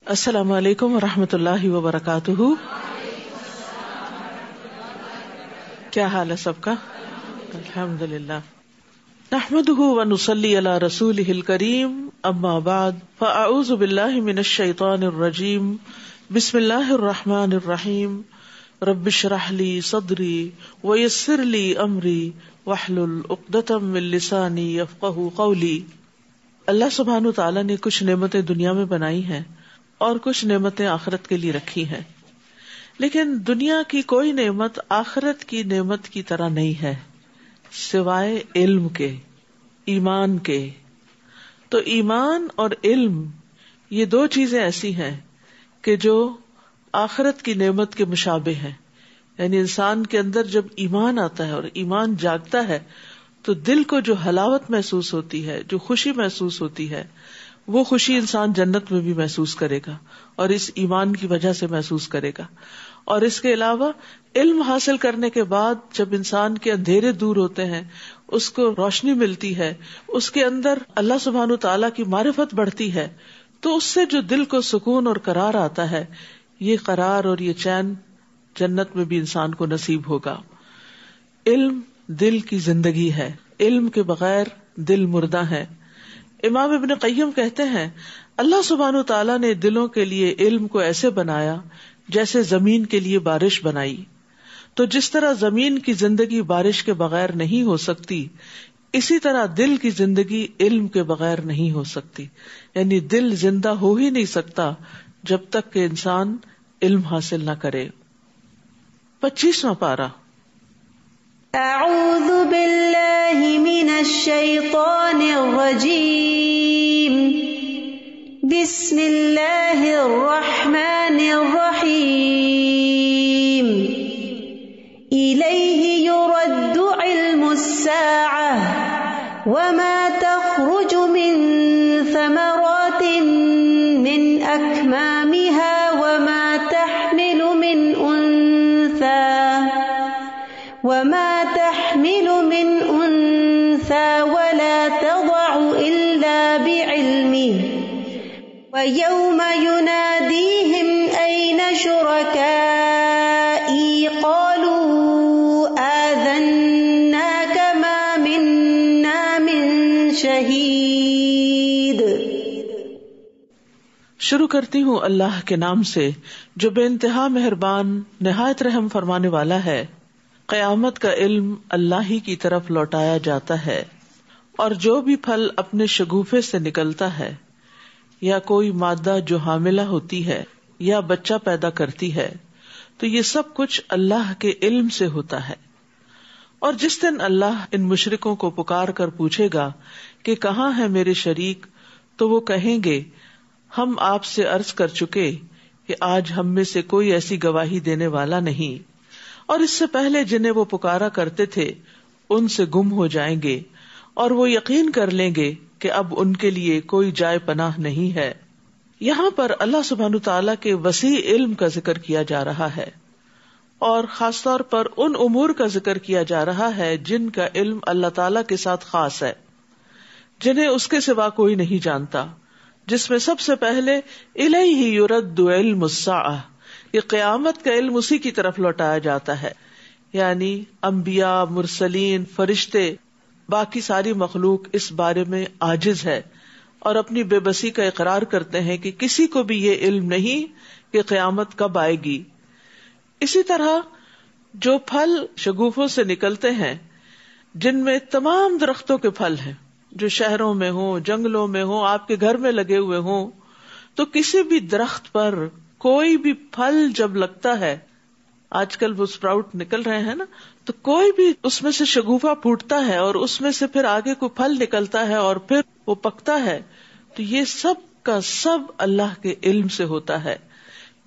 السلام علیکم ورحمۃ اللہ وبرکاتہ. کیا حال ہے سب کا؟ الحمد للہ. نحمده ونصلی علی رسولہ الکریم. اما بعد فاعوذ باللہ من الشیطان الرجیم. بسم اللہ الرحمن الرحیم. رب اشرح لی صدری ویسر لی امری واحلل عقدۃ من لسانی یفقہوا قولی. اللہ سبحانہ تعالیٰ نے کچھ نعمتیں دنیا میں بنائی ہیں اور کچھ نعمتیں آخرت کے لیے رکھی ہیں، لیکن دنیا کی کوئی نعمت آخرت کی نعمت کی طرح نہیں ہے سوائے علم کے، ایمان کے. تو ایمان اور علم یہ دو چیزیں ایسی ہیں کہ جو آخرت کی نعمت کے مشابہ ہیں. یعنی انسان کے اندر جب ایمان آتا ہے اور ایمان جاگتا ہے تو دل کو جو حلاوت محسوس ہوتی ہے، جو خوشی محسوس ہوتی ہے، وہ خوشی انسان جنت میں بھی محسوس کرے گا اور اس ایمان کی وجہ سے محسوس کرے گا. اور اس کے علاوہ علم حاصل کرنے کے بعد جب انسان کے اندھیرے دور ہوتے ہیں، اس کو روشنی ملتی ہے، اس کے اندر اللہ سبحانہ تعالیٰ کی معرفت بڑھتی ہے، تو اس سے جو دل کو سکون اور قرار آتا ہے، یہ قرار اور یہ چین جنت میں بھی انسان کو نصیب ہوگا. علم دل کی زندگی ہے، علم کے بغیر دل مردہ ہے. امام ابن قیم کہتے ہیں اللہ سبحانہ تعالیٰ نے دلوں کے لیے علم کو ایسے بنایا جیسے زمین کے لیے بارش بنائی. تو جس طرح زمین کی زندگی بارش کے بغیر نہیں ہو سکتی، اسی طرح دل کی زندگی علم کے بغیر نہیں ہو سکتی. یعنی دل زندہ ہو ہی نہیں سکتا جب تک کہ انسان علم حاصل نہ کرے. 25واں پارہ. اعوذ باللہ من الشیطان الرجیم. بسم اللہ الرحمن الرحیم. الیہ یرد علم الساعة وما تخرج من ثمرات من اکمامها وما تحمل من انثى ولا تضع الا بعلمه ويوم يناديهم اين شركائي قالوا آذناك ما منا من شهيد. شروع کرتی ہوں اللہ کے نام سے جو بے انتہا مہربان نہایت رحم فرمانے والا ہے. قیامت کا علم اللہ ہی کی طرف لوٹایا جاتا ہے، اور جو بھی پھل اپنے شگوفے سے نکلتا ہے، یا کوئی مادہ جو حاملہ ہوتی ہے یا بچہ پیدا کرتی ہے، تو یہ سب کچھ اللہ کے علم سے ہوتا ہے. اور جس دن اللہ ان مشرکوں کو پکار کر پوچھے گا کہ کہاں ہے میرے شریک، تو وہ کہیں گے ہم آپ سے عرض کر چکے کہ آج ہم میں سے کوئی ایسی گواہی دینے والا نہیں، اور اس سے پہلے جنہیں وہ پکارا کرتے تھے ان سے گم ہو جائیں گے، اور وہ یقین کر لیں گے کہ اب ان کے لیے کوئی جائے پناہ نہیں ہے. یہاں پر اللہ سبحانہ تعالیٰ کے وسیع علم کا ذکر کیا جا رہا ہے، اور خاص طور پر ان امور کا ذکر کیا جا رہا ہے جن کا علم اللہ تعالیٰ کے ساتھ خاص ہے، جنہیں اس کے سوا کوئی نہیں جانتا. جس میں سب سے پہلے الیہ یرد علم الساعہ، یہ قیامت کا علم اسی کی طرف لوٹایا جاتا ہے. یعنی انبیاء، مرسلین، فرشتے، باقی ساری مخلوق اس بارے میں عاجز ہے اور اپنی بے بسی کا اقرار کرتے ہیں کہ کسی کو بھی یہ علم نہیں کہ قیامت کب آئے گی. اسی طرح جو پھل شگوفوں سے نکلتے ہیں، جن میں تمام درختوں کے پھل ہیں، جو شہروں میں ہوں، جنگلوں میں ہوں، آپ کے گھر میں لگے ہوئے ہوں، تو کسی بھی درخت پر کوئی بھی پھل جب لگتا ہے، آج کل وہ اسپراؤٹ نکل رہے ہیں نا، تو کوئی بھی اس میں سے شگوفہ پھوٹتا ہے اور اس میں سے پھر آگے کوئی پھل نکلتا ہے اور پھر وہ پکتا ہے، تو یہ سب کا سب اللہ کے علم سے ہوتا ہے.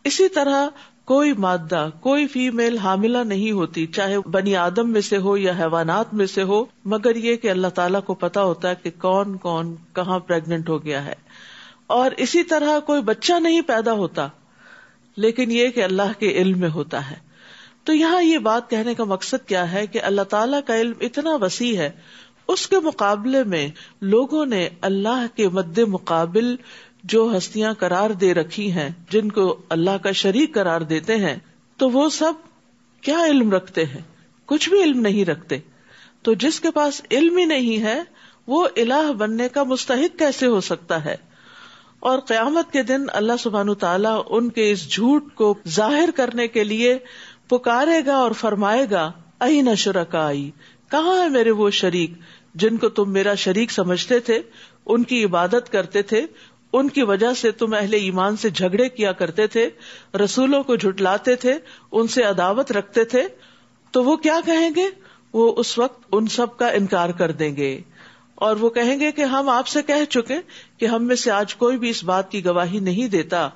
اسی طرح کوئی مادہ، کوئی فیمیل حاملہ نہیں ہوتی، چاہے بنی آدم میں سے ہو یا حیوانات میں سے ہو، مگر یہ کہ اللہ تعالیٰ کو پتا ہوتا ہے کہ کون کون کہاں پریگننٹ ہو گیا ہے. اور اسی طرح کوئی بچہ نہیں پیدا ہوتا، لیکن یہ کہ اللہ کے علم میں ہوتا ہے. تو یہاں یہ بات کہنے کا مقصد کیا ہے کہ اللہ تعالیٰ کا علم اتنا وسیع ہے، اس کے مقابلے میں لوگوں نے اللہ کے مد مقابل جو ہستیاں قرار دے رکھی ہیں، جن کو اللہ کا شریک قرار دیتے ہیں، تو وہ سب کیا علم رکھتے ہیں؟ کچھ بھی علم نہیں رکھتے. تو جس کے پاس علم ہی نہیں ہے وہ الہ بننے کا مستحق کیسے ہو سکتا ہے؟ اور قیامت کے دن اللہ سبحانہ تعالیٰ ان کے اس جھوٹ کو ظاہر کرنے کے لیے پکارے گا اور فرمائے گا اَیْنَ شُرَکَائِی، کہاں ہے میرے وہ شریک جن کو تم میرا شریک سمجھتے تھے، ان کی عبادت کرتے تھے، ان کی وجہ سے تم اہل ایمان سے جھگڑے کیا کرتے تھے، رسولوں کو جھٹلاتے تھے، ان سے عداوت رکھتے تھے. تو وہ کیا کہیں گے؟ وہ اس وقت ان سب کا انکار کر دیں گے اور وہ کہیں گے کہ ہم آپ سے کہہ چکے کہ ہم میں سے آج کوئی بھی اس بات کی گواہی نہیں دیتا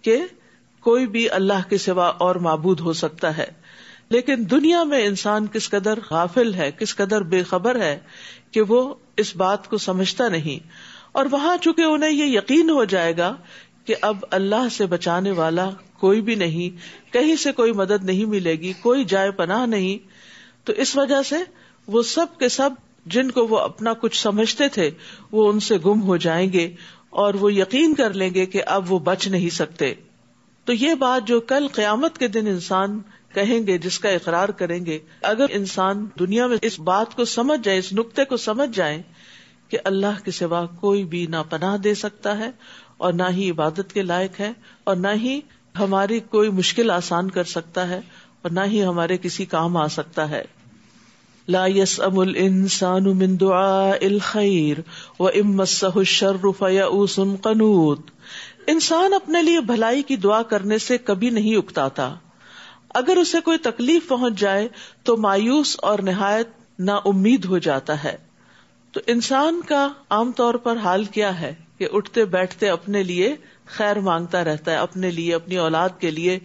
کہ کوئی بھی اللہ کے سوا اور معبود ہو سکتا ہے. لیکن دنیا میں انسان کس قدر غافل ہے، کس قدر بے خبر ہے کہ وہ اس بات کو سمجھتا نہیں. اور وہاں چونکہ انہیں یہ یقین ہو جائے گا کہ اب اللہ سے بچانے والا کوئی بھی نہیں، کہیں سے کوئی مدد نہیں ملے گی، کوئی جائے پناہ نہیں، تو اس وجہ سے وہ سب کے سب جن کو وہ اپنا کچھ سمجھتے تھے وہ ان سے گم ہو جائیں گے اور وہ یقین کر لیں گے کہ اب وہ بچ نہیں سکتے. تو یہ بات جو کل قیامت کے دن انسان کہیں گے، جس کا اقرار کریں گے، اگر انسان دنیا میں اس بات کو سمجھ جائے، اس نقطے کو سمجھ جائیں کہ اللہ کے سوا کوئی بھی نہ پناہ دے سکتا ہے اور نہ ہی عبادت کے لائق ہے اور نہ ہی ہماری کوئی مشکل آسان کر سکتا ہے اور نہ ہی ہمارے کسی کام آ سکتا ہے. لا يسأم الانسان من دعاء الخير وان مسه الشر فيئوس قنوط. انسان اپنے لیے بھلائی کی دعا کرنے سے کبھی نہیں اکتاتا، اگر اسے کوئی تکلیف پہنچ جائے تو مایوس اور نہایت نا امید ہو جاتا ہے. تو انسان کا عام طور پر حال کیا ہے کہ اٹھتے بیٹھتے اپنے لیے خیر مانگتا رہتا ہے، اپنے لیے، اپنی اولاد کے لیے،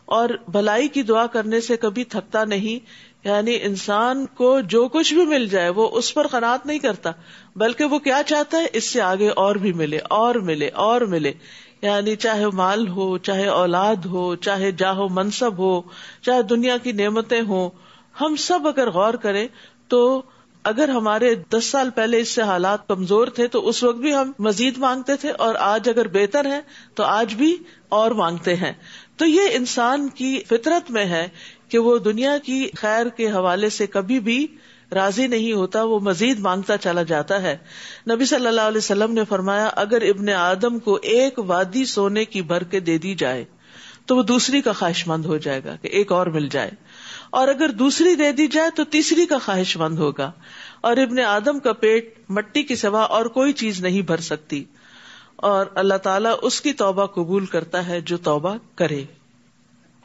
اور بھلائی کی دعا کرنے سے کبھی تھکتا نہیں. یعنی انسان کو جو کچھ بھی مل جائے وہ اس پر قناعت نہیں کرتا، بلکہ وہ کیا چاہتا ہے، اس سے آگے اور بھی ملے اور ملے اور ملے. یعنی چاہے مال ہو، چاہے اولاد ہو، چاہے جاہ و منصب ہو، چاہے دنیا کی نعمتیں ہوں، ہم سب اگر غور کریں تو اگر ہمارے 10 سال پہلے اس سے حالات کمزور تھے تو اس وقت بھی ہم مزید مانگتے تھے، اور آج اگر بہتر ہے تو آج بھی اور مانگتے ہیں. تو یہ انسان کی فطرت میں ہے کہ وہ دنیا کی خیر کے حوالے سے کبھی بھی راضی نہیں ہوتا، وہ مزید مانگتا چلا جاتا ہے. نبی صلی اللہ علیہ وسلم نے فرمایا اگر ابن آدم کو ایک وادی سونے کی بھر کے دے دی جائے تو وہ دوسری کا خواہش مند ہو جائے گا کہ ایک اور مل جائے، اور اگر دوسری دے دی جائے تو تیسری کا خواہش مند ہوگا. اور ابن آدم کا پیٹ مٹی کے سوا اور کوئی چیز نہیں بھر سکتی، اور اللہ تعالیٰ اس کی توبہ قبول کرتا ہے جو توبہ کرے.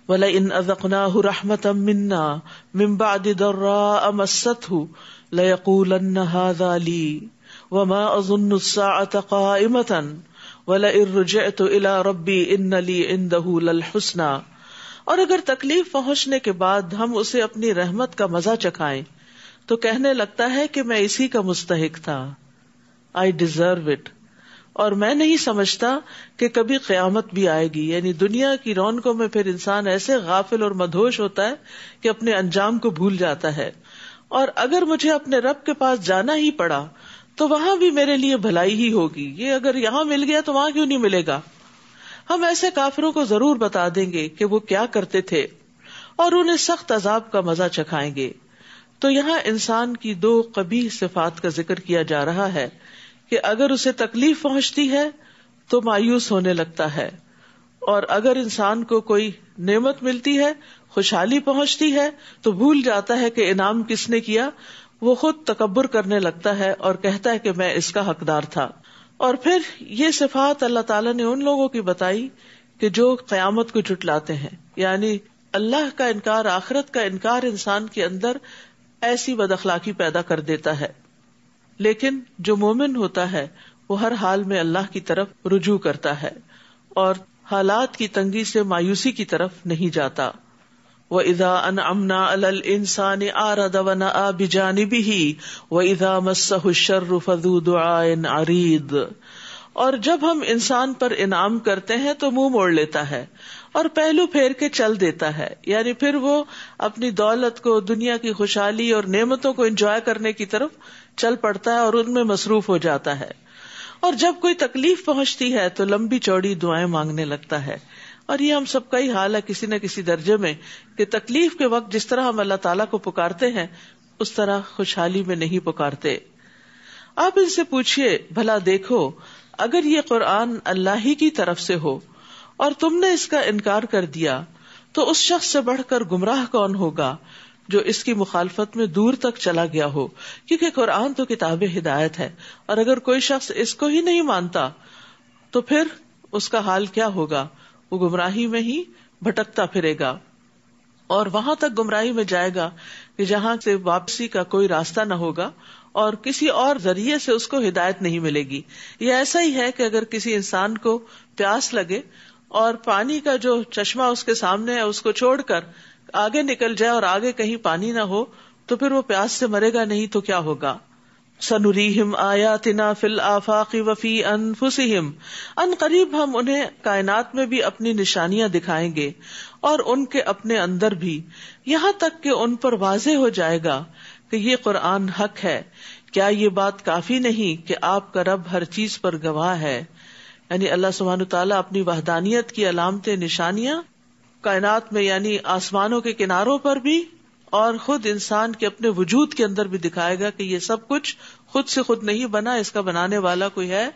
وَلَئِنْ أَذَقْنَاهُ رَحْمَةً مِنَّا مِنْ بَعْدِ ضَرَّاءَ مَسَّتْهُ لَيَقُولَنَّ هَذَا لِي وَمَا أَظُنُّ السَّاعَةَ قَائِمَةً وَلَئِن رُجِعْتُ إِلَى رَبِّي إِنَّ لِي عِندَهُ لَلْحُسْنَى. اور اگر تکلیف پہنچنے کے بعد ہم اسے اپنی رحمت کا مزہ چکھائیں تو کہنے لگتا ہے کہ میں اسی کا مستحق تھا، I deserve it. اور میں نہیں سمجھتا کہ کبھی قیامت بھی آئے گی. یعنی دنیا کی رونقوں میں پھر انسان ایسے غافل اور مدہوش ہوتا ہے کہ اپنے انجام کو بھول جاتا ہے. اور اگر مجھے اپنے رب کے پاس جانا ہی پڑا تو وہاں بھی میرے لیے بھلائی ہی ہوگی، یہ اگر یہاں مل گیا تو وہاں کیوں نہیں ملے گا. ہم ایسے کافروں کو ضرور بتا دیں گے کہ وہ کیا کرتے تھے اور انہیں سخت عذاب کا مزہ چکھائیں گے. تو یہاں انسان کی 2 قبیح صفات کا ذکر کیا جا رہا ہے کہ اگر اسے تکلیف پہنچتی ہے تو مایوس ہونے لگتا ہے، اور اگر انسان کو کوئی نعمت ملتی ہے، خوشحالی پہنچتی ہے تو بھول جاتا ہے کہ انعام کس نے کیا. وہ خود تکبر کرنے لگتا ہے اور کہتا ہے کہ میں اس کا حقدار تھا. اور پھر یہ صفات اللہ تعالیٰ نے ان لوگوں کی بتائی کہ جو قیامت کو جھٹلاتے ہیں، یعنی اللہ کا انکار، آخرت کا انکار انسان کے اندر ایسی بد اخلاقی پیدا کر دیتا ہے. لیکن جو مومن ہوتا ہے وہ ہر حال میں اللہ کی طرف رجوع کرتا ہے اور حالات کی تنگی سے مایوسی کی طرف نہیں جاتا. وَإِذَا أَنْعَمْنَا عَلَى الْإِنسَانِ أَعْرَضَ وَنَأَىٰ بِجَانِبِهِ وَإِذَا مَسَّهُ الشَّرُّ فَذُو دُعَاءٍ عَرِيضٍ. اور جب ہم انسان پر انعام کرتے ہیں تو منہ موڑ لیتا ہے اور پہلو پھیر کے چل دیتا ہے. یعنی پھر وہ اپنی دولت کو، دنیا کی خوشحالی اور نعمتوں کو انجوائے کرنے کی طرف چل پڑتا ہے اور ان میں مصروف ہو جاتا ہے. اور جب کوئی تکلیف پہنچتی ہے تو لمبی چوڑی دعائیں مانگنے لگتا ہے. اور یہ ہم سب کا ہی حال ہے کسی نہ کسی درجے میں کہ تکلیف کے وقت جس طرح ہم اللہ تعالیٰ کو پکارتے ہیں اس طرح خوشحالی میں نہیں پکارتے. آپ ان سے پوچھئے بھلا دیکھو اگر یہ قرآن اللہ ہی کی طرف سے ہو اور تم نے اس کا انکار کر دیا تو اس شخص سے بڑھ کر گمراہ کون ہوگا جو اس کی مخالفت میں دور تک چلا گیا ہو. کیونکہ قرآن تو کتاب ہدایت ہے، اور اگر کوئی شخص اس کو ہی نہیں مانتا تو پھر اس کا حال کیا ہوگا؟ وہ گمراہی میں ہی بھٹکتا پھرے گا اور وہاں تک گمراہی میں جائے گا کہ جہاں سے واپسی کا کوئی راستہ نہ ہوگا اور کسی اور ذریعے سے اس کو ہدایت نہیں ملے گی. یہ ایسا ہی ہے کہ اگر کسی انسان کو پیاس لگے اور پانی کا جو چشمہ اس کے سامنے ہے اس کو چھوڑ کر آگے نکل جائے اور آگے کہیں پانی نہ ہو تو پھر وہ پیاس سے مرے گا نہیں تو کیا ہوگا؟ سنریہم آیاتنا فی الآفاق وفی انفسہم، ان قریب ہم انہیں کائنات میں بھی اپنی نشانیاں دکھائیں گے اور ان کے اپنے اندر بھی، یہاں تک کہ ان پر واضح ہو جائے گا کہ یہ قرآن حق ہے. کیا یہ بات کافی نہیں کہ آپ کا رب ہر چیز پر گواہ ہے؟ یعنی اللہ سبحانہ تعالیٰ اپنی وحدانیت کی علامتیں، نشانیاں کائنات میں یعنی آسمانوں کے کناروں پر بھی اور خود انسان کے اپنے وجود کے اندر بھی دکھائے گا کہ یہ سب کچھ خود سے خود نہیں بنا، اس کا بنانے والا کوئی ہے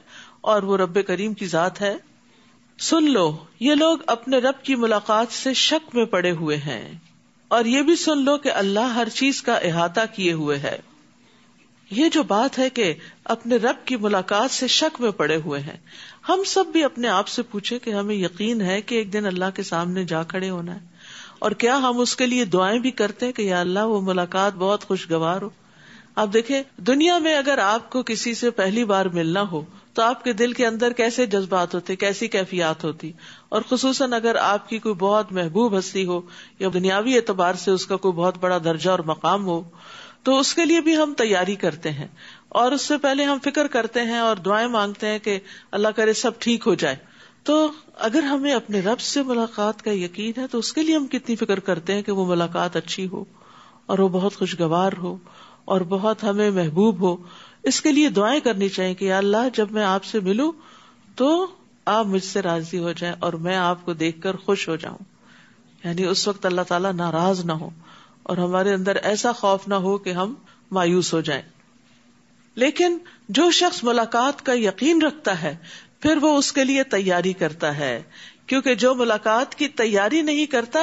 اور وہ رب کریم کی ذات ہے. سن لو یہ لوگ اپنے رب کی ملاقات سے شک میں پڑے ہوئے ہیں، اور یہ بھی سن لو کہ اللہ ہر چیز کا احاطہ کیے ہوئے ہے. یہ جو بات ہے کہ اپنے رب کی ملاقات سے شک میں پڑے ہوئے ہیں، ہم سب بھی اپنے آپ سے پوچھیں کہ ہمیں یقین ہے کہ ایک دن اللہ کے سامنے جا کھڑے ہونا ہے، اور کیا ہم اس کے لیے دعائیں بھی کرتے ہیں کہ یا اللہ وہ ملاقات بہت خوشگوار ہو. آپ دیکھیں دنیا میں اگر آپ کو کسی سے پہلی بار ملنا ہو تو آپ کے دل کے اندر کیسے جذبات ہوتے، کیسی کیفیات ہوتی، اور خصوصاً اگر آپ کی کوئی بہت محبوب ہستی ہو یا دنیاوی اعتبار سے اس کا کوئی بہت بڑا درجہ اور مقام ہو تو اس کے لیے بھی ہم تیاری کرتے ہیں، اور اس سے پہلے ہم فکر کرتے ہیں اور دعائیں مانگتے ہیں کہ اللہ کرے سب ٹھیک ہو جائے. تو اگر ہمیں اپنے رب سے ملاقات کا یقین ہے تو اس کے لیے ہم کتنی فکر کرتے ہیں کہ وہ ملاقات اچھی ہو اور وہ بہت خوشگوار ہو اور بہت ہمیں محبوب ہو. اس کے لیے دعائیں کرنی چاہیے کہ یا اللہ جب میں آپ سے ملوں تو آپ مجھ سے راضی ہو جائیں اور میں آپ کو دیکھ کر خوش ہو جاؤں. یعنی اس وقت اللہ تعالیٰ ناراض نہ ہو اور ہمارے اندر ایسا خوف نہ ہو کہ ہم مایوس ہو جائیں. لیکن جو شخص ملاقات کا یقین رکھتا ہے پھر وہ اس کے لیے تیاری کرتا ہے، کیونکہ جو ملاقات کی تیاری نہیں کرتا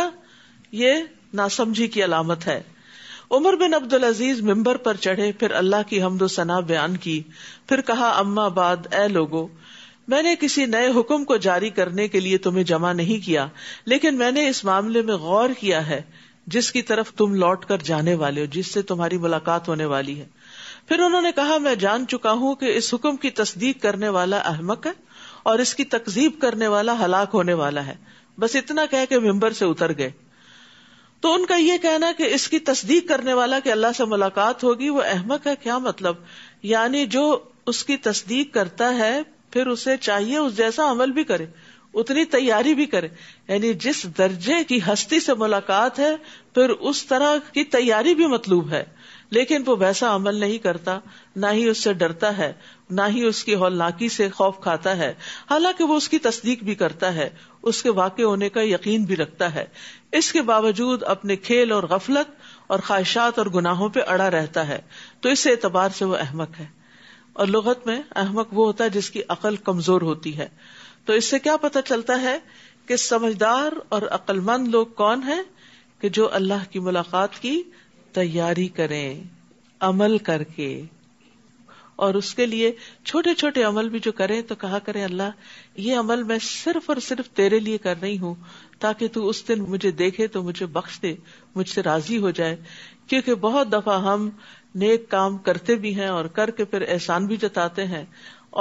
یہ ناسمجھی کی علامت ہے. عمر بن عبدالعزیز ممبر پر چڑھے، پھر اللہ کی حمد و ثنا بیان کی، پھر کہا اما بعد، اے لوگو، میں نے کسی نئے حکم کو جاری کرنے کے لیے تمہیں جمع نہیں کیا، لیکن میں نے اس معاملے میں غور کیا ہے جس کی طرف تم لوٹ کر جانے والے ہو، جس سے تمہاری ملاقات ہونے والی ہے. پھر انہوں نے کہا میں جان چکا ہوں کہ اس حکم کی تصدیق کرنے والا احمق ہے اور اس کی تکذیب کرنے والا ہلاک ہونے والا ہے. بس اتنا کہہ کے ممبر سے اتر گئے. تو ان کا یہ کہنا کہ اس کی تصدیق کرنے والا کہ اللہ سے ملاقات ہوگی وہ احمق ہے، کیا مطلب؟ یعنی جو اس کی تصدیق کرتا ہے پھر اسے چاہیے اس جیسا عمل بھی کرے، اتنی تیاری بھی کرے. یعنی جس درجے کی ہستی سے ملاقات ہے پھر اس طرح کی تیاری بھی مطلوب ہے، لیکن وہ ویسا عمل نہیں کرتا، نہ ہی اس سے ڈرتا ہے، نہ ہی اس کی ہولناکی سے خوف کھاتا ہے، حالانکہ وہ اس کی تصدیق بھی کرتا ہے، اس کے واقع ہونے کا یقین بھی رکھتا ہے. اس کے باوجود اپنے کھیل اور غفلت اور خواہشات اور گناہوں پہ اڑا رہتا ہے، تو اس اعتبار سے وہ احمق ہے. اور لغت میں احمق وہ ہوتا ہے جس کی عقل کمزور ہوتی ہے. تو اس سے کیا پتہ چلتا ہے کہ سمجھدار اور عقل مند لوگ کون ہیں؟ کہ جو اللہ کی ملاقات کی تیاری کریں عمل کر کے، اور اس کے لیے چھوٹے چھوٹے عمل بھی جو کریں تو کہا کریں اللہ یہ عمل میں صرف اور صرف تیرے لیے کر رہی ہوں تاکہ تو اس دن مجھے دیکھے تو مجھے بخش دے، مجھ سے راضی ہو جائے. کیونکہ بہت دفعہ ہم نیک کام کرتے بھی ہیں اور کر کے پھر احسان بھی جتاتے ہیں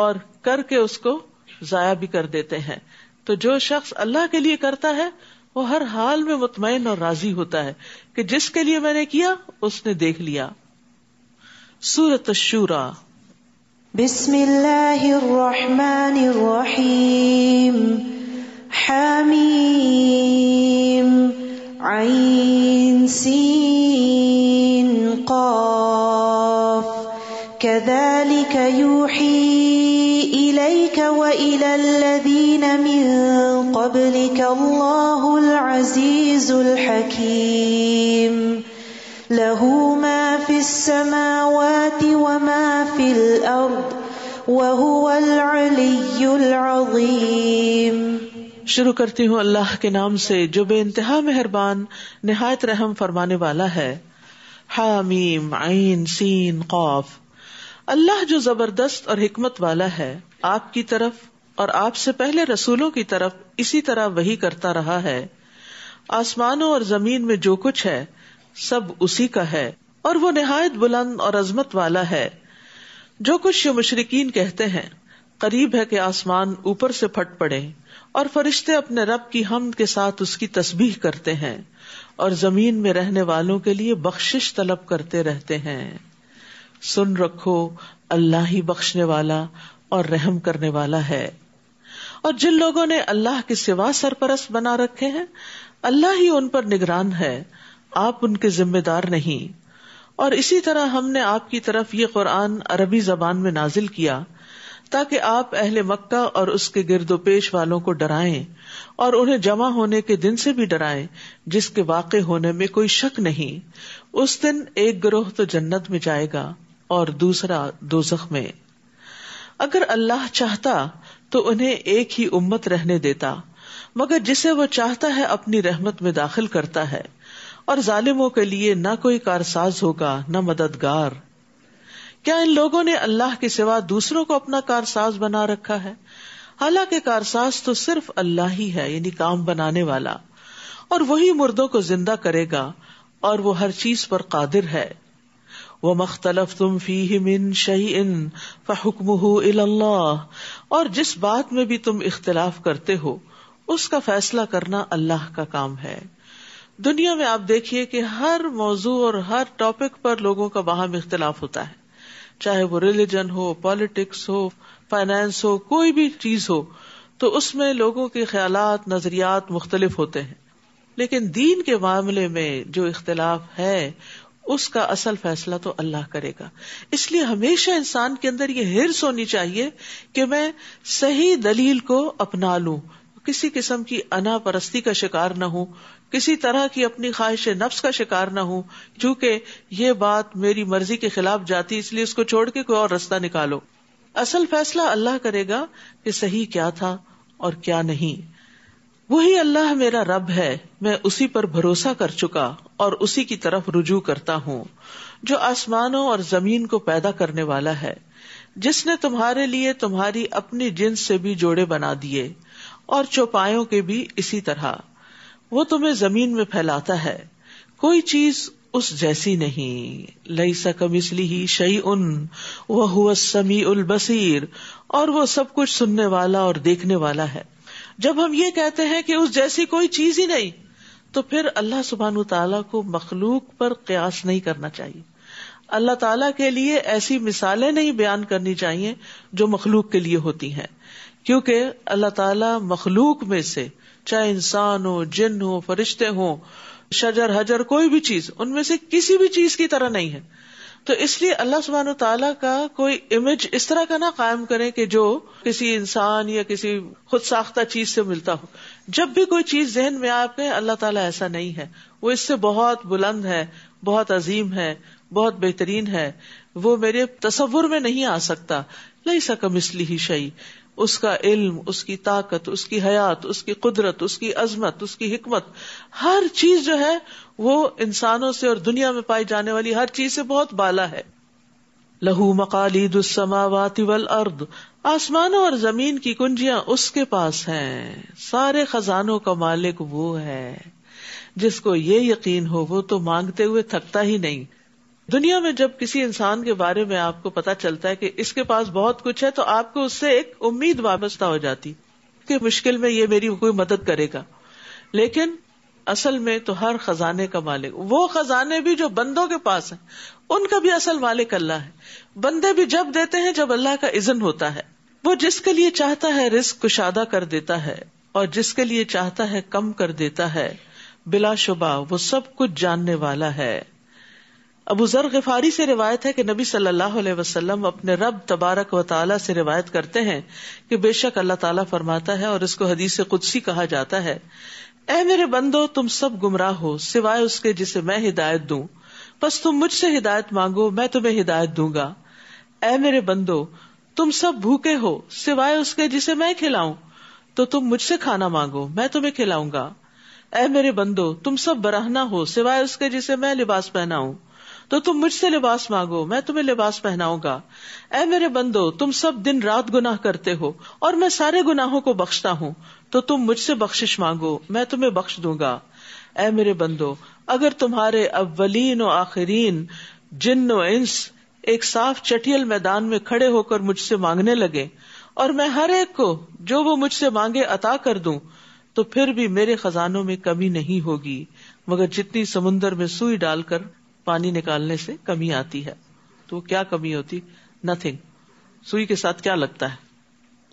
اور کر کے اس کو ضائع بھی کر دیتے ہیں. تو جو شخص اللہ کے لیے کرتا ہے وہ ہر حال میں مطمئن اور راضی ہوتا ہے کہ جس کے لیے میں نے کیا اس نے دیکھ لیا. سورۃ الشورى. بسم اللہ الرحمن الرحیم. حمیم عین سین قاف. كذلك يوحي قبلك الله العزيز الحكيم له ما في السماوات وما في الأرض وهو العلي العظيم. شروع کرتی ہوں اللہ کے نام سے جو بے انتہا مہربان نہایت رحم فرمانے والا ہے. حامیم عین سین قاف. اللہ جو زبردست اور حکمت والا ہے آپ کی طرف اور آپ سے پہلے رسولوں کی طرف اسی طرح وحی کرتا رہا ہے. آسمانوں اور زمین میں جو کچھ ہے سب اسی کا ہے اور وہ نہایت بلند اور عظمت والا ہے. جو کچھ یہ مشرکین کہتے ہیں قریب ہے کہ آسمان اوپر سے پھٹ پڑے اور فرشتے اپنے رب کی حمد کے ساتھ اس کی تسبیح کرتے ہیں اور زمین میں رہنے والوں کے لیے بخشش طلب کرتے رہتے ہیں. سن رکھو اللہ ہی بخشنے والا اور رحم کرنے والا ہے. اور جن لوگوں نے اللہ کے سوا سرپرست بنا رکھے ہیں اللہ ہی ان پر نگران ہے، آپ ان کے ذمہ دار نہیں. اور اسی طرح ہم نے آپ کی طرف یہ قرآن عربی زبان میں نازل کیا تاکہ آپ اہل مکہ اور اس کے گرد و پیش والوں کو ڈرائیں اور انہیں جمع ہونے کے دن سے بھی ڈرائیں جس کے واقع ہونے میں کوئی شک نہیں. اس دن ایک گروہ تو جنت میں جائے گا اور دوسرا دوزخ میں. اگر اللہ چاہتا تو انہیں ایک ہی امت رہنے دیتا، مگر جسے وہ چاہتا ہے اپنی رحمت میں داخل کرتا ہے، اور ظالموں کے لیے نہ کوئی کارساز ہوگا نہ مددگار. کیا ان لوگوں نے اللہ کے سوا دوسروں کو اپنا کارساز بنا رکھا ہے؟ حالانکہ کارساز تو صرف اللہ ہی ہے، یعنی کام بنانے والا، اور وہی مردوں کو زندہ کرے گا اور وہ ہر چیز پر قادر ہے. وَمَا اخْتَلَفْتُمْ فِيهِ مِنْ شَيْءٍ فَحُكْمُهُ إِلَى اللَّهِ. اور جس بات میں بھی تم اختلاف کرتے ہو اس کا فیصلہ کرنا اللہ کا کام ہے. دنیا میں آپ دیکھیے کہ ہر موضوع اور ہر ٹاپک پر لوگوں کا باہم اختلاف ہوتا ہے، چاہے وہ ریلیجن ہو، پالیٹکس ہو، فائنانس ہو، کوئی بھی چیز ہو، تو اس میں لوگوں کے خیالات نظریات مختلف ہوتے ہیں. لیکن دین کے معاملے میں جو اختلاف ہے اس کا اصل فیصلہ تو اللہ کرے گا. اس لیے ہمیشہ انسان کے اندر یہ حرص ہونی چاہیے کہ میں صحیح دلیل کو اپنا لوں، کسی قسم کی انا پرستی کا شکار نہ ہوں، کسی طرح کی اپنی خواہش نفس کا شکار نہ ہوں، چونکہ یہ بات میری مرضی کے خلاف جاتی اس لیے اس کو چھوڑ کے کوئی اور رستہ نکالو. اصل فیصلہ اللہ کرے گا کہ صحیح کیا تھا اور کیا نہیں. وہی اللہ میرا رب ہے، میں اسی پر بھروسہ کر چکا اور اسی کی طرف رجوع کرتا ہوں، جو آسمانوں اور زمین کو پیدا کرنے والا ہے، جس نے تمہارے لیے تمہاری اپنی جنس سے بھی جوڑے بنا دیے اور چوپایوں کے بھی اسی طرح. وہ تمہیں زمین میں پھیلاتا ہے، کوئی چیز اس جیسی نہیں. لیس کمثلہ شیء وہو السمیع البصیر. اور وہ سب کچھ سننے والا اور دیکھنے والا ہے. جب ہم یہ کہتے ہیں کہ اس جیسی کوئی چیز ہی نہیں تو پھر اللہ سبحانہ تعالیٰ کو مخلوق پر قیاس نہیں کرنا چاہیے. اللہ تعالیٰ کے لیے ایسی مثالیں نہیں بیان کرنی چاہیے جو مخلوق کے لیے ہوتی ہیں، کیونکہ اللہ تعالیٰ مخلوق میں سے چاہے انسان ہو، جن ہو، فرشتے ہوں، شجر حجر، کوئی بھی چیز ان میں سے کسی بھی چیز کی طرح نہیں ہے. تو اس لیے اللہ سبحانہ تعالیٰ کا کوئی امیج اس طرح کا نہ قائم کرے کہ جو کسی انسان یا کسی خود ساختہ چیز سے ملتا ہو. جب بھی کوئی چیز ذہن میں آپ کے، اللہ تعالیٰ ایسا نہیں ہے، وہ اس سے بہت بلند ہے، بہت عظیم ہے، بہت بہترین ہے، وہ میرے تصور میں نہیں آ سکتا. لیس کمثلہ شیء. اس کا علم، اس کی طاقت، اس کی حیات، اس کی قدرت، اس کی عظمت، اس کی حکمت، ہر چیز جو ہے وہ انسانوں سے اور دنیا میں پائی جانے والی ہر چیز سے بہت بالا ہے. لہو مقالید السماوات والارض. آسمانوں اور زمین کی کنجیاں اس کے پاس ہیں. سارے خزانوں کا مالک وہ ہے. جس کو یہ یقین ہو وہ تو مانگتے ہوئے تھکتا ہی نہیں. دنیا میں جب کسی انسان کے بارے میں آپ کو پتا چلتا ہے کہ اس کے پاس بہت کچھ ہے تو آپ کو اس سے ایک امید وابستہ ہو جاتی کہ مشکل میں یہ میری کوئی مدد کرے گا. لیکن اصل میں تو ہر خزانے کا مالک، وہ خزانے بھی جو بندوں کے پاس ہیں ان کا بھی اصل مالک اللہ ہے. بندے بھی جب دیتے ہیں جب اللہ کا اذن ہوتا ہے. وہ جس کے لیے چاہتا ہے رزق کشادہ کر دیتا ہے اور جس کے لیے چاہتا ہے کم کر دیتا ہے. بلا شبہ وہ سب کچھ جاننے والا ہے. ابو ذر غفاری سے روایت ہے کہ نبی صلی اللہ علیہ وسلم اپنے رب تبارک و تعالی سے روایت کرتے ہیں کہ بے شک اللہ تعالیٰ فرماتا ہے، اور اس کو حدیث قدسی کہا جاتا ہے، اے میرے بندو تم سب گمراہ ہو سوائے اس کے جسے میں ہدایت دوں، پس تم مجھ سے ہدایت مانگو میں تمہیں ہدایت دوں گا۔ اے میرے بندو تم سب بھوکے ہو سوائے اس کے جسے میں کھلاؤں، تو تم مجھ سے کھانا مانگو میں تمہیں کھلاؤں گا۔ اے میرے بندو تم سب برہنہ ہو سوائے اس کے جسے میں لباس پہناؤں، تو تم مجھ سے لباس مانگو میں تمہیں لباس پہناؤں گا۔ اے میرے بندو تم سب دن رات گناہ کرتے ہو اور میں سارے گناہوں کو بخشتا ہوں، تو تم مجھ سے بخشش مانگو میں تمہیں بخش دوں گا۔ اے میرے بندو اگر تمہارے اولین و آخرین جن و انس ایک صاف چٹیل میدان میں کھڑے ہو کر مجھ سے مانگنے لگے اور میں ہر ایک کو جو وہ مجھ سے مانگے عطا کر دوں، تو پھر بھی میرے خزانوں میں کمی نہیں ہوگی مگر جتنی سمندر میں سوئی ڈال کر پانی نکالنے سے کمی آتی ہے۔ تو کیا کمی ہوتی؟ نتھنگ۔ سوئی کے ساتھ کیا لگتا ہے؟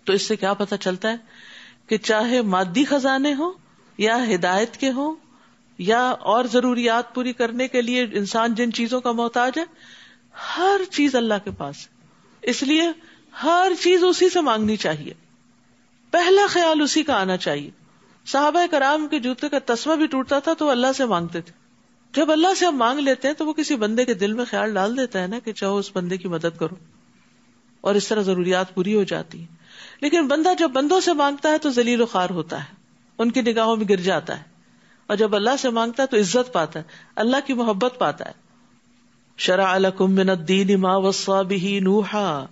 تو اس سے کیا پتہ چلتا ہے کہ چاہے مادی خزانے ہوں یا ہدایت کے ہوں یا اور ضروریات پوری کرنے کے لیے انسان جن چیزوں کا محتاج ہے، ہر چیز اللہ کے پاس ہے، اس لیے ہر چیز اسی سے مانگنی چاہیے، پہلا خیال اسی کا آنا چاہیے۔ صحابہ کرام کے جوتے کا تسمہ بھی ٹوٹتا تھا تو اللہ سے مانگتے تھے۔ جب اللہ سے ہم مانگ لیتے ہیں تو وہ کسی بندے کے دل میں خیال ڈال دیتا ہے نا کہ چاہو اس بندے کی مدد کرو، اور اس طرح ضروریات پوری ہو جاتی ہیں۔ لیکن بندہ جب بندوں سے مانگتا ہے تو ذلیل و خوار ہوتا ہے، ان کی نگاہوں میں گر جاتا ہے، اور جب اللہ سے مانگتا ہے تو عزت پاتا ہے، اللہ کی محبت پاتا ہے۔ شرع لکم من الدین ما وصی بہ نوحا،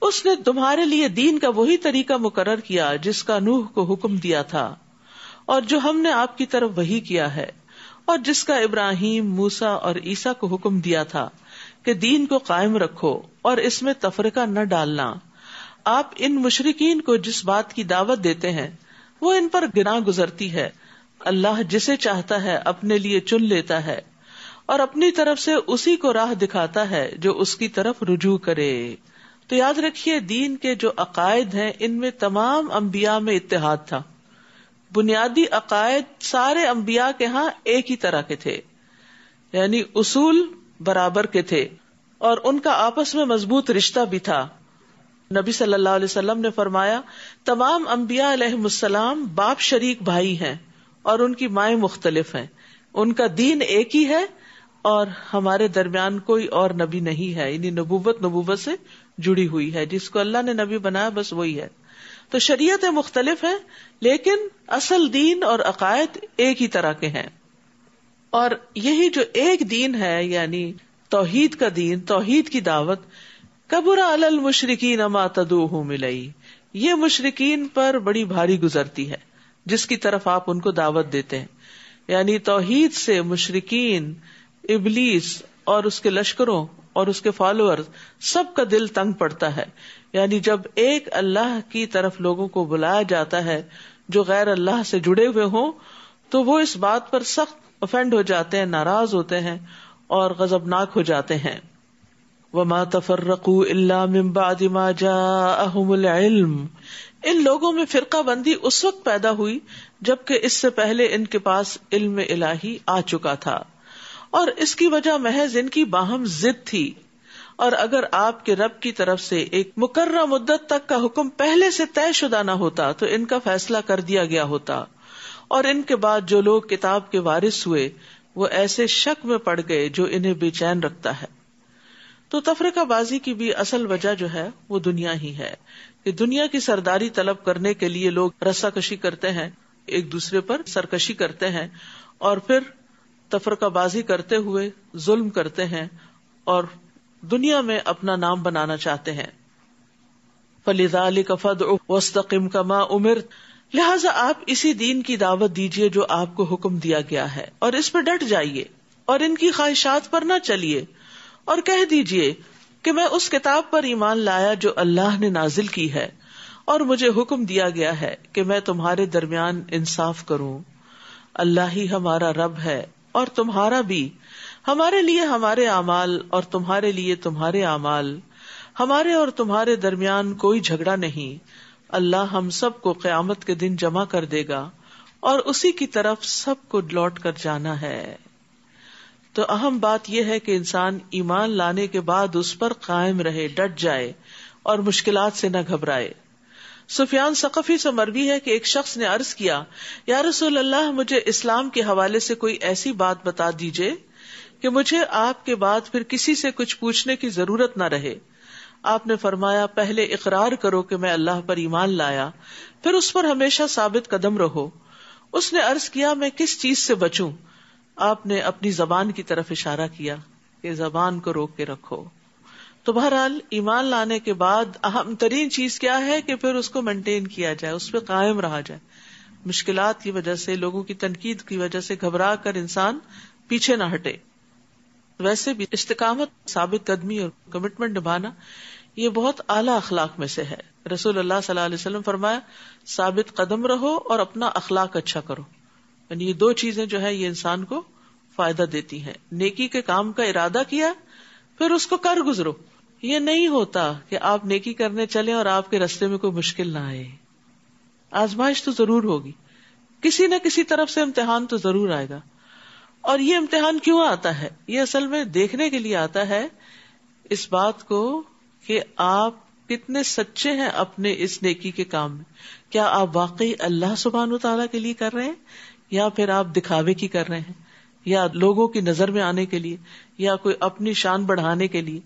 اس نے تمہارے لیے دین کا وہی طریقہ مقرر کیا جس کا نوح کو حکم دیا تھا، اور جو ہم نے آپ کی طرف وحی کیا ہے، اور جس کا ابراہیم، موسیٰ اور عیسیٰ کو حکم دیا تھا کہ دین کو قائم رکھو اور اس میں تفرقہ نہ ڈالنا۔ آپ ان مشرکین کو جس بات کی دعوت دیتے ہیں وہ ان پر گناہ گزرتی ہے، اللہ جسے چاہتا ہے اپنے لیے چن لیتا ہے اور اپنی طرف سے اسی کو راہ دکھاتا ہے جو اس کی طرف رجوع کرے۔ تو یاد رکھیے دین کے جو عقائد ہیں ان میں تمام انبیاء میں اتحاد تھا، بنیادی عقائد سارے انبیاء کے ہاں ایک ہی طرح کے تھے، یعنی اصول برابر کے تھے، اور ان کا آپس میں مضبوط رشتہ بھی تھا۔ نبی صلی اللہ علیہ وسلم نے فرمایا تمام انبیاء علیہم السلام باپ شریک بھائی ہیں اور ان کی مائیں مختلف ہیں، ان کا دین ایک ہی ہے اور ہمارے درمیان کوئی اور نبی نہیں ہے، یعنی نبوت سے جڑی ہوئی ہے، جس کو اللہ نے نبی بنایا بس وہی ہے۔ تو شریعتیں مختلف ہیں لیکن اصل دین اور عقائد ایک ہی طرح کے ہیں، اور یہی جو ایک دین ہے یعنی توحید کا دین، توحید کی دعوت، کبر علی المشرکین ما تدعوہم الیہ، یہ مشرکین پر بڑی بھاری گزرتی ہے جس کی طرف آپ ان کو دعوت دیتے ہیں، یعنی توحید سے مشرکین، ابلیس اور اس کے لشکروں اور اس کے فالوورز سب کا دل تنگ پڑتا ہے۔ یعنی جب ایک اللہ کی طرف لوگوں کو بلایا جاتا ہے جو غیر اللہ سے جڑے ہوئے ہوں تو وہ اس بات پر سخت افینڈ ہو جاتے ہیں، ناراض ہوتے ہیں اور غضبناک ہو جاتے ہیں۔ وَمَا تَفَرَّقُوا إِلَّا مِن بَعْدِ مَا جَاءَهُمُ الْعِلْمُ، ان لوگوں میں فرقہ بندی اس وقت پیدا ہوئی جبکہ اس سے پہلے ان کے پاس علم الہی آ چکا تھا، اور اس کی وجہ محض ان کی باہم ضد تھی، اور اگر آپ کے رب کی طرف سے ایک مقررہ مدت تک کا حکم پہلے سے طے شدہ نہ ہوتا تو ان کا فیصلہ کر دیا گیا ہوتا، اور ان کے بعد جو لوگ کتاب کے وارث ہوئے وہ ایسے شک میں پڑ گئے جو انہیں بے چین رکھتا ہے۔ تو تفرقہ بازی کی بھی اصل وجہ جو ہے وہ دنیا ہی ہے، کہ دنیا کی سرداری طلب کرنے کے لیے لوگ رسا کشی کرتے ہیں، ایک دوسرے پر سرکشی کرتے ہیں، اور پھر تفرقہ بازی کرتے ہوئے ظلم کرتے ہیں اور دنیا میں اپنا نام بنانا چاہتے ہیں۔ فَلِذَلِكَ فَادْعُ وَاسْتَقِمْ كَمَا أُمِرْتَ، لہٰذا آپ اسی دین کی دعوت دیجیے جو آپ کو حکم دیا گیا ہے، اور اس پہ ڈٹ جائیے اور ان کی خواہشات پر نہ چلیے، اور کہہ دیجیے کہ میں اس کتاب پر ایمان لایا جو اللہ نے نازل کی ہے، اور مجھے حکم دیا گیا ہے کہ میں تمہارے درمیان انصاف کروں۔ اللہ ہی ہمارا رب ہے اور تمہارا بھی، ہمارے لیے ہمارے اعمال اور تمہارے لیے تمہارے اعمال، ہمارے اور تمہارے درمیان کوئی جھگڑا نہیں۔ اللہ ہم سب کو قیامت کے دن جمع کر دے گا اور اسی کی طرف سب کو لوٹ کر جانا ہے۔ تو اہم بات یہ ہے کہ انسان ایمان لانے کے بعد اس پر قائم رہے، ڈٹ جائے اور مشکلات سے نہ گھبرائے. سفیان ثقفی سے مروی ہے کہ ایک شخص نے عرض کیا، یا رسول اللہ، مجھے اسلام کے حوالے سے کوئی ایسی بات بتا دیجئے کہ مجھے آپ کے بعد پھر کسی سے کچھ پوچھنے کی ضرورت نہ رہے. آپ نے فرمایا، پہلے اقرار کرو کہ میں اللہ پر ایمان لایا، پھر اس پر ہمیشہ ثابت قدم رہو. اس نے عرض کیا، میں کس چیز سے بچوں؟ آپ نے اپنی زبان کی طرف اشارہ کیا کہ زبان کو روک کے رکھو. تو بہرحال ایمان لانے کے بعد اہم ترین چیز کیا ہے کہ پھر اس کو مینٹین کیا جائے، اس پہ قائم رہا جائے. مشکلات کی وجہ سے، لوگوں کی تنقید کی وجہ سے گھبرا کر انسان پیچھے نہ ہٹے. ویسے بھی استقامت، ثابت قدمی اور کمٹمنٹ نبھانا یہ بہت اعلیٰ اخلاق میں سے ہے. رسول اللہ صلی اللہ علیہ وسلم فرمایا، ثابت قدم رہو اور اپنا اخلاق اچھا کرو. یعنی یہ دو چیزیں جو ہے یہ انسان کو فائدہ دیتی ہیں. نیکی کے کام کا ارادہ کیا، پھر اس کو کر گزرو. یہ نہیں ہوتا کہ آپ نیکی کرنے چلیں اور آپ کے راستے میں کوئی مشکل نہ آئے. آزمائش تو ضرور ہوگی، کسی نہ کسی طرف سے امتحان تو ضرور آئے گا. اور یہ امتحان کیوں آتا ہے؟ یہ اصل میں دیکھنے کے لیے آتا ہے اس بات کو کہ آپ کتنے سچے ہیں اپنے اس نیکی کے کام میں. کیا آپ واقعی اللہ سبحانہ وتعالیٰ کے لیے کر رہے ہیں، یا پھر آپ دکھاوے کی کر رہے ہیں، یا لوگوں کی نظر میں آنے کے لیے، یا کوئی اپنی شان بڑھانے کے لیے.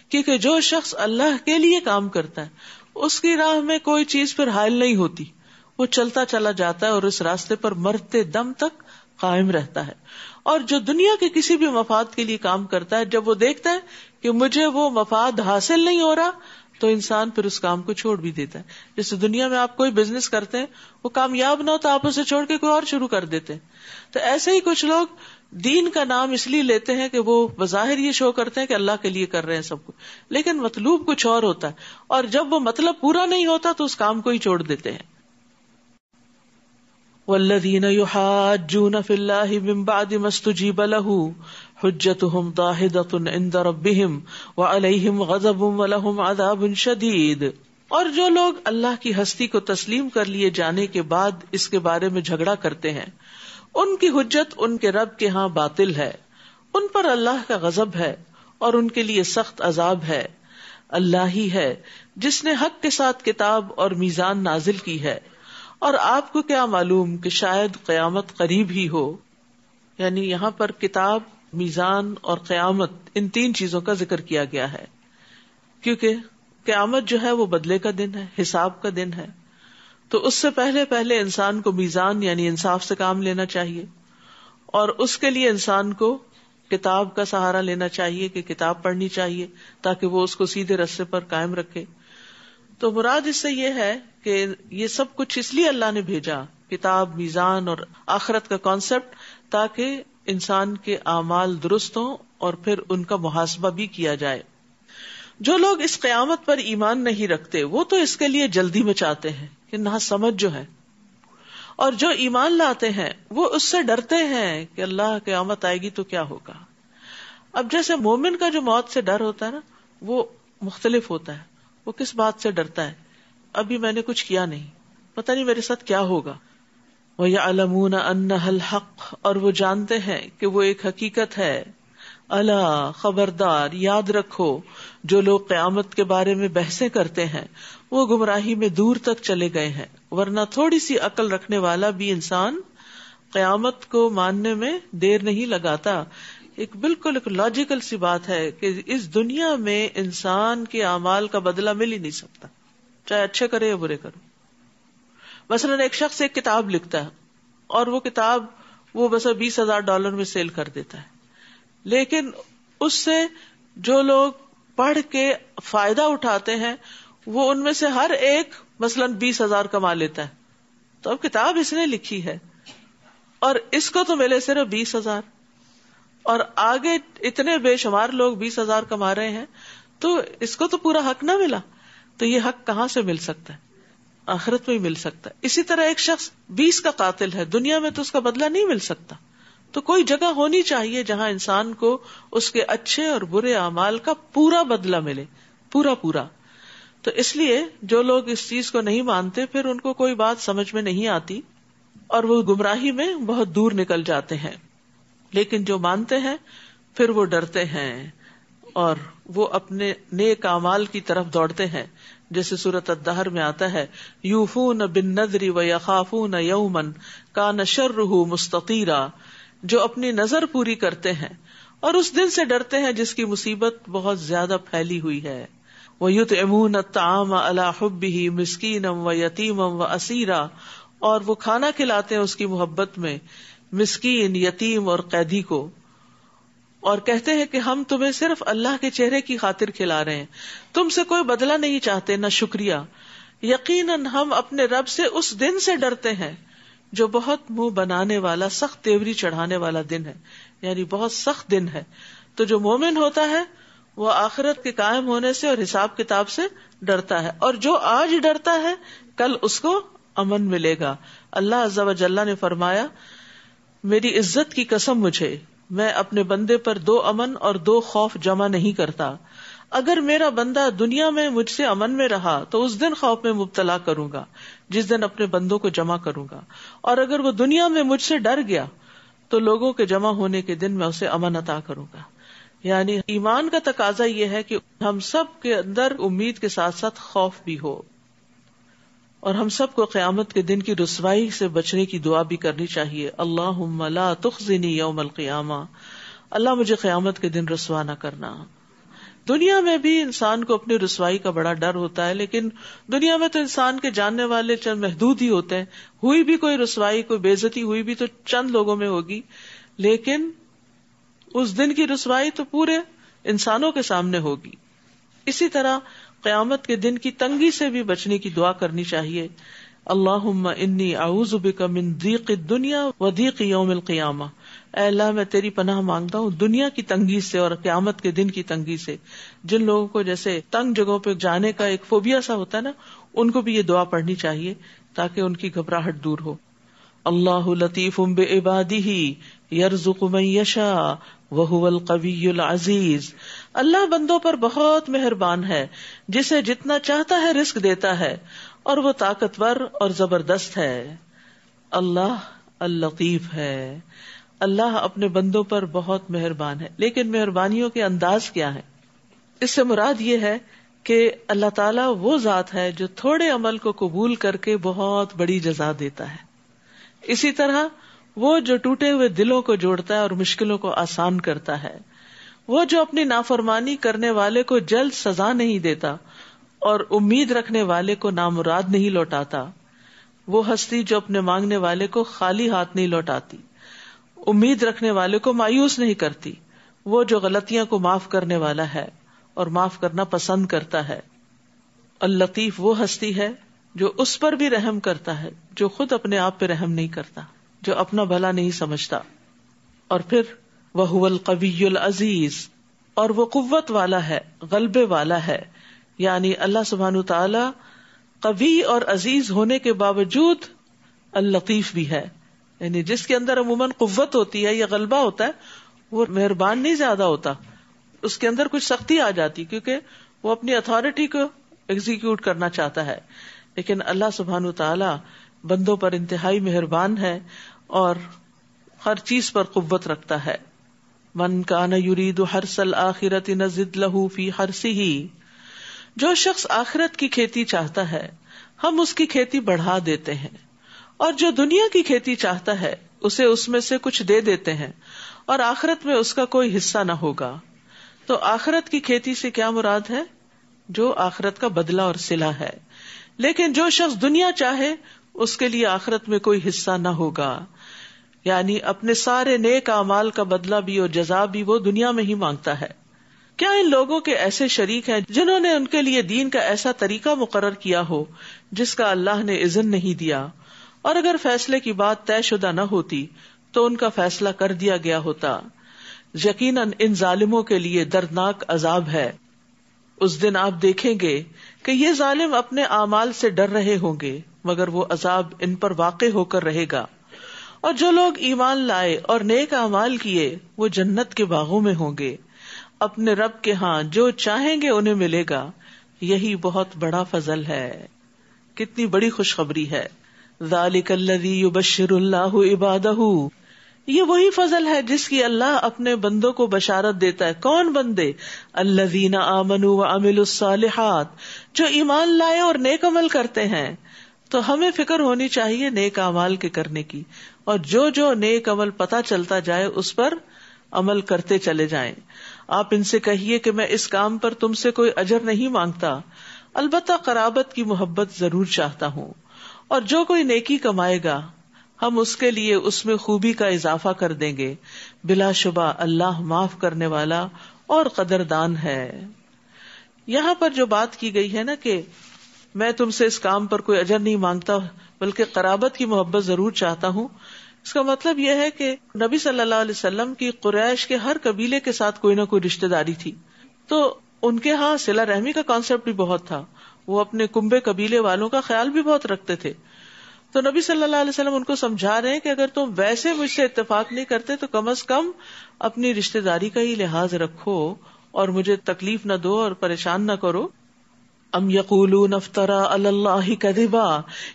کیونکہ جو شخص اللہ کے لیے کام کرتا ہے اس کی راہ میں کوئی چیز پھر حائل نہیں ہوتی، وہ چلتا چلا جاتا ہے اور اس راستے پر مرتے دم تک قائم رہتا ہے. اور جو دنیا کے کسی بھی مفاد کے لیے کام کرتا ہے، جب وہ دیکھتا ہے کہ مجھے وہ مفاد حاصل نہیں ہو رہا تو انسان پھر اس کام کو چھوڑ بھی دیتا ہے. جیسے دنیا میں آپ کوئی بزنس کرتے ہیں، وہ کامیاب نہ ہو تو آپ اسے چھوڑ کے کوئی اور شروع کر دیتے ہیں. تو ایسے ہی کچھ لوگ دین کا نام اس لیے لیتے ہیں کہ وہ بظاہر یہ شو کرتے ہیں کہ اللہ کے لیے کر رہے ہیں سب کچھ، لیکن مطلوب کچھ اور ہوتا ہے، اور جب وہ مطلب پورا نہیں ہوتا تو اس کام کو ہی چھوڑ دیتے ہیں. والذین یحاجون فی اللہ من بعد ما استجیب له حجتهم ضاہدۃ عند ربهم وعلیہم غضب ولہم عذاب شدید. اور جو لوگ اللہ کی ہستی کو تسلیم کر لیے جانے کے بعد اس کے بارے میں جھگڑا کرتے ہیں، ان کی حجت ان کے رب کے ہاں باطل ہے، ان پر اللہ کا غضب ہے اور ان کے لیے سخت عذاب ہے. اللہ ہی ہے جس نے حق کے ساتھ کتاب اور میزان نازل کی ہے، اور آپ کو کیا معلوم کہ شاید قیامت قریب ہی ہو. یعنی یہاں پر کتاب، میزان اور قیامت، ان تین چیزوں کا ذکر کیا گیا ہے، کیونکہ قیامت جو ہے وہ بدلے کا دن ہے، حساب کا دن ہے. تو اس سے پہلے انسان کو میزان یعنی انصاف سے کام لینا چاہیے، اور اس کے لیے انسان کو کتاب کا سہارا لینا چاہیے کہ کتاب پڑھنی چاہیے تاکہ وہ اس کو سیدھے راستے پر قائم رکھے. تو مراد اس سے یہ ہے کہ یہ سب کچھ اس لیے اللہ نے بھیجا، کتاب، میزان اور آخرت کا کانسیپٹ، تاکہ انسان کے اعمال درست ہوں اور پھر ان کا محاسبہ بھی کیا جائے. جو لوگ اس قیامت پر ایمان نہیں رکھتے وہ تو اس کے لیے جلدی مچاتے ہیں کہ نہ سمجھ جو ہے، اور جو ایمان لاتے ہیں وہ اس سے ڈرتے ہیں کہ اللہ قیامت آئے گی تو کیا ہوگا. اب جیسے مومن کا جو موت سے ڈر ہوتا ہے نا، وہ مختلف ہوتا ہے. وہ کس بات سے ڈرتا ہے؟ ابھی میں نے کچھ کیا نہیں، پتہ نہیں میرے ساتھ کیا ہوگا. وَيَعْلَمُونَ أَنَّهَا الْحَقُّ، اور وہ جانتے ہیں کہ وہ ایک حقیقت ہے. الا، خبردار، یاد رکھو، جو لوگ قیامت کے بارے میں بحثیں کرتے ہیں وہ گمراہی میں دور تک چلے گئے ہیں. ورنہ تھوڑی سی عقل رکھنے والا بھی انسان قیامت کو ماننے میں دیر نہیں لگاتا. ایک بالکل ایک لاجیکل سی بات ہے کہ اس دنیا میں انسان کے اعمال کا بدلہ مل ہی نہیں سکتا، چاہے اچھے کرے یا برے کرے. مثلا ایک شخص ایک کتاب لکھتا ہے اور وہ کتاب وہ بس $20,000 میں سیل کر دیتا ہے، لیکن اس سے جو لوگ پڑھ کے فائدہ اٹھاتے ہیں وہ ان میں سے ہر ایک مثلا 20,000 کما لیتا ہے. تو اب کتاب اس نے لکھی ہے اور اس کو تو ملے صرف 20,000، اور آگے اتنے بے شمار لوگ 20,000 کما رہے ہیں تو اس کو تو پورا حق نہ ملا. تو یہ حق کہاں سے مل سکتا ہے؟ آخرت میں ہی مل سکتا ہے. اسی طرح ایک شخص 20 کا قاتل ہے، دنیا میں تو اس کا بدلہ نہیں مل سکتا. تو کوئی جگہ ہونی چاہیے جہاں انسان کو اس کے اچھے اور برے اعمال کا پورا بدلہ ملے، پورا. تو اس لیے جو لوگ اس چیز کو نہیں مانتے پھر ان کو کوئی بات سمجھ میں نہیں آتی اور وہ گمراہی میں بہت دور نکل جاتے ہیں. لیکن جو مانتے ہیں پھر وہ ڈرتے ہیں اور وہ اپنے نیک اعمال کی طرف دوڑتے ہیں، جیسے سورۃ الدہر میں آتا ہے یوفون بالنذر ویخافون یوما کان شرہ مستطیرا، جو اپنی نظر پوری کرتے ہیں اور اس دن سے ڈرتے ہیں جس کی مصیبت بہت زیادہ پھیلی ہوئی ہے، وَيُطْعِمُونَ الطَّعَامَ عَلَى حُبِّهِ مِسْكِينًا وَيَتِيمًا وَأَسِيرًا، اور وہ کھانا کھلاتے ہیں اس کی محبت میں مسکین، یتیم اور قیدی کو، اور کہتے ہیں کہ ہم تمہیں صرف اللہ کے چہرے کی خاطر کھلا رہے ہیں، تم سے کوئی بدلہ نہیں چاہتے نہ شکریہ، یقیناً ہم اپنے رب سے اس دن سے ڈرتے ہیں جو بہت منہ بنانے والا، سخت تیوری چڑھانے والا دن ہے، یعنی بہت سخت دن ہے۔ تو جو مومن ہوتا ہے وہ آخرت کے قائم ہونے سے اور حساب کتاب سے ڈرتا ہے، اور جو آج ڈرتا ہے کل اس کو امن ملے گا۔ اللہ عز و جل نے فرمایا میری عزت کی قسم مجھے، میں اپنے بندے پر 2 امن اور 2 خوف جمع نہیں کرتا، اگر میرا بندہ دنیا میں مجھ سے امن میں رہا تو اس دن خوف میں مبتلا کروں گا جس دن اپنے بندوں کو جمع کروں گا، اور اگر وہ دنیا میں مجھ سے ڈر گیا تو لوگوں کے جمع ہونے کے دن میں اسے امن عطا کروں گا۔ یعنی ایمان کا تقاضا یہ ہے کہ ہم سب کے اندر امید کے ساتھ ساتھ خوف بھی ہو، اور ہم سب کو قیامت کے دن کی رسوائی سے بچنے کی دعا بھی کرنی چاہیے، اللہم لا تخزنی یوم القیامہ، اللہ مجھے قیامت کے دن رسوا نہ کرنا۔ دنیا میں بھی انسان کو اپنی رسوائی کا بڑا ڈر ہوتا ہے، لیکن دنیا میں تو انسان کے جاننے والے چند محدود ہی ہوتے ہیں، ہوئی بھی کوئی رسوائی، کوئی بے عزتی ہوئی بھی تو چند لوگوں میں ہوگی، لیکن اس دن کی رسوائی تو پورے انسانوں کے سامنے ہوگی۔ اسی طرح قیامت کے دن کی تنگی سے بھی بچنے کی دعا کرنی چاہیے، اللہم انی اعوذ بک من ضیق الدنیا و ضیق یوم القیامہ، اے اللہ میں تیری پناہ مانگتا ہوں دنیا کی تنگی سے اور قیامت کے دن کی تنگی سے۔ جن لوگوں کو جیسے تنگ جگہوں پہ جانے کا ایک فوبیا سا ہوتا ہے نا، ان کو بھی یہ دعا پڑھنی چاہیے تاکہ ان کی گھبراہٹ دور ہو۔ اللہ لطیف بعبادہ یرزق من یشاء وہو القوی العزیز، اللہ بندوں پر بہت مہربان ہے، جسے جتنا چاہتا ہے رزق دیتا ہے، اور وہ طاقتور اور زبردست ہے۔ اللہ اللطیف ہے، اللہ اپنے بندوں پر بہت مہربان ہے، لیکن مہربانیوں کے انداز کیا ہے؟ اس سے مراد یہ ہے کہ اللہ تعالیٰ وہ ذات ہے جو تھوڑے عمل کو قبول کر کے بہت بڑی جزا دیتا ہے، اسی طرح وہ جو ٹوٹے ہوئے دلوں کو جوڑتا ہے اور مشکلوں کو آسان کرتا ہے، وہ جو اپنی نافرمانی کرنے والے کو جلد سزا نہیں دیتا اور امید رکھنے والے کو نامراد نہیں لوٹاتا، وہ ہستی جو اپنے مانگنے والے کو خالی ہاتھ نہیں لوٹاتی، امید رکھنے والے کو مایوس نہیں کرتی، وہ جو غلطیاں کو معاف کرنے والا ہے اور معاف کرنا پسند کرتا ہے۔ اللطیف وہ ہستی ہے جو اس پر بھی رحم کرتا ہے جو خود اپنے آپ پہ رحم نہیں کرتا، جو اپنا بھلا نہیں سمجھتا۔ اور پھر وَهُوَ الْقَوِيُّ الْعَزِيزُ، اور وہ قوت والا ہے، غلبے والا ہے، یعنی اللہ سبحانہ تعالی قوی اور عزیز ہونے کے باوجود اللطیف بھی ہے، یعنی جس کے اندر عموماً قوت ہوتی ہے یا غلبہ ہوتا ہے وہ مہربان نہیں زیادہ ہوتا، اس کے اندر کچھ سختی آ جاتی کیونکہ وہ اپنی اتھارٹی کو ایگزیکیوٹ کرنا چاہتا ہے، لیکن اللہ سبحانہ تعالی بندوں پر انتہائی مہربان ہے اور ہر چیز پر قوت رکھتا ہے۔ من کان یرید حرث الآخرۃ نزد لہ فی حرثہ، جو شخص آخرت کی کھیتی چاہتا ہے ہم اس کی کھیتی بڑھا دیتے ہیں، اور جو دنیا کی کھیتی چاہتا ہے اسے اس میں سے کچھ دے دیتے ہیں، اور آخرت میں اس کا کوئی حصہ نہ ہوگا۔ تو آخرت کی کھیتی سے کیا مراد ہے؟ جو آخرت کا بدلہ اور صلہ ہے، لیکن جو شخص دنیا چاہے اس کے لیے آخرت میں کوئی حصہ نہ ہوگا، یعنی اپنے سارے نیک اعمال کا بدلہ بھی اور جزا بھی وہ دنیا میں ہی مانگتا ہے۔ کیا ان لوگوں کے ایسے شریک ہیں جنہوں نے ان کے لیے دین کا ایسا طریقہ مقرر کیا ہو جس کا اللہ نے اذن نہیں دیا، اور اگر فیصلے کی بات طے شدہ نہ ہوتی تو ان کا فیصلہ کر دیا گیا ہوتا؟ یقیناً ان ظالموں کے لیے دردناک عذاب ہے۔ اس دن آپ دیکھیں گے کہ یہ ظالم اپنے اعمال سے ڈر رہے ہوں گے، مگر وہ عذاب ان پر واقع ہو کر رہے گا۔ اور جو لوگ ایمان لائے اور نیک اعمال کیے وہ جنت کے باغوں میں ہوں گے، اپنے رب کے ہاں جو چاہیں گے انہیں ملے گا، یہی بہت بڑا فضل ہے۔ کتنی بڑی خوشخبری ہے۔ ذالک الذی یبشر اللہ عبادہ، یہ وہی فضل ہے جس کی اللہ اپنے بندوں کو بشارت دیتا ہے. کون بندے؟ الذین آمنوا وعملوا الصالحات، جو ایمان لائے اور نیک عمل کرتے ہیں. تو ہمیں فکر ہونی چاہیے نیک اعمال کے کرنے کی، اور جو جو نیک عمل پتہ چلتا جائے اس پر عمل کرتے چلے جائیں. آپ ان سے کہیے کہ میں اس کام پر تم سے کوئی اجر نہیں مانگتا، البتہ قرابت کی محبت ضرور چاہتا ہوں. اور جو کوئی نیکی کمائے گا ہم اس کے لیے اس میں خوبی کا اضافہ کر دیں گے. بلا شبہ اللہ معاف کرنے والا اور قدردان ہے. یہاں پر جو بات کی گئی ہے نا کہ میں تم سے اس کام پر کوئی اجر نہیں مانگتا بلکہ قرابت کی محبت ضرور چاہتا ہوں، اس کا مطلب یہ ہے کہ نبی صلی اللہ علیہ وسلم کی قریش کے ہر قبیلے کے ساتھ کوئی نہ کوئی رشتہ داری تھی، تو ان کے ہاں صلہ رحمی کا کانسیپٹ بھی بہت تھا. وہ اپنے کنبے قبیلے والوں کا خیال بھی بہت رکھتے تھے. تو نبی صلی اللہ علیہ وسلم ان کو سمجھا رہے ہیں کہ اگر تم ویسے مجھ سے اتفاق نہیں کرتے تو کم از کم اپنی رشتہ داری کا ہی لحاظ رکھو اور مجھے تکلیف نہ دو اور پریشان نہ کرو. ام یقولون افترى علی اللہ کذبا،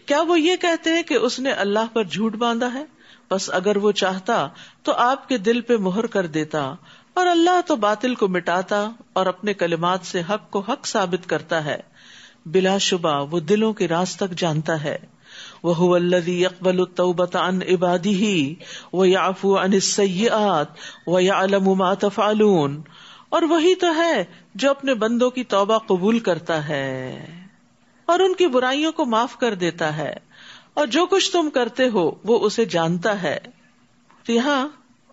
کیا وہ یہ کہتے ہیں کہ اس نے اللہ پر جھوٹ باندھا ہے؟ بس اگر وہ چاہتا تو آپ کے دل پہ مہر کر دیتا، اور اللہ تو باطل کو مٹاتا اور اپنے کلمات سے حق کو حق ثابت کرتا ہے. بلا شبہ وہ دلوں کے راز تک جانتا ہے. وَهُوَ الَّذِي يَقْبَلُ التَّوْبَةَ عَنْ عِبَادِهِ وَيَعْفُو عَنِ السَّيِّئَاتِ وَيَعْلَمُ مَا تَفْعَلُونَ، اور وہی تو ہے جو اپنے بندوں کی توبہ قبول کرتا ہے اور ان کی برائیوں کو معاف کر دیتا ہے، اور جو کچھ تم کرتے ہو وہ اسے جانتا ہے. تو یہاں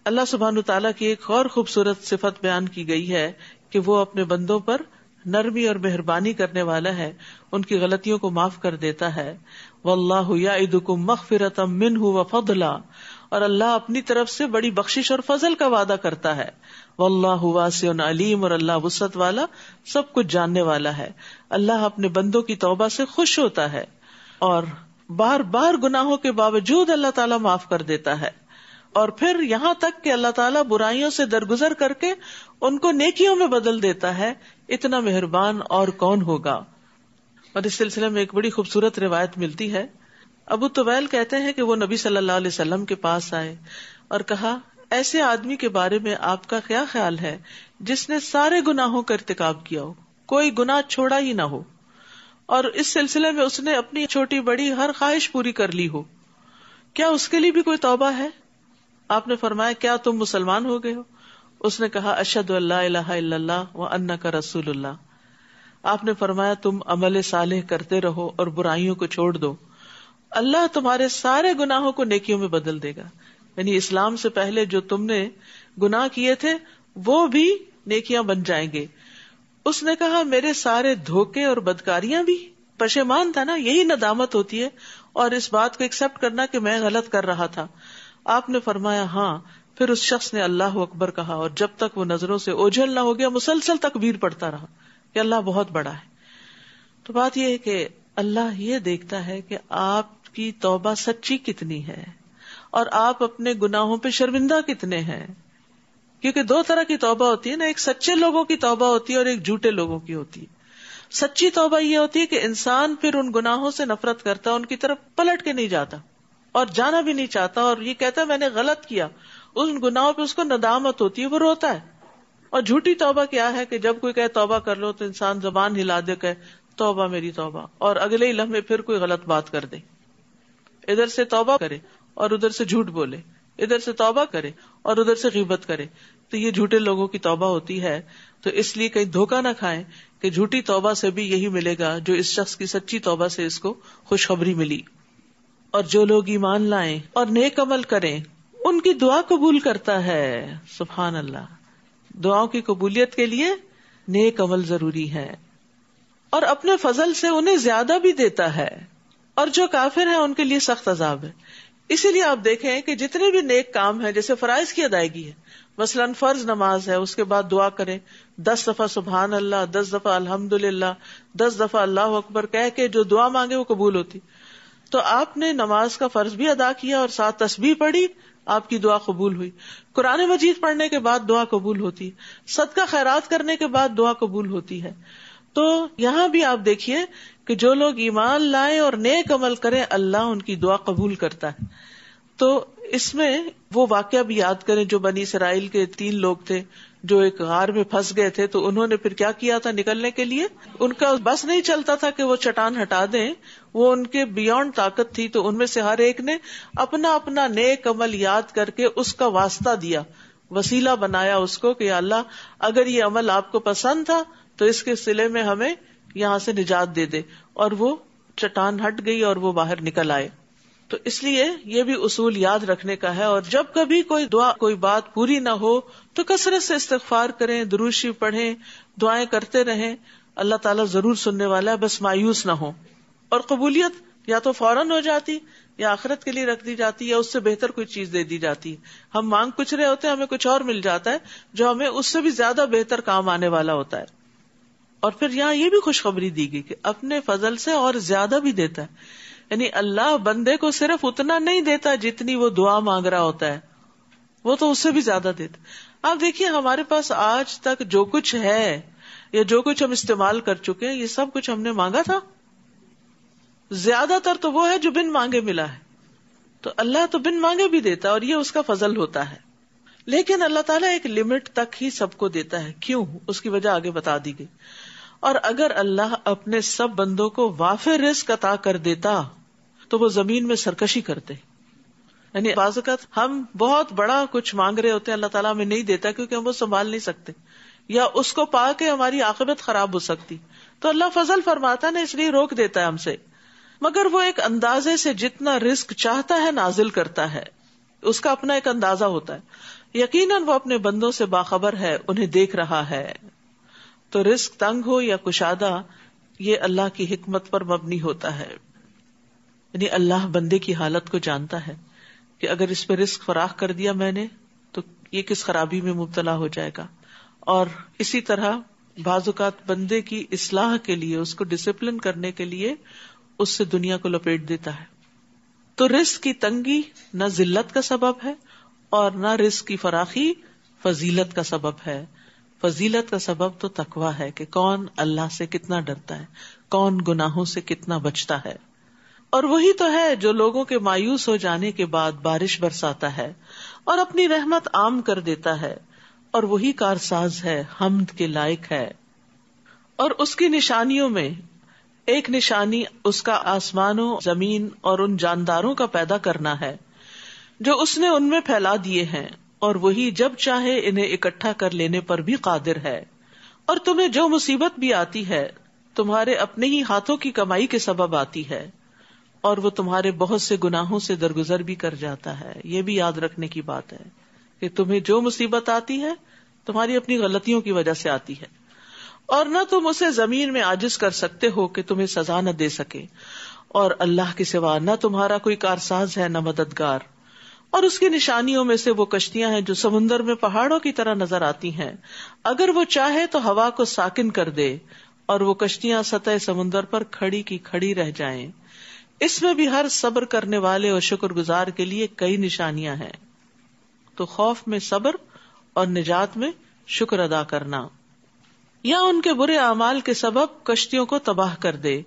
اللہ سبحانہ تعالیٰ کی ایک اور خوبصورت صفت بیان کی گئی ہے کہ وہ اپنے بندوں پر نرمی اور مہربانی کرنے والا ہے، ان کی غلطیوں کو معاف کر دیتا ہے. واللہ یعدکم مغفرۃ منہ وفضلا، اور اللہ اپنی طرف سے بڑی بخشش اور فضل کا وعدہ کرتا ہے. واللہ واسع علیم، اور اللہ وسعت والا سب کچھ جاننے والا ہے. اللہ اپنے بندوں کی توبہ سے خوش ہوتا ہے اور بار بار گناہوں کے باوجود اللہ تعالیٰ معاف کر دیتا ہے، اور پھر یہاں تک کہ اللہ تعالیٰ برائیوں سے درگزر کر کے ان کو نیکیوں میں بدل دیتا ہے. اتنا مہربان اور کون ہوگا. اور اس سلسلے میں ایک بڑی خوبصورت روایت ملتی ہے. ابو طویل کہتے ہیں کہ وہ نبی صلی اللہ علیہ وسلم کے پاس آئے اور کہا، ایسے آدمی کے بارے میں آپ کا کیا خیال ہے جس نے سارے گناہوں کا ارتکاب کیا ہو، کوئی گناہ چھوڑا ہی نہ ہو، اور اس سلسلے میں اس نے اپنی چھوٹی بڑی ہر خواہش پوری کر لی ہو، کیا اس کے لیے بھی کوئی توبہ ہے؟ آپ نے فرمایا، کیا تم مسلمان ہو گئے ہو؟ اس نے کہا، اشہد ان لا الہ الا اللہ وانک رسول اللہ. آپ نے فرمایا، تم عمل صالح کرتے رہو اور برائیوں کو چھوڑ دو، اللہ تمہارے سارے گناہوں کو نیکیوں میں بدل دے گا. یعنی اسلام سے پہلے جو تم نے گناہ کیے تھے وہ بھی نیکیاں بن جائیں گے. اس نے کہا، میرے سارے دھوکے اور بدکاریاں بھی؟ پشیمان تھا نا، یہی ندامت ہوتی ہے، اور اس بات کو ایکسپٹ کرنا کہ میں غلط کر رہا تھا. آپ نے فرمایا ہاں. پھر اس شخص نے اللہ اکبر کہا، اور جب تک وہ نظروں سے اوجھل نہ ہو گیا مسلسل تکبیر پڑھتا رہا کہ اللہ بہت بڑا ہے. تو بات یہ ہے کہ اللہ یہ دیکھتا ہے کہ آپ کی توبہ سچی کتنی ہے اور آپ اپنے گناہوں پہ شرمندہ کتنے ہیں. کیونکہ دو طرح کی توبہ ہوتی ہے نا، ایک سچے لوگوں کی توبہ ہوتی ہے اور ایک جھوٹے لوگوں کی ہوتی ہے. سچی توبہ یہ ہوتی ہے کہ انسان پھر ان گناہوں سے نفرت کرتا ہے، ان کی طرف پلٹ کے نہیں جاتا اور جانا بھی نہیں چاہتا، اور یہ کہتا ہے میں نے غلط کیا. ان گناہوں پہ اس کو ندامت ہوتی ہے، وہ روتا ہے. اور جھوٹی توبہ کیا ہے کہ جب کوئی کہے توبہ کر لو تو انسان زبان ہلا دے کہ توبہ میری توبہ، اور اگلے ہی لمحے پھر کوئی غلط بات کر دے. ادھر سے توبہ کرے اور ادھر سے جھوٹ بولے، ادھر سے توبہ کرے اور ادھر سے غیبت کرے. تو یہ جھوٹے لوگوں کی توبہ ہوتی ہے. تو اس لیے کہیں دھوکہ نہ کھائیں کہ جھوٹی توبہ سے بھی یہی ملے گا جو اس شخص کی سچی توبہ سے اس کو خوشخبری ملی. اور جو لوگ ایمان لائیں اور نیک عمل کریں ان کی دعا قبول کرتا ہے. سبحان اللہ. دعاؤں کی قبولیت کے لیے نیک عمل ضروری ہے، اور اپنے فضل سے انہیں زیادہ بھی دیتا ہے. اور جو کافر ہیں ان کے لیے سخت عذاب ہے. اسی لیے آپ دیکھیں کہ جتنے بھی نیک کام ہیں، جیسے فرائض کی ادائیگی ہے، مثلا فرض نماز ہے، اس کے بعد دعا کریں 10 دفعہ سبحان اللہ، 10 دفعہ الحمدللہ، 10 دفعہ اللہ اکبر کہہ کے جو دعا مانگے وہ قبول ہوتی. تو آپ نے نماز کا فرض بھی ادا کیا اور ساتھ تسبیح پڑھی، آپ کی دعا قبول ہوئی. قرآن مجید پڑھنے کے بعد دعا قبول ہوتی، صدقہ خیرات کرنے کے بعد دعا قبول ہوتی ہے. تو یہاں بھی آپ دیکھیے کہ جو لوگ ایمان لائیں اور نیک عمل کریں اللہ ان کی دعا قبول کرتا ہے. تو اس میں وہ واقعہ بھی یاد کریں جو بنی اسرائیل کے 3 لوگ تھے جو ایک غار میں پھنس گئے تھے، تو انہوں نے پھر کیا کیا تھا نکلنے کے لیے؟ ان کا بس نہیں چلتا تھا کہ وہ چٹان ہٹا دیں، وہ ان کے بیونڈ طاقت تھی، تو ان میں سے ہر ایک نے اپنا اپنا نیک عمل یاد کر کے اس کا واسطہ دیا، وسیلہ بنایا اس کو کہ یا اللہ اگر یہ عمل آپ کو پسند تھا تو اس کے صلے میں ہمیں یہاں سے نجات دے دے، اور وہ چٹان ہٹ گئی اور وہ باہر نکل آئے. تو اس لیے یہ بھی اصول یاد رکھنے کا ہے. اور جب کبھی کوئی دعا کوئی بات پوری نہ ہو تو کثرت سے استغفار کریں، درود شریف پڑھیں، دعائیں کرتے رہیں، اللہ تعالیٰ ضرور سننے والا ہے. بس مایوس نہ ہو. اور قبولیت یا تو فوراً ہو جاتی یا آخرت کے لیے رکھ دی جاتی یا اس سے بہتر کوئی چیز دے دی جاتی. ہم مانگ کچھ رہے ہوتے ہیں، ہمیں کچھ اور مل جاتا ہے جو ہمیں اس سے بھی زیادہ بہتر کام آنے والا ہوتا ہے. اور پھر یہاں یہ بھی خوشخبری دی گئی کہ اپنے فضل سے اور زیادہ بھی دیتا ہے. یعنی اللہ بندے کو صرف اتنا نہیں دیتا جتنی وہ دعا مانگ رہا ہوتا ہے، وہ تو اس سے بھی زیادہ دیتا. آپ دیکھیے ہمارے پاس آج تک جو کچھ ہے یا جو کچھ ہم استعمال کر چکے ہیں، یہ سب کچھ ہم نے مانگا تھا؟ زیادہ تر تو وہ ہے جو بن مانگے ملا ہے. تو اللہ تو بن مانگے بھی دیتا ہے اور یہ اس کا فضل ہوتا ہے. لیکن اللہ تعالیٰ ایک لمٹ تک ہی سب کو دیتا ہے. کیوں؟ اس کی وجہ آگے بتا دی گئی. اور اگر اللہ اپنے سب بندوں کو وافر رزق عطا کر دیتا تو وہ زمین میں سرکشی کرتے. یعنی بعض اوقات ہم بہت بڑا کچھ مانگ رہے ہوتے ہیں، اللہ تعالیٰ ہمیں نہیں دیتا کیونکہ ہم وہ سنبھال نہیں سکتے یا اس کو پا کے ہماری عاقبت خراب ہو سکتی. تو اللہ فضل فرماتا ہے نا، اس لیے روک دیتا ہے ہم سے. مگر وہ ایک اندازے سے جتنا رزق چاہتا ہے نازل کرتا ہے، اس کا اپنا ایک اندازہ ہوتا ہے. یقیناً وہ اپنے بندوں سے باخبر ہے، انہیں دیکھ رہا ہے. تو رزق تنگ ہو یا کشادہ، یہ اللہ کی حکمت پر مبنی ہوتا ہے. یعنی اللہ بندے کی حالت کو جانتا ہے کہ اگر اس پہ رزق فراخ کر دیا میں نے تو یہ کس خرابی میں مبتلا ہو جائے گا. اور اسی طرح بعض اوقات بندے کی اصلاح کے لیے، اس کو ڈسپلن کرنے کے لیے اس سے دنیا کو لپیٹ دیتا ہے. تو رزق کی تنگی نہ ذلت کا سبب ہے اور نہ رزق کی فراخی فضیلت کا سبب ہے. فضیلت کا سبب تو تقویٰ ہے کہ کون اللہ سے کتنا ڈرتا ہے، کون گناہوں سے کتنا بچتا ہے. اور وہی تو ہے جو لوگوں کے مایوس ہو جانے کے بعد بارش برساتا ہے اور اپنی رحمت عام کر دیتا ہے. اور وہی کارساز ہے، حمد کے لائق ہے. اور اس کی نشانیوں میں ایک نشانی اس کا آسمانوں، زمین اور ان جانداروں کا پیدا کرنا ہے جو اس نے ان میں پھیلا دیے ہیں، اور وہی جب چاہے انہیں اکٹھا کر لینے پر بھی قادر ہے. اور تمہیں جو مصیبت بھی آتی ہے تمہارے اپنے ہی ہاتھوں کی کمائی کے سبب آتی ہے، اور وہ تمہارے بہت سے گناہوں سے درگزر بھی کر جاتا ہے. یہ بھی یاد رکھنے کی بات ہے کہ تمہیں جو مصیبت آتی ہے تمہاری اپنی غلطیوں کی وجہ سے آتی ہے، اور نہ تم اسے زمین میں عاجز کر سکتے ہو کہ تمہیں سزا نہ دے سکے. اور اللہ کے سوا نہ تمہارا کوئی کارساز ہے نہ مددگار. اور اس کی نشانیوں میں سے وہ کشتیاں ہیں جو سمندر میں پہاڑوں کی طرح نظر آتی ہیں. اگر وہ چاہے تو ہوا کو ساکن کر دے اور وہ کشتیاں سطح سمندر پر کھڑی کی کھڑی رہ جائیں. اس میں بھی ہر صبر کرنے والے اور شکر گزار کے لیے کئی نشانیاں ہیں. تو خوف میں صبر اور نجات میں شکر ادا کرنا. یا ان کے برے اعمال کے سبب کشتیوں کو تباہ کر دے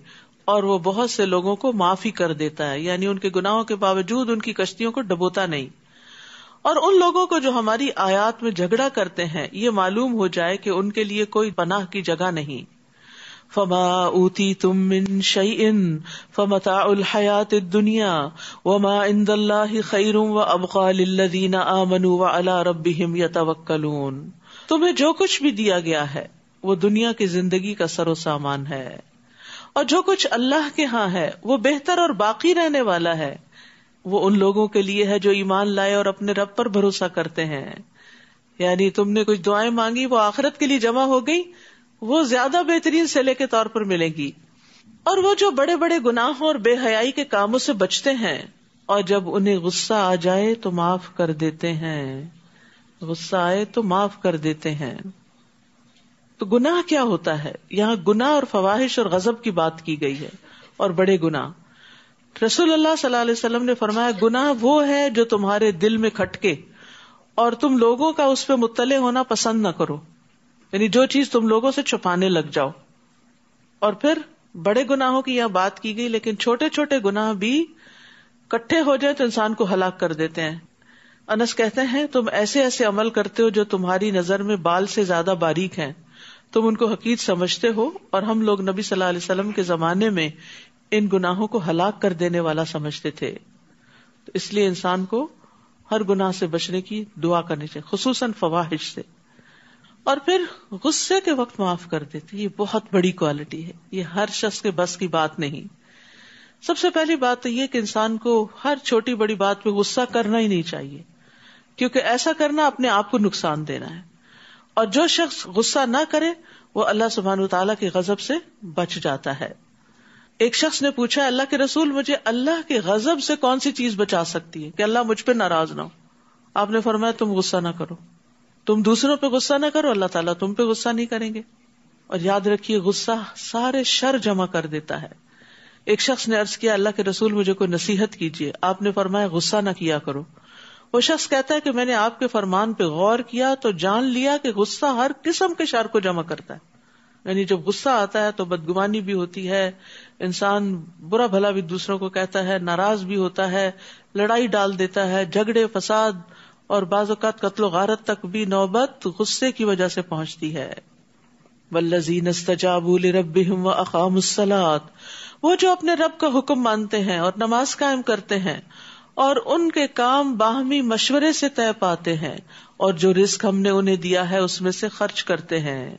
اور وہ بہت سے لوگوں کو معافی کر دیتا ہے، یعنی ان کے گناہوں کے باوجود ان کی کشتیوں کو ڈبوتا نہیں. اور ان لوگوں کو جو ہماری آیات میں جھگڑا کرتے ہیں یہ معلوم ہو جائے کہ ان کے لیے کوئی پناہ کی جگہ نہیں. فما اوتیتم من شیء فمتاع الحیاۃ الدنیا وما عند اللہ خیر وابقى للذین آمنوا وعلی ربہم یتوکلون. تمہیں جو کچھ بھی دیا گیا ہے وہ دنیا کی زندگی کا سر و سامان ہے، اور جو کچھ اللہ کے ہاں ہے وہ بہتر اور باقی رہنے والا ہے. وہ ان لوگوں کے لیے ہے جو ایمان لائے اور اپنے رب پر بھروسہ کرتے ہیں. یعنی تم نے کچھ دعائیں مانگی، وہ آخرت کے لیے جمع ہو گئی، وہ زیادہ بہترین صلے کے طور پر ملے گی. اور وہ جو بڑے بڑے گناہوں اور بے حیائی کے کاموں سے بچتے ہیں اور جب انہیں غصہ آ جائے تو معاف کر دیتے ہیں. غصہ آئے تو معاف کر دیتے ہیں. تو گناہ کیا ہوتا ہے؟ یہاں گناہ اور فواحش اور غضب کی بات کی گئی ہے، اور بڑے گناہ. رسول اللہ صلی اللہ علیہ وسلم نے فرمایا گناہ وہ ہے جو تمہارے دل میں کھٹکے اور تم لوگوں کا اس پہ مطلع ہونا پسند نہ کرو، یعنی جو چیز تم لوگوں سے چھپانے لگ جاؤ. اور پھر بڑے گناہوں کی یہاں بات کی گئی، لیکن چھوٹے چھوٹے گناہ بھی کٹھے ہو جائے تو انسان کو ہلاک کر دیتے ہیں. انس کہتے ہیں تم ایسے ایسے عمل کرتے ہو جو تمہاری نظر میں بال سے زیادہ باریک ہیں، تم ان کو حقیر سمجھتے ہو، اور ہم لوگ نبی صلی اللہ علیہ وسلم کے زمانے میں ان گناہوں کو ہلاک کر دینے والا سمجھتے تھے. تو اس لیے انسان کو ہر گناہ سے بچنے کی دعا کرنی چاہیے، خصوصاً فواحش سے. اور پھر غصے کے وقت معاف کر دیتے، یہ بہت بڑی کوالٹی ہے، یہ ہر شخص کے بس کی بات نہیں. سب سے پہلی بات تو یہ کہ انسان کو ہر چھوٹی بڑی بات پہ غصہ کرنا ہی نہیں چاہیے، کیونکہ ایسا کرنا اپنے آپ کو نقصان دینا ہے. اور جو شخص غصہ نہ کرے وہ اللہ سبحانہ وتعالیٰ کے غضب سے بچ جاتا ہے. ایک شخص نے پوچھا اللہ کے رسول مجھے اللہ کے غضب سے کون سی چیز بچا سکتی ہے کہ اللہ مجھ پہ ناراض نہ ہو؟ آپ نے فرمایا تم غصہ نہ کرو، تم دوسروں پہ غصہ نہ کرو، اللہ تعالیٰ تم پہ غصہ نہیں کریں گے. اور یاد رکھیے غصہ سارے شر جمع کر دیتا ہے. ایک شخص نے عرض کیا اللہ کے رسول مجھے کوئی نصیحت کیجیے. آپ نے فرمایا غصہ نہ کیا کرو. وہ شخص کہتا ہے کہ میں نے آپ کے فرمان پہ غور کیا تو جان لیا کہ غصہ ہر قسم کے شر کو جمع کرتا ہے. یعنی جب غصہ آتا ہے تو بدگمانی بھی ہوتی ہے، انسان برا بھلا بھی دوسروں کو کہتا ہے، ناراض بھی ہوتا ہے، لڑائی ڈال دیتا ہے، جھگڑے فساد اور بعض اوقات قتل و غارت تک بھی نوبت غصے کی وجہ سے پہنچتی ہے. والذین استجابوا لربہم واقاموا الصلاۃ، وہ جو اپنے رب کا حکم مانتے ہیں اور نماز قائم کرتے ہیں اور ان کے کام باہمی مشورے سے طے پاتے ہیں اور جو رزق ہم نے انہیں دیا ہے اس میں سے خرچ کرتے ہیں.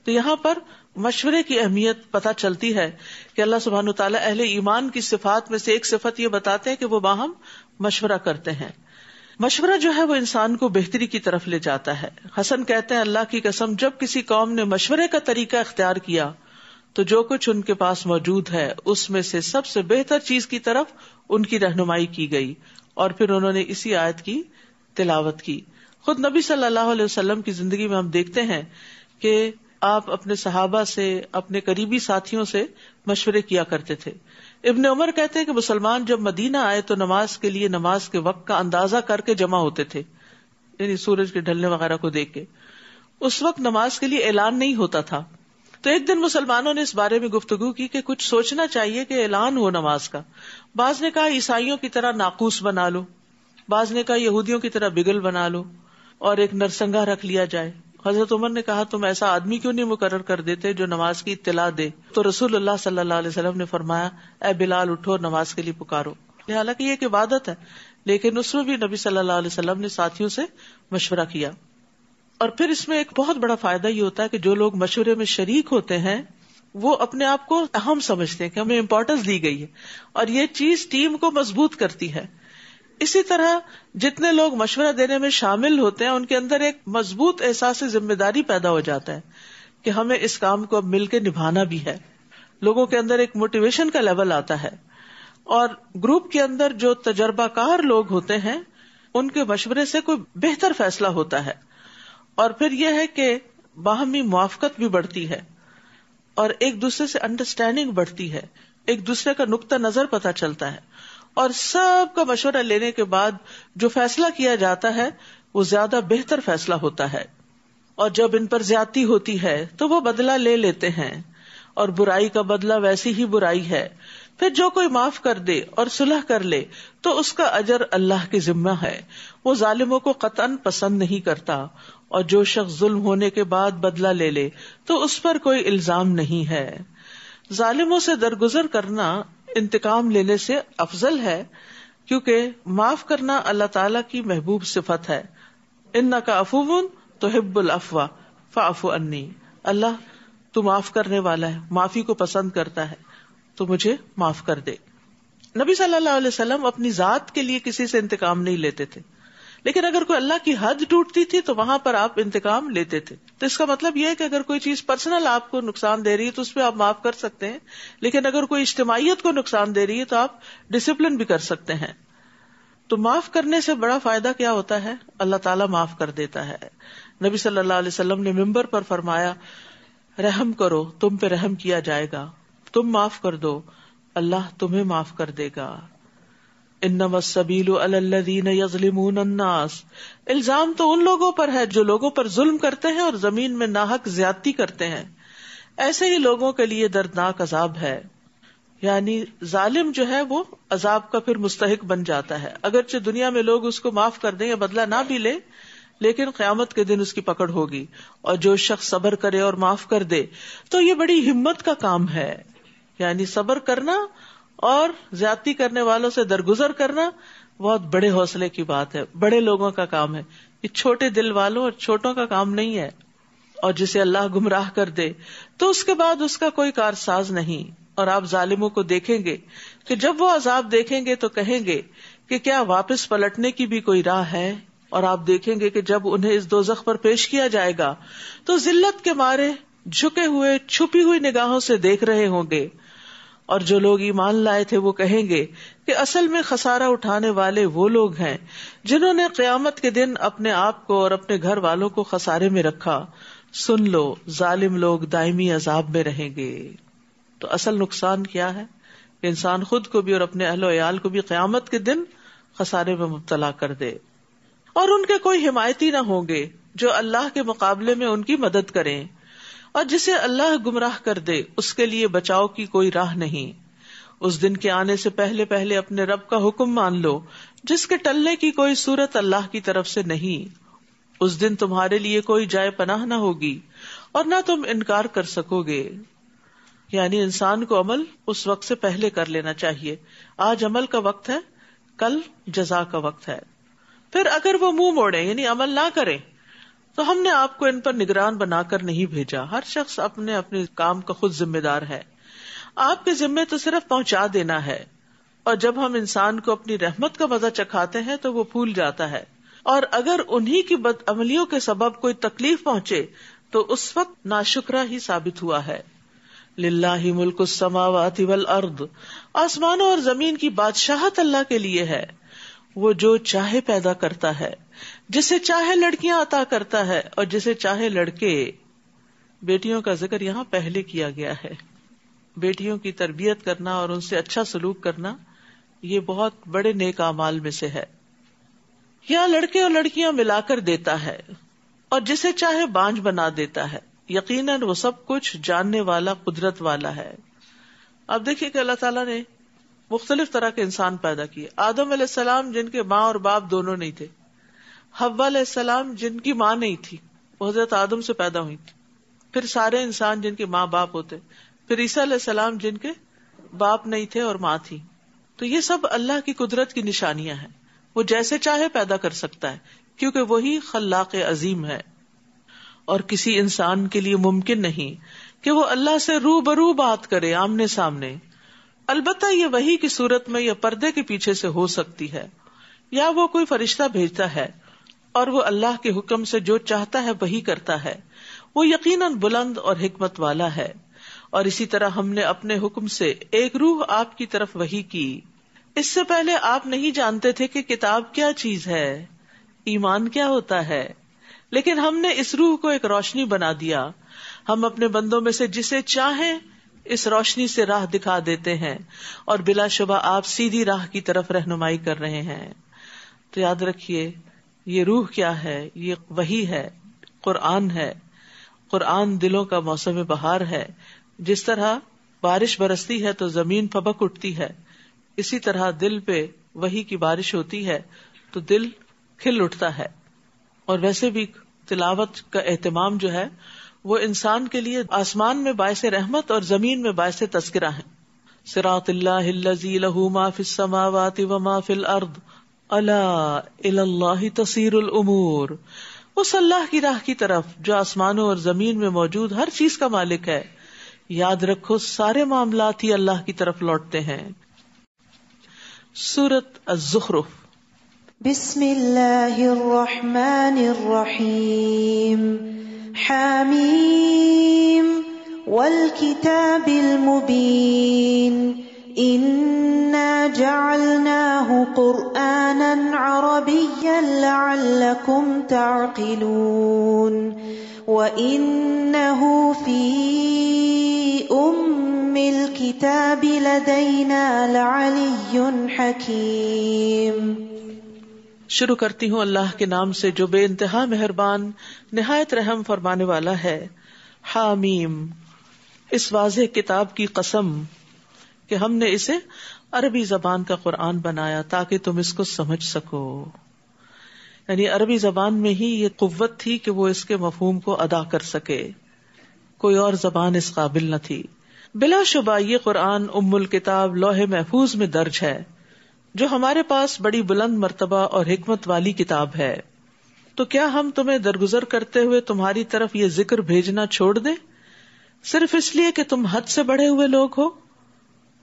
تو یہاں پر مشورے کی اہمیت پتہ چلتی ہے کہ اللہ سبحانہ وتعالیٰ اہل ایمان کی صفات میں سے ایک صفت یہ بتاتے ہیں کہ وہ باہم مشورہ کرتے ہیں. مشورہ جو ہے وہ انسان کو بہتری کی طرف لے جاتا ہے. حسن کہتے ہیں اللہ کی قسم جب کسی قوم نے مشورے کا طریقہ اختیار کیا تو جو کچھ ان کے پاس موجود ہے اس میں سے سب سے بہتر چیز کی طرف ان کی رہنمائی کی گئی، اور پھر انہوں نے اسی آیت کی تلاوت کی. خود نبی صلی اللہ علیہ وسلم کی زندگی میں ہم دیکھتے ہیں کہ آپ اپنے صحابہ سے، اپنے قریبی ساتھیوں سے مشورے کیا کرتے تھے. ابن عمر کہتے ہیں کہ مسلمان جب مدینہ آئے تو نماز کے لیے نماز کے وقت کا اندازہ کر کے جمع ہوتے تھے، یعنی سورج کے ڈھلنے وغیرہ کو دیکھ کے. اس وقت نماز کے لیے اعلان نہیں ہوتا تھا. تو ایک دن مسلمانوں نے اس بارے میں گفتگو کی کہ کچھ سوچنا چاہیے کہ اعلان ہو نماز کا. بعض نے کہا عیسائیوں کی طرح ناقوس بنا لو، بعض نے کہا یہودیوں کی طرح بگل بنا لو اور ایک نرسنگا رکھ لیا جائے. حضرت عمر نے کہا تم ایسا آدمی کیوں نہیں مقرر کر دیتے جو نماز کی اطلاع دے؟ تو رسول اللہ صلی اللہ علیہ وسلم نے فرمایا اے بلال اٹھو نماز کے لیے پکارو. حالانکہ یہ ایک عبادت ہے، لیکن اس میں بھی نبی صلی اللہ علیہ وسلم نے ساتھیوں سے مشورہ کیا. اور پھر اس میں ایک بہت بڑا فائدہ یہ ہوتا ہے کہ جو لوگ مشورے میں شریک ہوتے ہیں وہ اپنے آپ کو اہم سمجھتے ہیں کہ ہمیں امپورٹنس دی گئی ہے، اور یہ چیز ٹیم کو مضبوط کرتی ہے. اسی طرح جتنے لوگ مشورہ دینے میں شامل ہوتے ہیں ان کے اندر ایک مضبوط احساس ذمہ داری پیدا ہو جاتا ہے کہ ہمیں اس کام کو اب مل کے نبھانا بھی ہے. لوگوں کے اندر ایک موٹیویشن کا لیول آتا ہے، اور گروپ کے اندر جو تجربہ کار لوگ ہوتے ہیں ان کے مشورے سے کوئی بہتر فیصلہ ہوتا ہے. اور پھر یہ ہے کہ باہمی موافقت بھی بڑھتی ہے اور ایک دوسرے سے انڈرسٹینڈنگ بڑھتی ہے، ایک دوسرے کا نقطہ نظر پتہ چلتا ہے، اور سب کا مشورہ لینے کے بعد جو فیصلہ کیا جاتا ہے وہ زیادہ بہتر فیصلہ ہوتا ہے. اور جب ان پر زیادتی ہوتی ہے تو وہ بدلہ لے لیتے ہیں، اور برائی کا بدلہ ویسی ہی برائی ہے. پھر جو کوئی معاف کر دے اور صلح کر لے تو اس کا اجر اللہ کے ذمہ ہے، وہ ظالموں کو قطعاً پسند نہیں کرتا. اور جو شخص ظلم ہونے کے بعد بدلہ لے لے تو اس پر کوئی الزام نہیں ہے. ظالموں سے درگزر کرنا انتقام لینے سے افضل ہے، کیونکہ معاف کرنا اللہ تعالیٰ کی محبوب صفت ہے. انک عفو تحب العفو فاعف عنی، اللہ تو معاف کرنے والا ہے، معافی کو پسند کرتا ہے، تو مجھے معاف کر دے. نبی صلی اللہ علیہ وسلم اپنی ذات کے لیے کسی سے انتقام نہیں لیتے تھے، لیکن اگر کوئی اللہ کی حد ٹوٹتی تھی تو وہاں پر آپ انتقام لیتے تھے. تو اس کا مطلب یہ ہے کہ اگر کوئی چیز پرسنل آپ کو نقصان دے رہی ہے تو اس پہ آپ معاف کر سکتے ہیں، لیکن اگر کوئی اجتماعیت کو نقصان دے رہی ہے تو آپ ڈسپلن بھی کر سکتے ہیں. تو معاف کرنے سے بڑا فائدہ کیا ہوتا ہے؟ اللہ تعالیٰ معاف کر دیتا ہے. نبی صلی اللہ علیہ وسلم نے منبر پر فرمایا رحم کرو تم پہ رحم کیا جائے گا، تم معاف کر دو اللہ تمہیں معاف کر دے گا. انما السبیل علی الذین یظلمون الناس، الزام تو ان لوگوں پر ہے جو لوگوں پر ظلم کرتے ہیں اور زمین میں ناحق زیادتی کرتے ہیں، ایسے ہی لوگوں کے لیے دردناک عذاب ہے. یعنی ظالم جو ہے وہ عذاب کا پھر مستحق بن جاتا ہے، اگرچہ دنیا میں لوگ اس کو معاف کر دیں یا بدلہ نہ بھی لے، لیکن قیامت کے دن اس کی پکڑ ہوگی. اور جو شخص صبر کرے اور معاف کر دے تو یہ بڑی ہمت کا کام ہے. یعنی صبر کرنا اور زیادتی کرنے والوں سے درگزر کرنا بہت بڑے حوصلے کی بات ہے، بڑے لوگوں کا کام ہے، یہ چھوٹے دل والوں اور چھوٹوں کا کام نہیں ہے. اور جسے اللہ گمراہ کر دے تو اس کے بعد اس کا کوئی کارساز نہیں. اور آپ ظالموں کو دیکھیں گے کہ جب وہ عذاب دیکھیں گے تو کہیں گے کہ کیا واپس پلٹنے کی بھی کوئی راہ ہے. اور آپ دیکھیں گے کہ جب انہیں اس دوزخ پر پیش کیا جائے گا تو ذلت کے مارے جھکے ہوئے چھپی ہوئی نگاہوں سے دیکھ رہے ہوں گے. اور جو لوگ ایمان لائے تھے وہ کہیں گے کہ اصل میں خسارہ اٹھانے والے وہ لوگ ہیں جنہوں نے قیامت کے دن اپنے آپ کو اور اپنے گھر والوں کو خسارے میں رکھا. سن لو، ظالم لوگ دائمی عذاب میں رہیں گے. تو اصل نقصان کیا ہے کہ انسان خود کو بھی اور اپنے اہل و عیال کو بھی قیامت کے دن خسارے میں مبتلا کر دے. اور ان کے کوئی حمایتی نہ ہوں گے جو اللہ کے مقابلے میں ان کی مدد کریں. اور جسے اللہ گمراہ کر دے اس کے لیے بچاؤ کی کوئی راہ نہیں. اس دن کے آنے سے پہلے پہلے اپنے رب کا حکم مان لو جس کے ٹلنے کی کوئی صورت اللہ کی طرف سے نہیں. اس دن تمہارے لیے کوئی جائے پناہ نہ ہوگی اور نہ تم انکار کر سکو گے. یعنی انسان کو عمل اس وقت سے پہلے کر لینا چاہیے. آج عمل کا وقت ہے، کل جزا کا وقت ہے. پھر اگر وہ منہ موڑے یعنی عمل نہ کرے تو ہم نے آپ کو ان پر نگران بنا کر نہیں بھیجا. ہر شخص اپنے اپنے کام کا خود ذمہ دار ہے. آپ کے ذمے تو صرف پہنچا دینا ہے. اور جب ہم انسان کو اپنی رحمت کا مزہ چکھاتے ہیں تو وہ پھول جاتا ہے، اور اگر انہی کی بد عملیوں کے سبب کوئی تکلیف پہنچے تو اس وقت ناشکرا ہی ثابت ہوا ہے. للہ ملک السماوات والارض، آسمانوں اور زمین کی بادشاہت اللہ کے لیے ہے. وہ جو چاہے پیدا کرتا ہے، جسے چاہے لڑکیاں عطا کرتا ہے اور جسے چاہے لڑکے. بیٹیوں کا ذکر یہاں پہلے کیا گیا ہے. بیٹیوں کی تربیت کرنا اور ان سے اچھا سلوک کرنا یہ بہت بڑے نیک اعمال میں سے ہے. یا لڑکے اور لڑکیاں ملا کر دیتا ہے اور جسے چاہے بانجھ بنا دیتا ہے. یقیناً وہ سب کچھ جاننے والا، قدرت والا ہے. اب دیکھیے کہ اللہ تعالیٰ نے مختلف طرح کے انسان پیدا کیے. آدم علیہ السلام جن کے ماں اور باپ دونوں نہیں تھے، حوا علیہ السلام جن کی ماں نہیں تھی، وہ حضرت آدم سے پیدا ہوئی تھی. پھر سارے انسان جن کے ماں باپ ہوتے، پھر عیسیٰ علیہ السلام جن کے باپ نہیں تھے اور ماں تھی. تو یہ سب اللہ کی قدرت کی نشانیاں ہیں. وہ جیسے چاہے پیدا کر سکتا ہے کیونکہ وہی خلاق عظیم ہے. اور کسی انسان کے لیے ممکن نہیں کہ وہ اللہ سے روبرو بات کرے، آمنے سامنے. البتہ یہ وحی کی صورت میں یا پردے کے پیچھے سے ہو سکتی ہے، یا وہ کوئی فرشتہ بھیجتا ہے اور وہ اللہ کے حکم سے جو چاہتا ہے وہی کرتا ہے. وہ یقیناً بلند اور حکمت والا ہے. اور اسی طرح ہم نے اپنے حکم سے ایک روح آپ کی طرف وحی کی. اس سے پہلے آپ نہیں جانتے تھے کہ کتاب کیا چیز ہے، ایمان کیا ہوتا ہے، لیکن ہم نے اس روح کو ایک روشنی بنا دیا. ہم اپنے بندوں میں سے جسے چاہیں اس روشنی سے راہ دکھا دیتے ہیں، اور بلا شبہ آپ سیدھی راہ کی طرف رہنمائی کر رہے ہیں. تو یاد رکھیے یہ روح کیا ہے، یہ وحی ہے، قرآن ہے. قرآن دلوں کا موسم بہار ہے. جس طرح بارش برستی ہے تو زمین پھبک اٹھتی ہے، اسی طرح دل پہ وحی کی بارش ہوتی ہے تو دل کھل اٹھتا ہے. اور ویسے بھی تلاوت کا اہتمام جو ہے وہ انسان کے لیے آسمان میں باعث رحمت اور زمین میں باعث تذکرہ ہے. صراط اللہ الذی لہ ما فی السماوات و ما فی الارض الا الی اللہ تصیر الامور. اس اللہ کی راہ کی طرف جو آسمانوں اور زمین میں موجود ہر چیز کا مالک ہے. یاد رکھو سارے معاملات ہی اللہ کی طرف لوٹتے ہیں. سورۃ الزخرف. بسم اللہ الرحمن الرحیم. حامیم والکتاب المبین. انا جعلناہ قرآنا عربیا لعلکم تعقلون. وَإِنَّهُ فِي أُمِّ الْكِتَابِ لَدَيْنَا لَعَلِيٌّ حَكِيمٌ. شروع کرتی ہوں اللہ کے نام سے جو بے انتہا مہربان نہایت رحم فرمانے والا ہے. حامیم. اس واضح کتاب کی قسم کہ ہم نے اسے عربی زبان کا قرآن بنایا تاکہ تم اس کو سمجھ سکو. یعنی عربی زبان میں ہی یہ قوت تھی کہ وہ اس کے مفہوم کو ادا کر سکے، کوئی اور زبان اس قابل نہ تھی. بلا شبہ یہ قرآن ام الکتاب لوح محفوظ میں درج ہے، جو ہمارے پاس بڑی بلند مرتبہ اور حکمت والی کتاب ہے. تو کیا ہم تمہیں درگزر کرتے ہوئے تمہاری طرف یہ ذکر بھیجنا چھوڑ دیں صرف اس لیے کہ تم حد سے بڑھے ہوئے لوگ ہو؟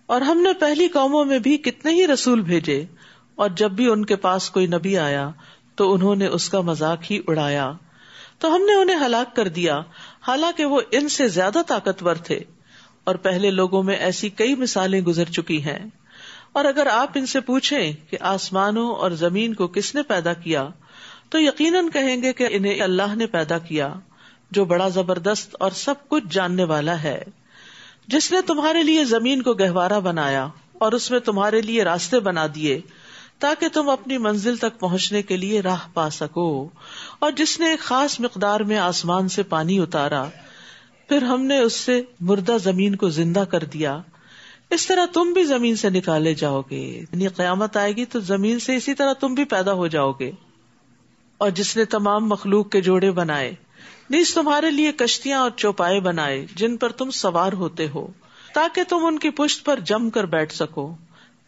اور ہم نے پہلی قوموں میں بھی کتنے ہی رسول بھیجے، اور جب بھی ان کے پاس کوئی نبی آیا تو انہوں نے اس کا مذاق ہی اڑایا، تو ہم نے انہیں ہلاک کر دیا حالانکہ وہ ان سے زیادہ طاقتور تھے. اور پہلے لوگوں میں ایسی کئی مثالیں گزر چکی ہیں. اور اگر آپ ان سے پوچھیں کہ آسمانوں اور زمین کو کس نے پیدا کیا تو یقیناً کہیں گے کہ انہیں اللہ نے پیدا کیا، جو بڑا زبردست اور سب کچھ جاننے والا ہے، جس نے تمہارے لیے زمین کو گہوارہ بنایا اور اس میں تمہارے لیے راستے بنا دیے تاکہ تم اپنی منزل تک پہنچنے کے لیے راہ پا سکو، اور جس نے ایک خاص مقدار میں آسمان سے پانی اتارا، پھر ہم نے اس سے مردہ زمین کو زندہ کر دیا. اس طرح تم بھی زمین سے نکالے جاؤ گے، یعنی قیامت آئے گی تو زمین سے اسی طرح تم بھی پیدا ہو جاؤ گے. اور جس نے تمام مخلوق کے جوڑے بنائے، نیز تمہارے لیے کشتیاں اور چوپائے بنائے جن پر تم سوار ہوتے ہو تاکہ تم ان کی پشت پر جم کر بیٹھ سکو.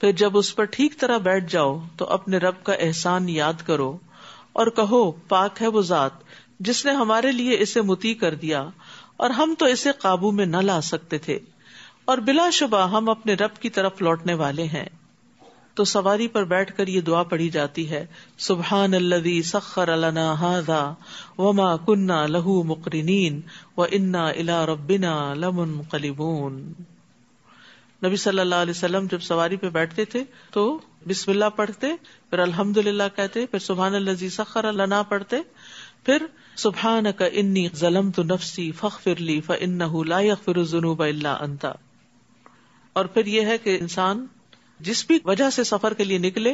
پھر جب اس پر ٹھیک طرح بیٹھ جاؤ تو اپنے رب کا احسان یاد کرو اور کہو، پاک ہے وہ ذات جس نے ہمارے لیے اسے مطیع کر دیا اور ہم تو اسے قابو میں نہ لا سکتے تھے، اور بلا شبہ ہم اپنے رب کی طرف لوٹنے والے ہیں. تو سواری پر بیٹھ کر یہ دعا پڑھی جاتی ہے، سبحان الذی سخر لنا ھذا وما كنا له مقرنین وانا الی ربنا لمنقلبون. نبی صلی اللہ علیہ وسلم جب سواری پہ بیٹھتے تھے تو بسم اللہ پڑھتے، پھر الحمدللہ کہتے، پھر سبحان الذی سخر لنا پڑھتے، پھر سبحانک انی ظلمت نفسی فاغفر لی فانہ لا یغفر الذنوب الا انت. اور پھر یہ ہے کہ انسان جس بھی وجہ سے سفر کے لیے نکلے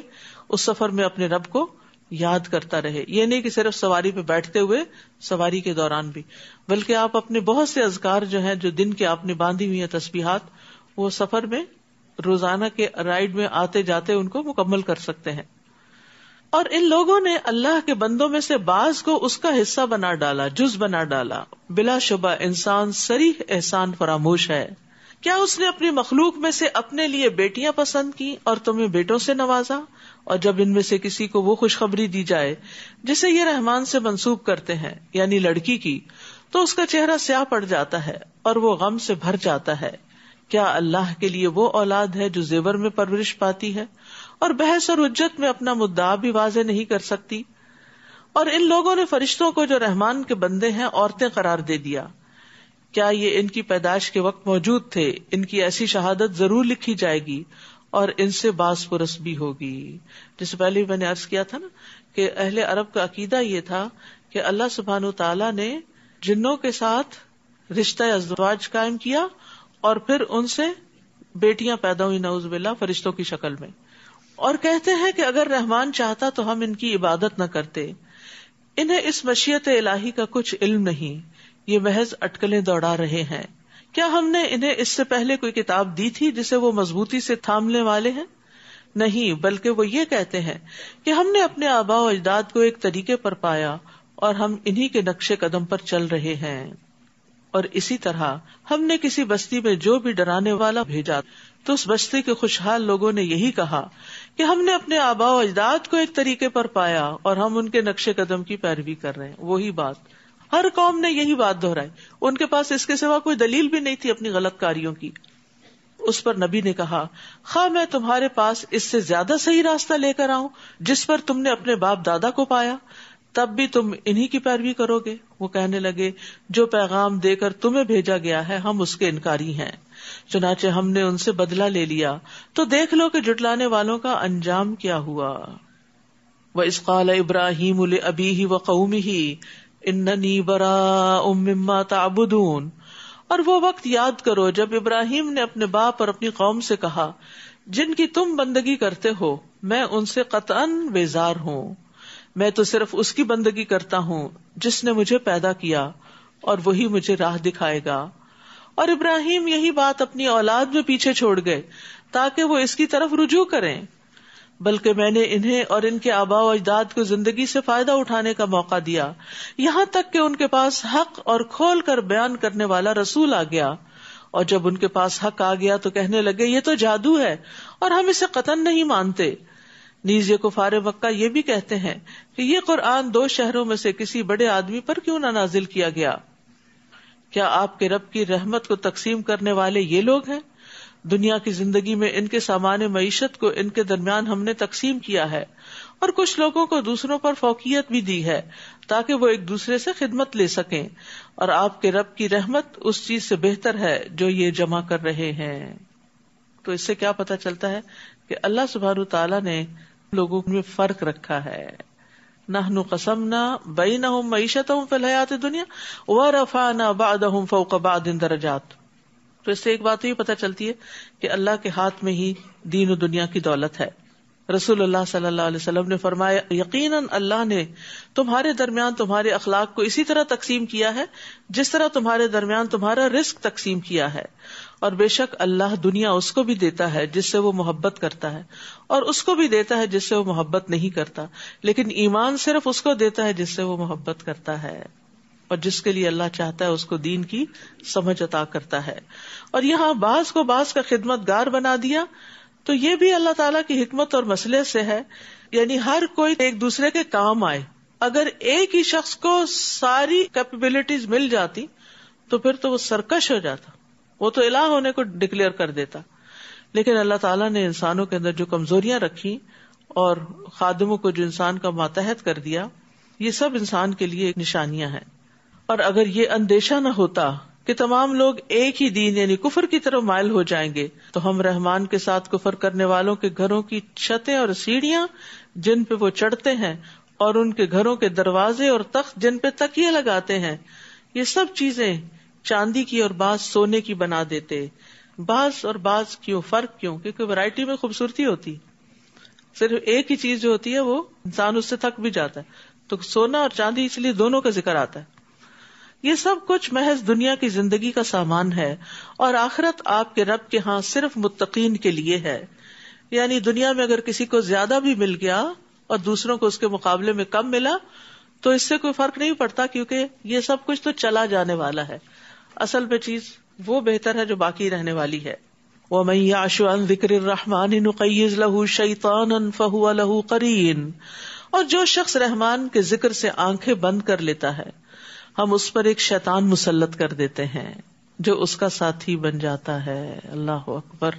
اس سفر میں اپنے رب کو یاد کرتا رہے. یہ نہیں کہ صرف سواری پہ بیٹھتے ہوئے سواری کے دوران بھی، بلکہ آپ اپنے بہت سے اذکار جو ہیں، جو دن کے آپ نے باندھی ہوئی ہیں تسبیحات، وہ سفر میں روزانہ کے رائڈ میں آتے جاتے ان کو مکمل کر سکتے ہیں. اور ان لوگوں نے اللہ کے بندوں میں سے بعض کو اس کا حصہ بنا ڈالا، جز بنا ڈالا. بلا شبہ انسان صریح احسان فراموش ہے. کیا اس نے اپنی مخلوق میں سے اپنے لیے بیٹیاں پسند کی اور تمہیں بیٹوں سے نوازا؟ اور جب ان میں سے کسی کو وہ خوشخبری دی جائے جسے یہ رحمان سے منسوب کرتے ہیں، یعنی لڑکی کی، تو اس کا چہرہ سیاہ پڑ جاتا ہے اور وہ غم سے بھر جاتا ہے. کیا اللہ کے لیے وہ اولاد ہے جو زیور میں پرورش پاتی ہے اور بحث اور حجت میں اپنا مدعا بھی واضح نہیں کر سکتی؟ اور ان لوگوں نے فرشتوں کو جو رحمان کے بندے ہیں عورتیں قرار دے دیا. کیا یہ ان کی پیدائش کے وقت موجود تھے؟ ان کی ایسی شہادت ضرور لکھی جائے گی اور ان سے باز پرس بھی ہوگی. جس پہلے میں نے عرض کیا تھا نا کہ اہل عرب کا عقیدہ یہ تھا کہ اللہ سبحانہ وتعالیٰ نے جنوں کے ساتھ رشتہ ازدواج قائم کیا اور پھر ان سے بیٹیاں پیدا ہوئی، نعوذ باللہ، فرشتوں کی شکل میں. اور کہتے ہیں کہ اگر رحمان چاہتا تو ہم ان کی عبادت نہ کرتے. انہیں اس مشیت الہی کا کچھ علم نہیں، یہ محض اٹکلیں دوڑا رہے ہیں. کیا ہم نے انہیں اس سے پہلے کوئی کتاب دی تھی جسے وہ مضبوطی سے تھامنے والے ہیں؟ نہیں، بلکہ وہ یہ کہتے ہیں کہ ہم نے اپنے آباء و اجداد کو ایک طریقے پر پایا اور ہم انہی کے نقش قدم پر چل رہے ہیں. اور اسی طرح ہم نے کسی بستی میں جو بھی ڈرانے والا بھیجا تو اس بستی کے خوشحال لوگوں نے یہی کہا کہ ہم نے اپنے آباء و اجداد کو ایک طریقے پر پایا اور ہم ان کے نقش قدم کی پیروی کر رہے ہیں. وہی بات ہر قوم نے یہی بات دہرائی، ان کے پاس اس کے سوا کوئی دلیل بھی نہیں تھی اپنی غلط کاریوں کی. اس پر نبی نے کہا، خواہ میں تمہارے پاس اس سے زیادہ صحیح راستہ لے کر آؤں جس پر تم نے اپنے باپ دادا کو پایا، تب بھی تم انہی کی پیروی کرو گے. وہ کہنے لگے، جو پیغام دے کر تمہیں بھیجا گیا ہے ہم اس کے انکاری ہیں، چنانچہ ہم نے ان سے بدلہ لے لیا، تو دیکھ لو کہ جھٹلانے والوں کا انجام کیا ہوا. وَإِذْ قَالَ إِبْرَاهِيمُ لِأَبِيهِ وَقَوْمِهِ إِنَّنِي بَرَاءٌ مِّمَّا تَعْبُدُونَ. اور وہ وقت یاد کرو جب ابراہیم نے اپنے باپ اور اپنی قوم سے کہا، جن کی تم بندگی کرتے ہو میں ان سے قطعاً بیزار ہوں، میں تو صرف اس کی بندگی کرتا ہوں جس نے مجھے پیدا کیا اور وہی مجھے راہ دکھائے گا. اور ابراہیم یہی بات اپنی اولاد میں پیچھے چھوڑ گئے، تاکہ وہ اس کی طرف رجوع کریں، بلکہ میں نے انہیں اور ان کے آباء و اجداد کو زندگی سے فائدہ اٹھانے کا موقع دیا، یہاں تک کہ ان کے پاس حق اور کھول کر بیان کرنے والا رسول آ گیا، اور جب ان کے پاس حق آ گیا تو کہنے لگے یہ تو جادو ہے اور ہم اسے قطعاً نہیں مانتے۔ نیز یہ کفار مکہ یہ بھی کہتے ہیں کہ یہ قرآن 2 شہروں میں سے کسی بڑے آدمی پر کیوں نہ نازل کیا گیا؟ کیا آپ کے رب کی رحمت کو تقسیم کرنے والے یہ لوگ ہیں؟ دنیا کی زندگی میں ان کے سامان معیشت کو ان کے درمیان ہم نے تقسیم کیا ہے، اور کچھ لوگوں کو دوسروں پر فوقیت بھی دی ہے تاکہ وہ ایک دوسرے سے خدمت لے سکیں، اور آپ کے رب کی رحمت اس چیز سے بہتر ہے جو یہ جمع کر رہے ہیں۔ تو اس سے کیا پتہ چلتا ہے کہ اللہ سبحانہ تعالیٰ نے لوگوں میں فرق رکھا ہے۔ نحن قسمنا بینہم معیشتہم فی الحیات الدنیا ورفعنا بعضہم فوق بعض درجات۔ تو اس سے ایک بات یہ پتہ چلتی ہے کہ اللہ کے ہاتھ میں ہی دین و دنیا کی دولت ہے۔ رسول اللہ صلی اللہ علیہ وسلم نے فرمایا یقیناً اللہ نے تمہارے درمیان تمہارے اخلاق کو اسی طرح تقسیم کیا ہے جس طرح تمہارے درمیان تمہارا رزق تقسیم کیا ہے، اور بے شک اللہ دنیا اس کو بھی دیتا ہے جس سے وہ محبت کرتا ہے، اور اس کو بھی دیتا ہے جس سے وہ محبت نہیں کرتا، لیکن ایمان صرف اس کو دیتا ہے جس سے وہ محبت کرتا ہے، اور جس کے لیے اللہ چاہتا ہے اس کو دین کی سمجھ عطا کرتا ہے۔ اور یہاں بعض کو بعض کا خدمت گار بنا دیا، تو یہ بھی اللہ تعالیٰ کی حکمت اور مسئلے سے ہے، یعنی ہر کوئی ایک دوسرے کے کام آئے۔ اگر ایک ہی شخص کو ساری کیپیبلٹیز مل جاتی تو پھر تو وہ سرکش ہو جاتا، وہ تو الہ ہونے کو ڈکلیئر کر دیتا، لیکن اللہ تعالیٰ نے انسانوں کے اندر جو کمزوریاں رکھی اور خادموں کو جو انسان کا ماتحت کر دیا، یہ سب انسان کے لیے ایک نشانیاں ہیں۔ اور اگر یہ اندیشہ نہ ہوتا کہ تمام لوگ ایک ہی دین یعنی کفر کی طرف مائل ہو جائیں گے تو ہم رحمان کے ساتھ کفر کرنے والوں کے گھروں کی چھتیں اور سیڑھیاں جن پہ وہ چڑھتے ہیں اور ان کے گھروں کے دروازے اور تخت جن پہ تکیے لگاتے ہیں، یہ سب چیزیں چاندی کی اور بعض سونے کی بنا دیتے۔ بعض اور بعض کیوں، فرق کیوں؟ کیونکہ ورائٹی میں خوبصورتی ہوتی، صرف ایک ہی چیز جو ہوتی ہے وہ انسان اس سے تھک بھی جاتا ہے، تو سونا اور چاندی اس لیے دونوں کا ذکر آتا ہے۔ یہ سب کچھ محض دنیا کی زندگی کا سامان ہے، اور آخرت آپ کے رب کے ہاں صرف متقین کے لیے ہے۔ یعنی دنیا میں اگر کسی کو زیادہ بھی مل گیا اور دوسروں کو اس کے مقابلے میں کم ملا تو اس سے کوئی فرق نہیں پڑتا، کیونکہ یہ سب کچھ تو چلا جانے والا ہے۔ اصل میں چیز وہ بہتر ہے جو باقی رہنے والی ہے۔ وَمَن يَعْشُ عَن ذِكْرِ الرَّحْمَنِ نُقَيِّضْ لَهُ شَيْطَانًا فَهُوَ لَهُ قَرِينٌ، اور جو شخص رحمان کے ذکر سے آنکھیں بند کر لیتا ہے ہم اس پر ایک شیطان مسلط کر دیتے ہیں جو اس کا ساتھی بن جاتا ہے۔ اللہ اکبر۔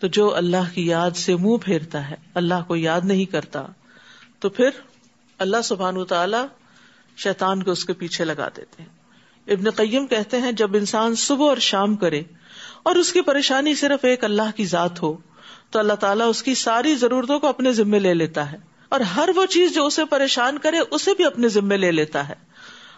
تو جو اللہ کی یاد سے منہ پھیرتا ہے، اللہ کو یاد نہیں کرتا، تو پھر اللہ سبحانہ وتعالی شیطان کو اس کے پیچھے لگا دیتے ہیں۔ ابن قیم کہتے ہیں جب انسان صبح اور شام کرے اور اس کی پریشانی صرف ایک اللہ کی ذات ہو تو اللہ تعالیٰ اس کی ساری ضرورتوں کو اپنے ذمے لے لیتا ہے، اور ہر وہ چیز جو اسے پریشان کرے اسے بھی اپنے ذمے لے لیتا ہے،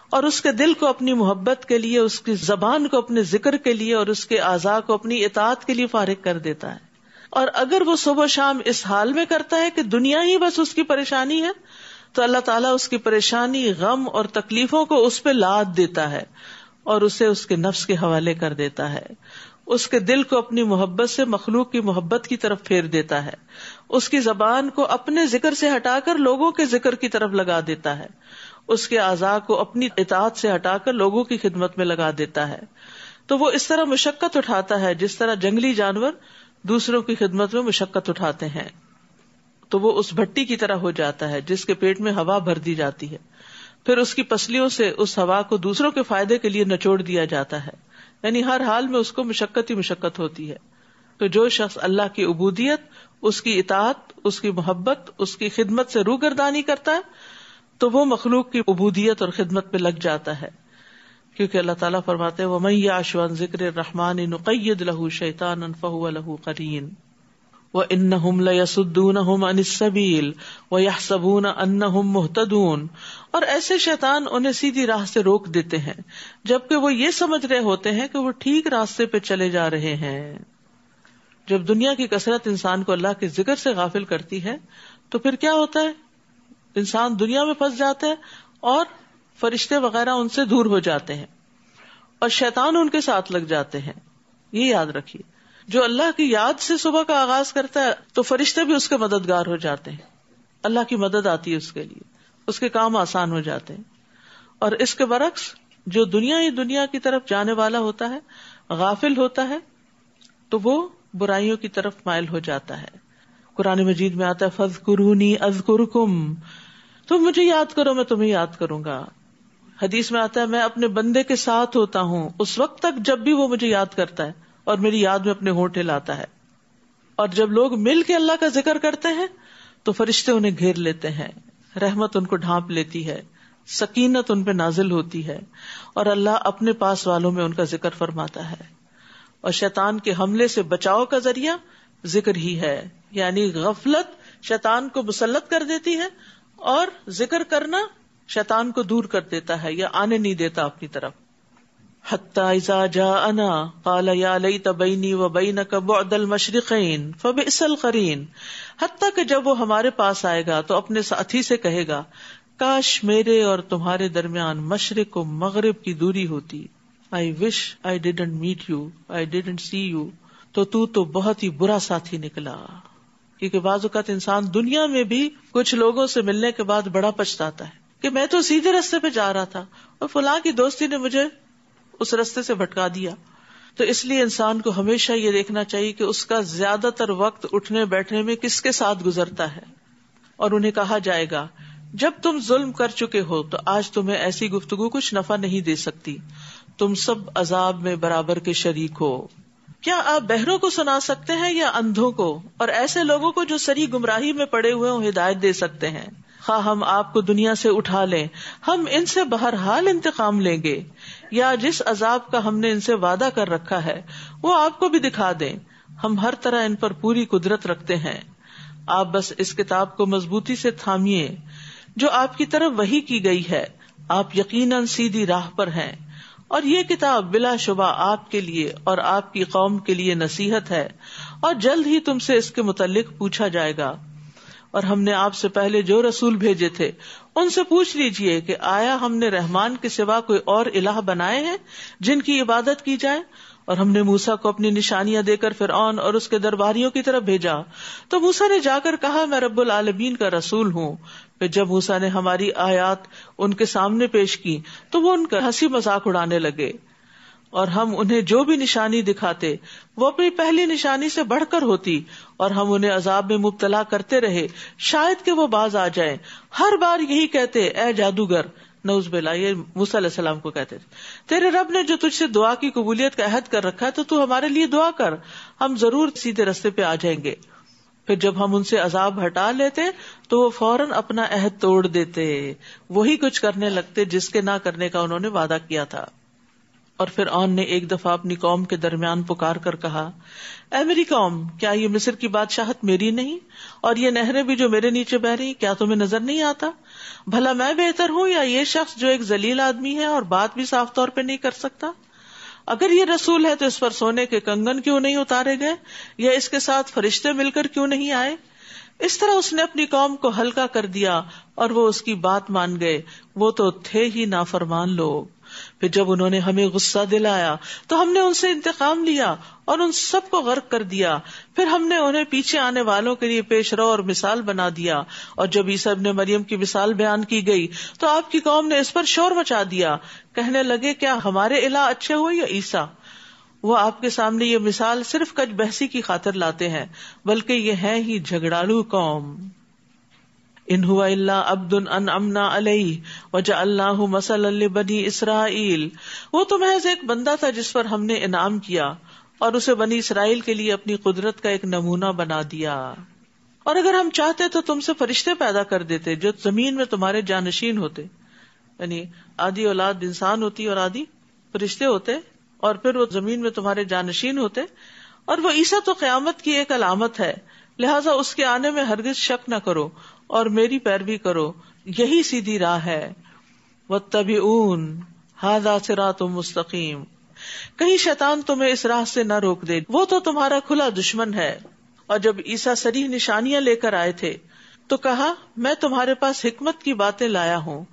اور اس کے دل کو اپنی محبت کے لیے، اس کی زبان کو اپنے ذکر کے لیے اور اس کے اعضاء کو اپنی اطاعت کے لیے فارغ کر دیتا ہے۔ اور اگر وہ صبح شام اس حال میں کرتا ہے کہ دنیا ہی بس اس کی پریشانی ہے تو اللہ تعالیٰ اس کی پریشانی، غم اور تکلیفوں کو اس پہ لاد دیتا ہے اور اسے اس کے نفس کے حوالے کر دیتا ہے، اس کے دل کو اپنی محبت سے مخلوق کی محبت کی طرف پھیر دیتا ہے، اس کی زبان کو اپنے ذکر سے ہٹا کر لوگوں کے ذکر کی طرف لگا دیتا ہے، اس کے اعضاء کو اپنی اطاعت سے ہٹا کر لوگوں کی خدمت میں لگا دیتا ہے۔ تو وہ اس طرح مشقت اٹھاتا ہے جس طرح جنگلی جانور دوسروں کی خدمت میں مشقت اٹھاتے ہیں۔ تو وہ اس بھٹی کی طرح ہو جاتا ہے جس کے پیٹ میں ہوا بھر دی جاتی ہے، پھر اس کی پسلیوں سے اس ہوا کو دوسروں کے فائدے کے لیے نچوڑ دیا جاتا ہے، یعنی ہر حال میں اس کو مشقت ہی مشقت ہوتی ہے۔ تو جو شخص اللہ کی عبودیت، اس کی اطاعت، اس کی محبت، اس کی خدمت سے روگردانی کرتا ہے تو وہ مخلوق کی عبودیت اور خدمت پہ لگ جاتا ہے، کیونکہ اللہ تعالیٰ فرماتے ہیں وَمَن يَعْشُ عَن ذِكْرِ الرَّحْمَنِ نُقَيِّضْ لَهُ شَيْطَانًا فَهُوَ لَهُ قَرِينٌ وَإِنَّهُمْ لَيَصُدُّونَهُمْ عَنِ السَّبِيلِ وَيَحْسَبُونَ أَنَّهُمْ مُهْتَدُونَ، اور ایسے شیطان انہیں سیدھی راہ سے روک دیتے ہیں جبکہ وہ یہ سمجھ رہے ہوتے ہیں کہ وہ ٹھیک راستے پہ چلے جا رہے ہیں۔ جب دنیا کی کثرت انسان کو اللہ کے ذکر سے غافل کرتی ہے تو پھر کیا ہوتا ہے؟ انسان دنیا میں پھنس جاتا ہے اور فرشتے وغیرہ ان سے دور ہو جاتے ہیں اور شیطان ان کے ساتھ لگ جاتے ہیں۔ یہ یاد رکھیے جو اللہ کی یاد سے صبح کا آغاز کرتا ہے تو فرشتے بھی اس کے مددگار ہو جاتے ہیں، اللہ کی مدد آتی ہے اس کے لیے، اس کے کام آسان ہو جاتے ہیں. اور اس کے برعکس جو دنیا کی طرف جانے والا ہوتا ہے، غافل ہوتا ہے، تو وہ برائیوں کی طرف مائل ہو جاتا ہے. قرآن مجید میں آتا ہے فَاذْكُرُونِي أَذْكُرْكُمْ، تم مجھے یاد کرو میں تمہیں یاد کروں گا. حدیث میں آتا ہے میں اپنے بندے کے ساتھ ہوتا ہوں اس وقت تک جب بھی وہ مجھے یاد کرتا ہے اور میری یاد میں اپنے ہونٹ ہلاتا ہے. اور جب لوگ مل کے اللہ کا ذکر کرتے ہیں تو فرشتے انہیں گھیر لیتے ہیں، رحمت ان کو ڈھانپ لیتی ہے، سکینت ان پہ نازل ہوتی ہے، اور اللہ اپنے پاس والوں میں ان کا ذکر فرماتا ہے. اور شیطان کے حملے سے بچاؤ کا ذریعہ ذکر ہی ہے، یعنی غفلت شیطان کو مسلط کر دیتی ہے اور ذکر کرنا شیطان کو دور کر دیتا ہے یا آنے نہیں دیتا اپنی طرف. حتی اذا جاءنا قال یا لیت بینی و بینک بعد المشرقین فبئس القرین، حتیٰ کہ جب وہ ہمارے پاس آئے گا تو اپنے ساتھی سے کہے گا کاش میرے اور تمہارے درمیان مشرق و مغرب کی دوری ہوتی. I wish I didn't meet you, I didn't see you. تو بہت ہی برا ساتھی نکلا. کیونکہ بعض اوقات انسان دنیا میں بھی کچھ لوگوں سے ملنے کے بعد بڑا پچھتاتا ہے کہ میں تو سیدھے راستے پہ جا رہا تھا اور فلاں کی دوستی نے مجھے اس راستے سے بھٹکا دیا. تو اس لیے انسان کو ہمیشہ یہ دیکھنا چاہیے کہ اس کا زیادہ تر وقت اٹھنے بیٹھنے میں کس کے ساتھ گزرتا ہے. اور انہیں کہا جائے گا جب تم ظلم کر چکے ہو تو آج تمہیں ایسی گفتگو کچھ نفع نہیں دے سکتی، تم سب عذاب میں برابر کے شریک ہو. کیا آپ بہروں کو سنا سکتے ہیں یا اندھوں کو، اور ایسے لوگوں کو جو سری گمراہی میں پڑے ہوئے ہوں ہدایت دے سکتے ہیں؟ خواہ ہم آپ کو دنیا سے اٹھا لیں، ہم ان سے بہرحال انتقام لیں گے، یا جس عذاب کا ہم نے ان سے وعدہ کر رکھا ہے وہ آپ کو بھی دکھا دیں، ہم ہر طرح ان پر پوری قدرت رکھتے ہیں. آپ بس اس کتاب کو مضبوطی سے تھامیے جو آپ کی طرف وحی کی گئی ہے، آپ یقیناً سیدھی راہ پر ہیں، اور یہ کتاب بلا شبہ آپ کے لیے اور آپ کی قوم کے لیے نصیحت ہے، اور جلد ہی تم سے اس کے متعلق پوچھا جائے گا. اور ہم نے آپ سے پہلے جو رسول بھیجے تھے ان سے پوچھ لیجئے کہ آیا ہم نے رحمان کے سوا کوئی اور الہ بنائے ہیں جن کی عبادت کی جائے؟ اور ہم نے موسیٰ کو اپنی نشانیاں دے کر فرعون اور اس کے درباریوں کی طرف بھیجا تو موسیٰ نے جا کر کہا میں رب العالمین کا رسول ہوں. پھر جب موسیٰ نے ہماری آیات ان کے سامنے پیش کی تو وہ ان کا ہنسی مذاق اڑانے لگے، اور ہم انہیں جو بھی نشانی دکھاتے وہ اپنی پہلی نشانی سے بڑھ کر ہوتی، اور ہم انہیں عذاب میں مبتلا کرتے رہے شاید کہ وہ باز آ جائیں. ہر بار یہی کہتے اے جادوگر، نعوذ باللہ، یہ موسیٰ علیہ السلام کو کہتے تھے، تیرے رب نے جو تجھ سے دعا کی قبولیت کا عہد کر رکھا ہے تو ہمارے لیے دعا کر، ہم ضرور سیدھے راستے پہ آ جائیں گے. پھر جب ہم ان سے عذاب ہٹا لیتے تو وہ فوراً اپنا عہد توڑ دیتے، وہی کچھ کرنے لگتے جس کے نہ کرنے کا انہوں نے وعدہ کیا تھا. اور فرعون نے ایک دفعہ اپنی قوم کے درمیان پکار کر کہا اے میری قوم، کیا یہ مصر کی بادشاہت میری نہیں، اور یہ نہریں بھی جو میرے نیچے بہ رہی، کیا تمہیں نظر نہیں آتا؟ بھلا میں بہتر ہوں یا یہ شخص جو ایک ذلیل آدمی ہے اور بات بھی صاف طور پہ نہیں کر سکتا؟ اگر یہ رسول ہے تو اس پر سونے کے کنگن کیوں نہیں اتارے گئے، یا اس کے ساتھ فرشتے مل کر کیوں نہیں آئے؟ اس طرح اس نے اپنی قوم کو ہلکا کر دیا اور وہ اس کی بات مان گئے، وہ تو تھے ہی نافرمان لوگ. پھر جب انہوں نے ہمیں غصہ دلایا تو ہم نے ان سے انتقام لیا اور ان سب کو غرق کر دیا. پھر ہم نے انہیں پیچھے آنے والوں کے لیے پیش رو اور مثال بنا دیا. اور جب عیسیٰ ابن مریم کی مثال بیان کی گئی تو آپ کی قوم نے اس پر شور مچا دیا، کہنے لگے کیا ہمارے الہ اچھے ہوئے یا عیسیٰ؟ وہ آپ کے سامنے یہ مثال صرف کج بحثی کی خاطر لاتے ہیں، بلکہ یہ ہے ہی جھگڑالو قوم. ان هو الا عبد انعمنا علیہ وجعلناہ مثلا لبنی اسرائیل، وہ تو محض ایک بندہ تھا جس پر ہم نے انعام کیا اور اسے بنی اسرائیل کے لیے اپنی قدرت کا ایک نمونہ بنا دیا. اور اگر ہم چاہتے تو تم سے فرشتے پیدا کر دیتے جو زمین میں تمہارے جانشین ہوتے، یعنی آدھی اولاد انسان ہوتی اور آدھی فرشتے ہوتے، اور پھر وہ زمین میں تمہارے جانشین ہوتے. اور وہ عیسیٰ تو قیامت کی ایک علامت ہے، لہٰذا اس کے آنے میں ہرگز شک نہ کرو اور میری پیروی کرو، یہی سیدھی راہ ہے. واتبعون ھذا صراط مستقیم، کہیں شیطان تمہیں اس راہ سے نہ روک دے، وہ تو تمہارا کھلا دشمن ہے. اور جب عیسیٰ صریح نشانیاں لے کر آئے تھے تو کہا میں تمہارے پاس حکمت کی باتیں لایا ہوں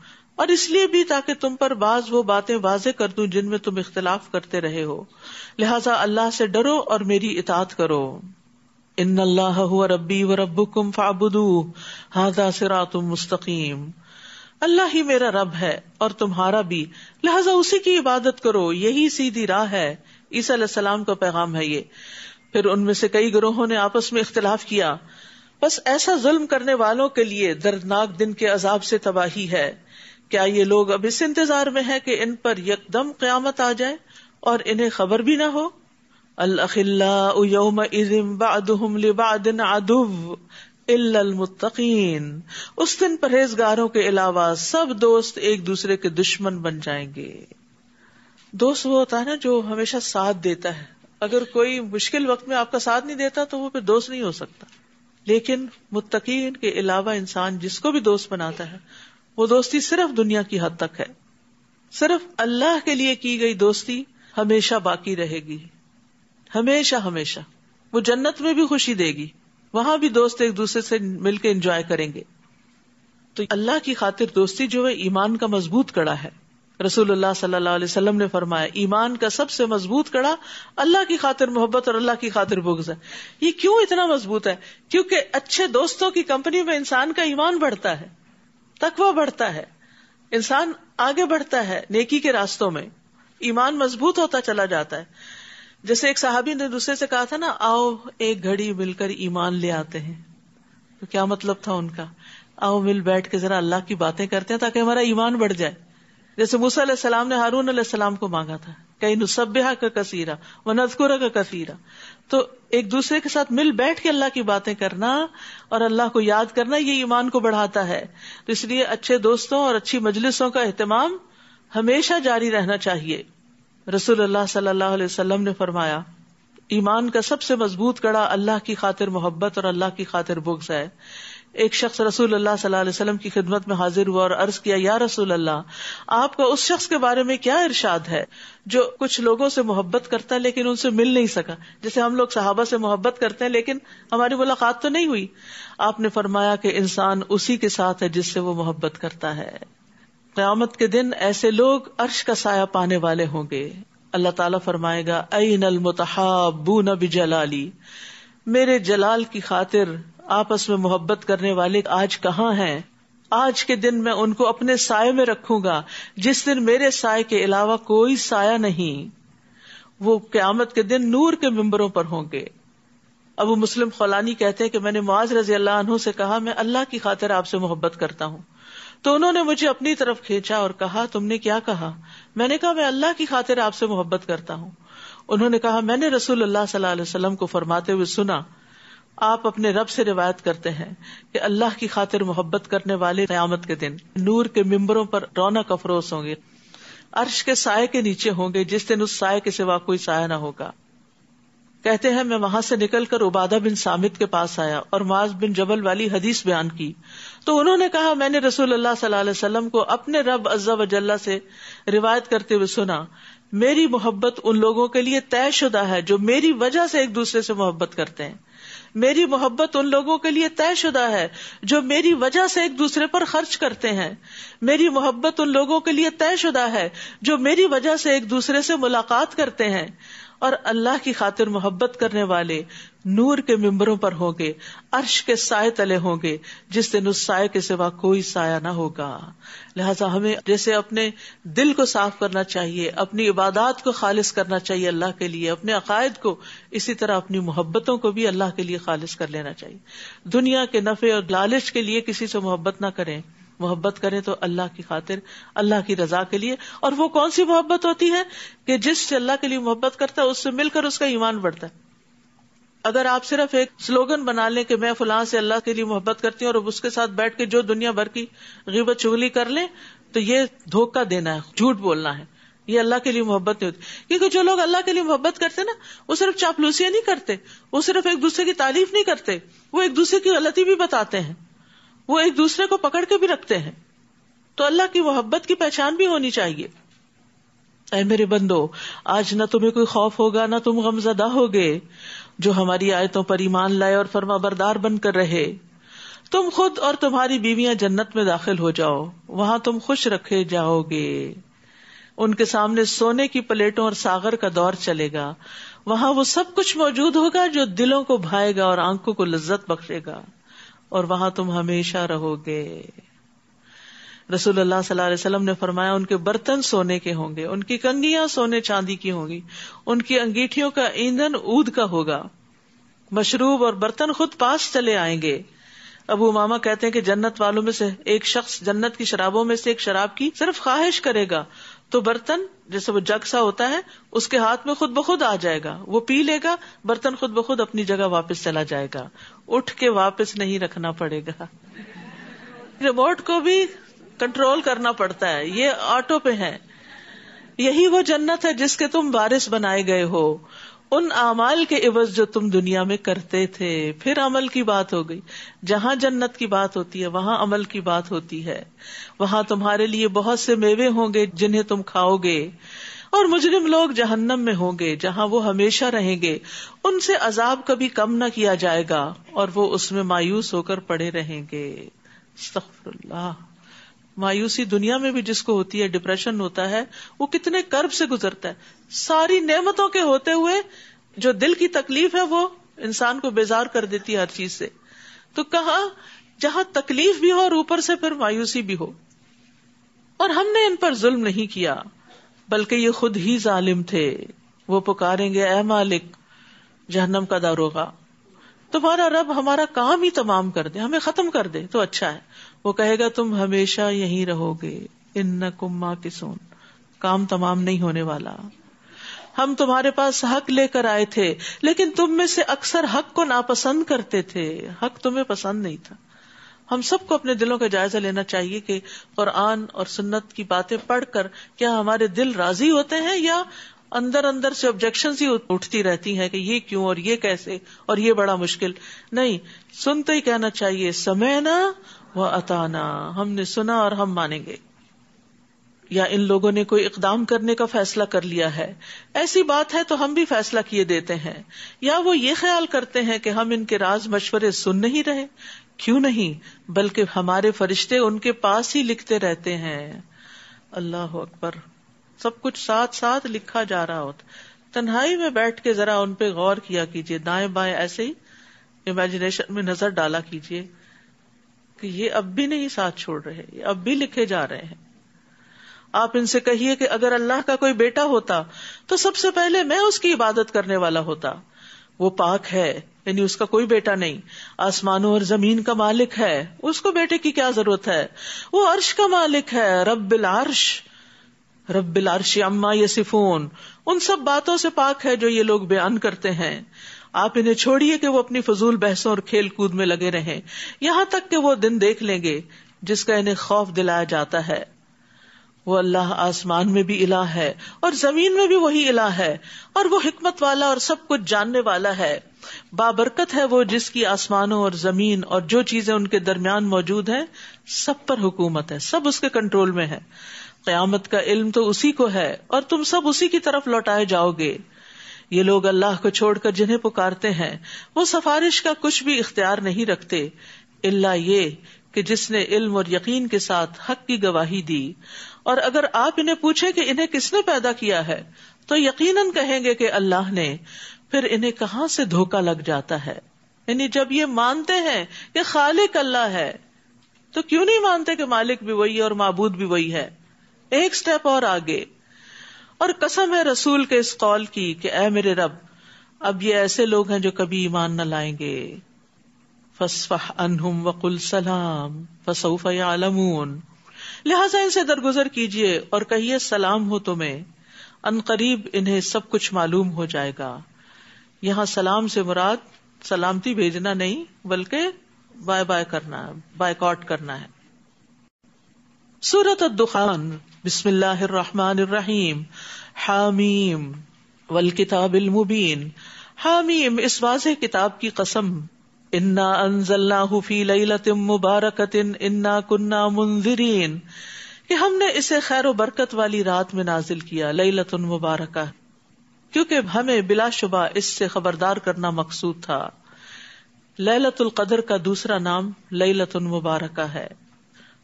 اور اس لیے بھی تاکہ تم پر بعض وہ باتیں واضح کر دوں جن میں تم اختلاف کرتے رہے ہو، لہذا اللہ سے ڈرو اور میری اطاعت کرو. ان اللہ هو ربی وربکم فاعبدوہ ھذا صراط مستقیم. اللہ ہی میرا رب ہے اور تمہارا بھی، لہذا اسی کی عبادت کرو، یہی سیدھی راہ ہے. عیسیٰ علیہ السلام کا پیغام ہے یہ. پھر ان میں سے کئی گروہوں نے آپس میں اختلاف کیا، بس ایسا ظلم کرنے والوں کے لیے دردناک دن کے عذاب سے تباہی ہے. کیا یہ لوگ اب اس انتظار میں ہیں کہ ان پر یکدم قیامت آ جائے اور انہیں خبر بھی نہ ہو؟ الاخلاء یومئذ بعضهم لبعض عدو الا المتقین. اس دن پرہیزگاروں کے علاوہ سب دوست ایک دوسرے کے دشمن بن جائیں گے. دوست وہ ہوتا ہے نا جو ہمیشہ ساتھ دیتا ہے. اگر کوئی مشکل وقت میں آپ کا ساتھ نہیں دیتا تو وہ پھر دوست نہیں ہو سکتا. لیکن متقین کے علاوہ انسان جس کو بھی دوست بناتا ہے وہ دوستی صرف دنیا کی حد تک ہے. صرف اللہ کے لیے کی گئی دوستی ہمیشہ باقی رہے گی، ہمیشہ ہمیشہ. وہ جنت میں بھی خوشی دے گی، وہاں بھی دوست ایک دوسرے سے مل کے انجوائے کریں گے. تو اللہ کی خاطر دوستی جو ہے ایمان کا مضبوط کڑا ہے. رسول اللہ صلی اللہ علیہ وسلم نے فرمایا ایمان کا سب سے مضبوط کڑا اللہ کی خاطر محبت اور اللہ کی خاطر بغض ہے. یہ کیوں اتنا مضبوط ہے؟ کیونکہ اچھے دوستوں کی کمپنی میں انسان کا ایمان بڑھتا ہے، تقویٰ بڑھتا ہے، انسان آگے بڑھتا ہے نیکی کے راستوں میں، ایمان مضبوط ہوتا چلا جاتا ہے. جیسے ایک صحابی نے دوسرے سے کہا تھا نا، آؤ ایک گھڑی مل کر ایمان لے آتے ہیں. تو کیا مطلب تھا ان کا؟ آؤ مل بیٹھ کے ذرا اللہ کی باتیں کرتے ہیں تاکہ ہمارا ایمان بڑھ جائے. جیسے موسیٰ علیہ السلام نے ہارون علیہ السلام کو مانگا تھا کہ نسبحک کثیرا ونذکرک کثیرا. تو ایک دوسرے کے ساتھ مل بیٹھ کے اللہ کی باتیں کرنا اور اللہ کو یاد کرنا یہ ایمان کو بڑھاتا ہے. تو اس لیے اچھے دوستوں اور اچھی مجلسوں کا اہتمام ہمیشہ جاری رہنا چاہیے. رسول اللہ صلی اللہ علیہ وسلم نے فرمایا ایمان کا سب سے مضبوط کڑا اللہ کی خاطر محبت اور اللہ کی خاطر بغض ہے. ایک شخص رسول اللہ صلی اللہ علیہ وسلم کی خدمت میں حاضر ہوا اور عرض کیا، یا رسول اللہ، آپ کا اس شخص کے بارے میں کیا ارشاد ہے جو کچھ لوگوں سے محبت کرتا ہے لیکن ان سے مل نہیں سکا؟ جیسے ہم لوگ صحابہ سے محبت کرتے ہیں لیکن ہماری ملاقات تو نہیں ہوئی. آپ نے فرمایا کہ انسان اسی کے ساتھ ہے جس سے وہ محبت کرتا ہے. قیامت کے دن ایسے لوگ عرش کا سایہ پانے والے ہوں گے. اللہ تعالیٰ فرمائے گا، این المتحابون بجلالی، میرے جلال کی خاطر آپس میں محبت کرنے والے آج کہاں ہیں؟ آج کے دن میں ان کو اپنے سائے میں رکھوں گا جس دن میرے سائے کے علاوہ کوئی سایہ نہیں. وہ قیامت کے دن نور کے ممبروں پر ہوں گے. ابو مسلم خولانی کہتے ہیں کہ میں نے معاذ رضی اللہ عنہ سے کہا، میں اللہ کی خاطر آپ سے محبت کرتا ہوں. تو انہوں نے مجھے اپنی طرف کھینچا اور کہا، تم نے کیا کہا؟ میں نے کہا، میں اللہ کی خاطر آپ سے محبت کرتا ہوں. انہوں نے کہا، میں نے رسول اللہ صلی اللہ علیہ وسلم کو فرماتے ہوئے سنا، آپ اپنے رب سے روایت کرتے ہیں کہ اللہ کی خاطر محبت کرنے والے قیامت کے دن نور کے ممبروں پر رونق افروز ہوں گے، عرش کے سائے کے نیچے ہوں گے جس دن اس سائے کے سوا کوئی سایہ نہ ہوگا. کہتے ہیں میں وہاں سے نکل کر عبادہ بن صامت کے پاس آیا اور معاذ بن جبل والی حدیث بیان کی. تو انہوں نے کہا، میں نے رسول اللہ صلی اللہ علیہ وسلم کو اپنے رب عز و جل سے روایت کرتے ہوئے سنا، میری محبت ان لوگوں کے لیے طے شدہ ہے جو میری وجہ سے ایک دوسرے سے محبت کرتے ہیں. میری محبت ان لوگوں کے لیے طے شدہ ہے جو میری وجہ سے ایک دوسرے پر خرچ کرتے ہیں. میری محبت ان لوگوں کے لیے طے شدہ ہے جو میری وجہ سے ایک دوسرے سے ملاقات کرتے ہیں. اور اللہ کی خاطر محبت کرنے والے نور کے ممبروں پر ہوں گے، عرش کے سائے تلے ہوں گے جس دن اس سائے کے سوا کوئی سایہ نہ ہوگا. لہٰذا ہمیں جیسے اپنے دل کو صاف کرنا چاہیے، اپنی عبادات کو خالص کرنا چاہیے اللہ کے لیے، اپنے عقائد کو، اسی طرح اپنی محبتوں کو بھی اللہ کے لیے خالص کر لینا چاہیے. دنیا کے نفع اور لالچ کے لیے کسی سے محبت نہ کریں. محبت کریں تو اللہ کی خاطر، اللہ کی رضا کے لیے. اور وہ کون سی محبت ہوتی ہے کہ جس سے اللہ کے لیے محبت کرتا ہے اس سے مل کر اس کا ایمان بڑھتا ہے. اگر آپ صرف ایک سلوگن بنا لیں کہ میں فلاں سے اللہ کے لیے محبت کرتی ہوں اور اس کے ساتھ بیٹھ کے جو دنیا بھر کی غیبت چغلی کر لیں تو یہ دھوکہ دینا ہے، جھوٹ بولنا ہے. یہ اللہ کے لیے محبت نہیں ہوتی. کیونکہ جو لوگ اللہ کے لیے محبت کرتے نا وہ صرف چاپلوسیاں نہیں کرتے، وہ صرف ایک دوسرے کی تعریف نہیں کرتے، وہ ایک دوسرے کی غلطی بھی بتاتے ہیں، وہ ایک دوسرے کو پکڑ کے بھی رکھتے ہیں. تو اللہ کی محبت کی پہچان بھی ہونی چاہیے. اے میرے بندو، آج نہ تمہیں کوئی خوف ہوگا نہ تم غمزدہ ہوگے جو ہماری آیتوں پر ایمان لائے اور فرما بردار بن کر رہے. تم خود اور تمہاری بیویاں جنت میں داخل ہو جاؤ، وہاں تم خوش رکھے جاؤ گے. ان کے سامنے سونے کی پلیٹوں اور ساغر کا دور چلے گا. وہاں وہ سب کچھ موجود ہوگا جو دلوں کو بھائے گا اور آنکھوں کو لذت بخشے گا، اور وہاں تم ہمیشہ رہو گے. رسول اللہ صلی اللہ علیہ وسلم نے فرمایا ان کے برتن سونے کے ہوں گے، ان کی کنگیاں سونے چاندی کی ہوں گی، ان کی انگیٹھیوں کا ایندھن عود کا ہوگا. مشروب اور برتن خود پاس چلے آئیں گے. ابو امامہ کہتے ہیں کہ جنت والوں میں سے ایک شخص جنت کی شرابوں میں سے ایک شراب کی صرف خواہش کرے گا تو برتن جیسے وہ جگ سا ہوتا ہے اس کے ہاتھ میں خود بخود آ جائے گا، وہ پی لے گا، برتن خود بخود اپنی جگہ واپس چلا جائے گا، اٹھ کے واپس نہیں رکھنا پڑے گا. ریموٹ کو بھی کنٹرول کرنا پڑتا ہے، یہ آٹو پہ ہے. یہی وہ جنت ہے جس کے تم وارث بنائے گئے ہو، ان اعمال کے عوض جو تم دنیا میں کرتے تھے. پھر عمل کی بات ہو گئی. جہاں جنت کی بات ہوتی ہے وہاں عمل کی بات ہوتی ہے. وہاں تمہارے لیے بہت سے میوے ہوں گے جنہیں تم کھاؤ گے، اور مجرم لوگ جہنم میں ہوں گے جہاں وہ ہمیشہ رہیں گے. ان سے عذاب کبھی کم نہ کیا جائے گا اور وہ اس میں مایوس ہو کر پڑے رہیں گے. استغفر اللہ. مایوسی دنیا میں بھی جس کو ہوتی ہے، ڈپریشن ہوتا ہے، وہ کتنے کرب سے گزرتا ہے. ساری نعمتوں کے ہوتے ہوئے جو دل کی تکلیف ہے وہ انسان کو بیزار کر دیتی ہے ہر چیز سے. تو کہاں جہاں تکلیف بھی ہو اور اوپر سے پھر مایوسی بھی ہو. اور ہم نے ان پر ظلم نہیں کیا بلکہ یہ خود ہی ظالم تھے. وہ پکاریں گے اے مالک، جہنم کا داروغہ، تمہارا رب ہمارا کام ہی تمام کر دے، ہمیں ختم کر دے تو اچھا ہے. وہ کہے گا تم ہمیشہ یہیں رہو گے، انکم ماکثون، کام تمام نہیں ہونے والا. ہم تمہارے پاس حق لے کر آئے تھے لیکن تم میں سے اکثر حق کو ناپسند کرتے تھے، حق تمہیں پسند نہیں تھا. ہم سب کو اپنے دلوں کا جائزہ لینا چاہیے کہ قرآن اور سنت کی باتیں پڑھ کر کیا ہمارے دل راضی ہوتے ہیں یا اندر اندر سے آبجیکشنز ہی اٹھتی رہتی ہیں کہ یہ کیوں اور یہ کیسے اور یہ بڑا مشکل. نہیں، سنتے ہی کہنا چاہیے سمعنا و اطعنا، ہم نے سنا اور ہم مانیں گے. یا ان لوگوں نے کوئی اقدام کرنے کا فیصلہ کر لیا ہے، ایسی بات ہے تو ہم بھی فیصلہ کیے دیتے ہیں. یا وہ یہ خیال کرتے ہیں کہ ہم ان کے راز مشورے سن نہیں رہے. کیوں نہیں، بلکہ ہمارے فرشتے ان کے پاس ہی لکھتے رہتے ہیں. اللہ اکبر. سب کچھ ساتھ ساتھ لکھا جا رہا ہوتا. تنہائی میں بیٹھ کے ذرا ان پہ غور کیا کیجیے، دائیں بائیں ایسے ہی امیجنیشن میں نظر ڈالا کیجیے کہ یہ اب بھی نہیں ساتھ چھوڑ رہے، یہ اب بھی لکھے جا رہے ہیں. آپ ان سے کہیے کہ اگر اللہ کا کوئی بیٹا ہوتا تو سب سے پہلے میں اس کی عبادت کرنے والا ہوتا. وہ پاک ہے، یعنی اس کا کوئی بیٹا نہیں، آسمانوں اور زمین کا مالک ہے، اس کو بیٹے کی کیا ضرورت ہے. وہ عرش کا مالک ہے، رب العرش عما یصفون، ان سب باتوں سے پاک ہے جو یہ لوگ بیان کرتے ہیں. آپ انہیں چھوڑیے کہ وہ اپنی فضول بحثوں اور کھیل کود میں لگے رہیں یہاں تک کہ وہ دن دیکھ لیں گے جس کا انہیں خوف دلایا جاتا ہے. وہ اللہ آسمان میں بھی الہ ہے اور زمین میں بھی وہی الہ ہے، اور وہ حکمت والا اور سب کچھ جاننے والا ہے. بابرکت ہے وہ جس کی آسمانوں اور زمین اور جو چیزیں ان کے درمیان موجود ہیں سب پر حکومت ہے، سب اس کے کنٹرول میں ہے. قیامت کا علم تو اسی کو ہے اور تم سب اسی کی طرف لوٹائے جاؤ گے. یہ لوگ اللہ کو چھوڑ کر جنہیں پکارتے ہیں وہ سفارش کا کچھ بھی اختیار نہیں رکھتے الا یہ کہ جس نے علم اور یقین کے ساتھ حق کی گواہی دی. اور اگر آپ انہیں پوچھیں کہ انہیں کس نے پیدا کیا ہے تو یقیناً کہیں گے کہ اللہ نے. پھر انہیں کہاں سے دھوکا لگ جاتا ہے. یعنی جب یہ مانتے ہیں کہ خالق اللہ ہے تو کیوں نہیں مانتے کہ مالک بھی وہی ہے اور معبود بھی وہی ہے. ایک سٹیپ اور آگے. اور قسم ہے رسول کے اس قول کی کہ اے میرے رب، اب یہ ایسے لوگ ہیں جو کبھی ایمان نہ لائیں گے. فاصفح عنہم وقل سلام فسوف یعلمون، لہٰذا ان سے درگزر کیجیے اور کہیے سلام ہو تمہیں، ان قریب انہیں سب کچھ معلوم ہو جائے گا. یہاں سلام سے مراد سلامتی بھیجنا نہیں بلکہ بائے بائے کرنا ہے، بائیکاٹ کرنا ہے. سورۃ الدخان. بسم اللہ الرحمن الرحیم. حامیم والکتاب المبین. حامیم، اس واضح کتاب کی قسم. انا انزلناہ فی لیلۃ مبارکۃ انا کنا منذرین، کہ ہم نے اسے خیر و برکت والی رات میں نازل کیا، لیلۃ مبارکہ، کیونکہ ہمیں بلا شبہ اس سے خبردار کرنا مقصود تھا. لیلۃ القدر کا دوسرا نام لیلۃ مبارکہ ہے،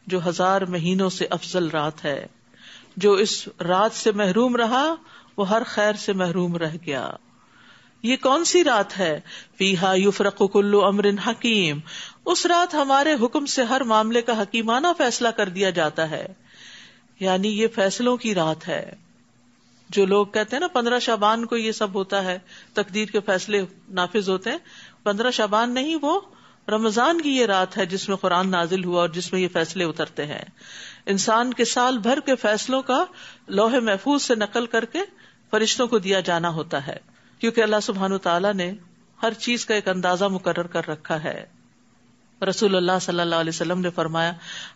جو 1000 مہینوں سے افضل رات ہے. جو اس رات سے محروم رہا وہ ہر خیر سے محروم رہ گیا. یہ کون سی رات ہے؟ فیہا یفرق کل امر حکیم. اس رات ہمارے حکم سے ہر معاملے کا حکیمانہ فیصلہ کر دیا جاتا ہے. یعنی یہ فیصلوں کی رات ہے. جو لوگ کہتے ہیں نا 15 شعبان کو یہ سب ہوتا ہے، تقدیر کے فیصلے نافذ ہوتے ہیں، 15 شعبان نہیں، وہ رمضان کی یہ رات ہے جس میں قرآن نازل ہوا اور جس میں یہ فیصلے اترتے ہیں. انسان کے سال بھر کے فیصلوں کا لوح محفوظ سے نقل کر کے فرشتوں کو دیا جانا ہوتا ہے، کیونکہ اللہ سبحانہ وتعالیٰ نے ہر چیز کا ایک اندازہ مقرر کر رکھا ہے. رسول اللہ صلی اللہ علیہ وسلم نے فرمایا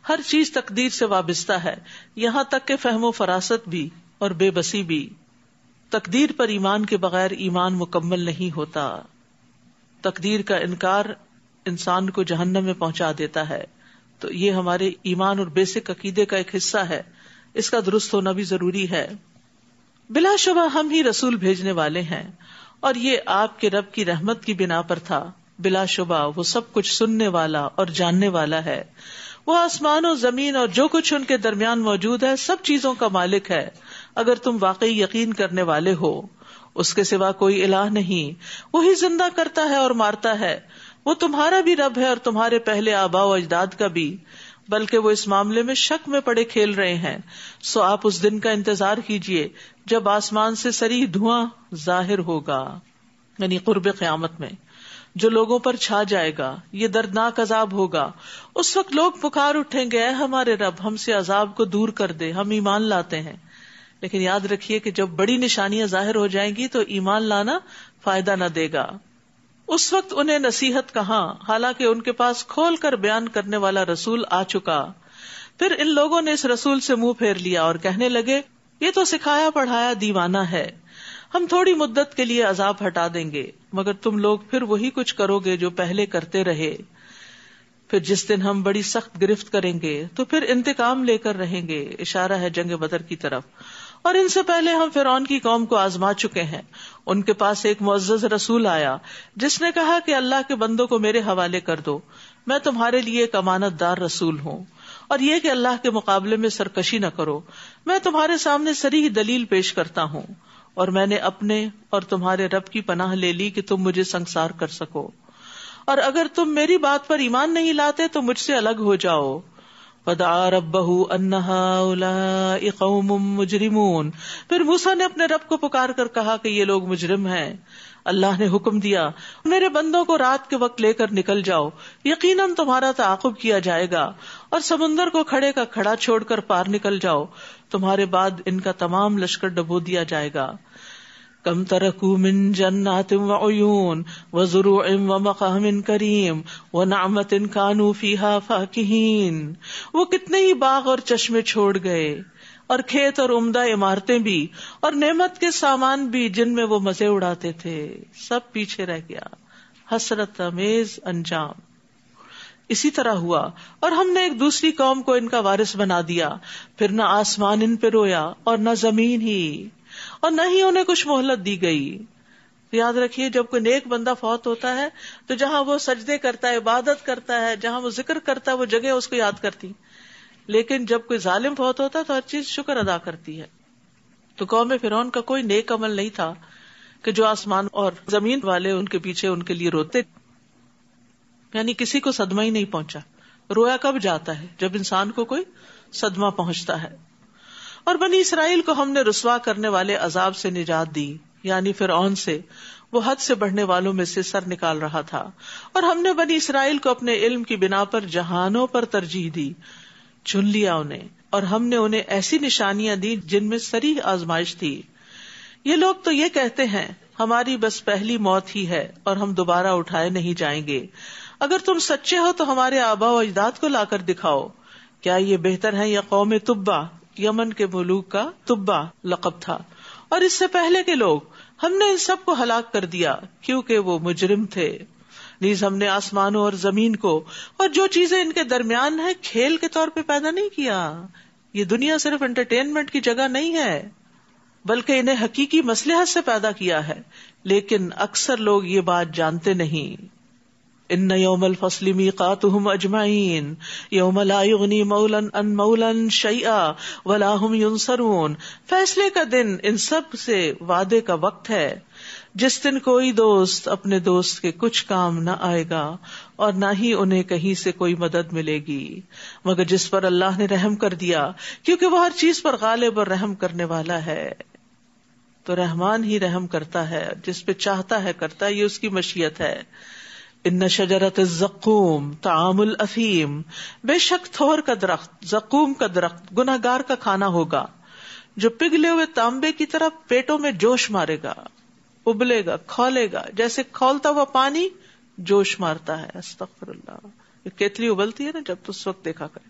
ہر چیز تقدیر سے وابستہ ہے، یہاں تک کہ فہم و فراست بھی اور بے بسی بھی. تقدیر پر ایمان کے بغیر ایمان مکمل نہیں ہوتا. تقدیر کا انکار انسان کو جہنم میں پہنچا دیتا ہے. تو یہ ہمارے ایمان اور بیسک عقیدے کا ایک حصہ ہے، اس کا درست ہونا بھی ضروری ہے. بلا شبہ ہم ہی رسول بھیجنے والے ہیں اور یہ آپ کے رب کی رحمت کی بنا پر تھا. بلا شبہ وہ سب کچھ سننے والا اور جاننے والا ہے. وہ آسمان و زمین اور جو کچھ ان کے درمیان موجود ہے سب چیزوں کا مالک ہے. اگر تم واقعی یقین کرنے والے ہو اس کے سوا کوئی الہ نہیں. وہی زندہ کرتا ہے اور مارتا ہے. وہ تمہارا بھی رب ہے اور تمہارے پہلے آباء و اجداد کا بھی، بلکہ وہ اس معاملے میں شک میں پڑے کھیل رہے ہیں. سو آپ اس دن کا انتظار کیجئے جب آسمان سے صریح دھواں ظاہر ہوگا، یعنی قرب قیامت میں جو لوگوں پر چھا جائے گا. یہ دردناک عذاب ہوگا. اس وقت لوگ پکار اٹھیں گے، اے ہمارے رب ہم سے عذاب کو دور کر دے، ہم ایمان لاتے ہیں. لیکن یاد رکھیے کہ جب بڑی نشانیاں ظاہر ہو جائیں گی تو ایمان لانا فائدہ نہ دے گا. اس وقت انہیں نصیحت کہاں، حالانکہ ان کے پاس کھول کر بیان کرنے والا رسول آ چکا. پھر ان لوگوں نے اس رسول سے منہ پھیر لیا اور کہنے لگے یہ تو سکھایا پڑھایا دیوانہ ہے، ہم تھوڑی مدت کے لیے عذاب ہٹا دیں گے مگر تم لوگ پھر وہی کچھ کرو گے جو پہلے کرتے رہے. پھر جس دن ہم بڑی سخت گرفت کریں گے تو پھر انتقام لے کر رہیں گے. اشارہ ہے جنگ بدر کی طرف. اور ان سے پہلے ہم فرعون کی قوم کو آزما چکے ہیں. ان کے پاس ایک معزز رسول آیا جس نے کہا کہ اللہ کے بندوں کو میرے حوالے کر دو، میں تمہارے لیے ایک امانت دار رسول ہوں، اور یہ کہ اللہ کے مقابلے میں سرکشی نہ کرو. میں تمہارے سامنے صریح دلیل پیش کرتا ہوں، اور میں نے اپنے اور تمہارے رب کی پناہ لے لی کہ تم مجھے سنگسار کر سکو، اور اگر تم میری بات پر ایمان نہیں لاتے تو مجھ سے الگ ہو جاؤ. فدعا ربہ ان ہؤلاء قوم مجرمون. پھر موسیٰ نے اپنے رب کو پکار کر کہا کہ یہ لوگ مجرم ہیں. اللہ نے حکم دیا میرے بندوں کو رات کے وقت لے کر نکل جاؤ، یقیناً تمہارا تعاقب کیا جائے گا، اور سمندر کو کھڑے کا کھڑا چھوڑ کر پار نکل جاؤ، تمہارے بعد ان کا تمام لشکر ڈبو دیا جائے گا. کم ترکوا من جنات وعیون وزروع ومقام کریم ونعمت کانوا فیہا فاکہین. وہ کتنے ہی باغ اور چشمے چھوڑ گئے، اور کھیت اور عمدہ عمارتیں بھی، اور نعمت کے سامان بھی جن میں وہ مزے اڑاتے تھے، سب پیچھے رہ گیا. حسرت امیز انجام. اسی طرح ہوا اور ہم نے ایک دوسری قوم کو ان کا وارث بنا دیا. پھر نہ آسمان ان پہ رویا اور نہ زمین ہی، اور نہ ہی انہیں کچھ مہلت دی گئی. یاد رکھیے جب کوئی نیک بندہ فوت ہوتا ہے تو جہاں وہ سجدے کرتا ہے، عبادت کرتا ہے، جہاں وہ ذکر کرتا ہے، وہ جگہ اس کو یاد کرتی. لیکن جب کوئی ظالم فوت ہوتا ہے تو ہر چیز شکر ادا کرتی ہے. تو قوم فرعون کا کوئی نیک عمل نہیں تھا کہ جو آسمان اور زمین والے ان کے پیچھے ان کے لیے روتے، یعنی کسی کو صدمہ ہی نہیں پہنچا. رویا کب جاتا ہے؟ جب انسان کو کوئی صدمہ پہنچتا ہے. اور بنی اسرائیل کو ہم نے رسوا کرنے والے عذاب سے نجات دی، یعنی فرعون سے. وہ حد سے بڑھنے والوں میں سے سر نکال رہا تھا. اور ہم نے بنی اسرائیل کو اپنے علم کی بنا پر جہانوں پر ترجیح دی، چن لیا انہیں، اور ہم نے انہیں ایسی نشانیاں دی جن میں صریح آزمائش تھی. یہ لوگ تو یہ کہتے ہیں ہماری بس پہلی موت ہی ہے اور ہم دوبارہ اٹھائے نہیں جائیں گے. اگر تم سچے ہو تو ہمارے آباء و اجداد کو لا کر دکھاؤ. کیا یہ بہتر ہے یا قوم تبا؟ یمن کے ملوک کا تبا لقب تھا، اور اس سے پہلے کے لوگ. ہم نے ان سب کو ہلاک کر دیا کیونکہ وہ مجرم تھے. نیز ہم نے آسمانوں اور زمین کو اور جو چیزیں ان کے درمیان ہیں کھیل کے طور پہ پیدا نہیں کیا. یہ دنیا صرف انٹرٹینمنٹ کی جگہ نہیں ہے، بلکہ انہیں حقیقی مصلحت سے پیدا کیا ہے. لیکن اکثر لوگ یہ بات جانتے نہیں. ان یوم الفصل میقاتهم اجمعین یوم لا یغنی مولا عن مولا شیئا ولا هم ینصرون. فیصلے کا دن ان سب سے وعدے کا وقت ہے جس دن کوئی دوست اپنے دوست کے کچھ کام نہ آئے گا اور نہ ہی انہیں کہیں سے کوئی مدد ملے گی مگر جس پر اللہ نے رحم کر دیا، کیونکہ وہ ہر چیز پر غالب اور رحم کرنے والا ہے. تو رحمان ہی رحم کرتا ہے، جس پہ چاہتا ہے کرتا ہے، یہ اس کی مشیت ہے. ان شجرۃ الزقوم طعام الاثیم، بے شک تھور کا درخت، زقوم کا درخت گناہگار کا کھانا ہوگا جو پگھلے ہوئے تانبے کی طرح پیٹوں میں جوش مارے گا، ابلے گا، کھولے گا، جیسے کھولتا ہوا پانی جوش مارتا ہے. استغفر اللہ. یہ کیتلی ابلتی ہے نا جب، تو اس وقت دیکھا کرے.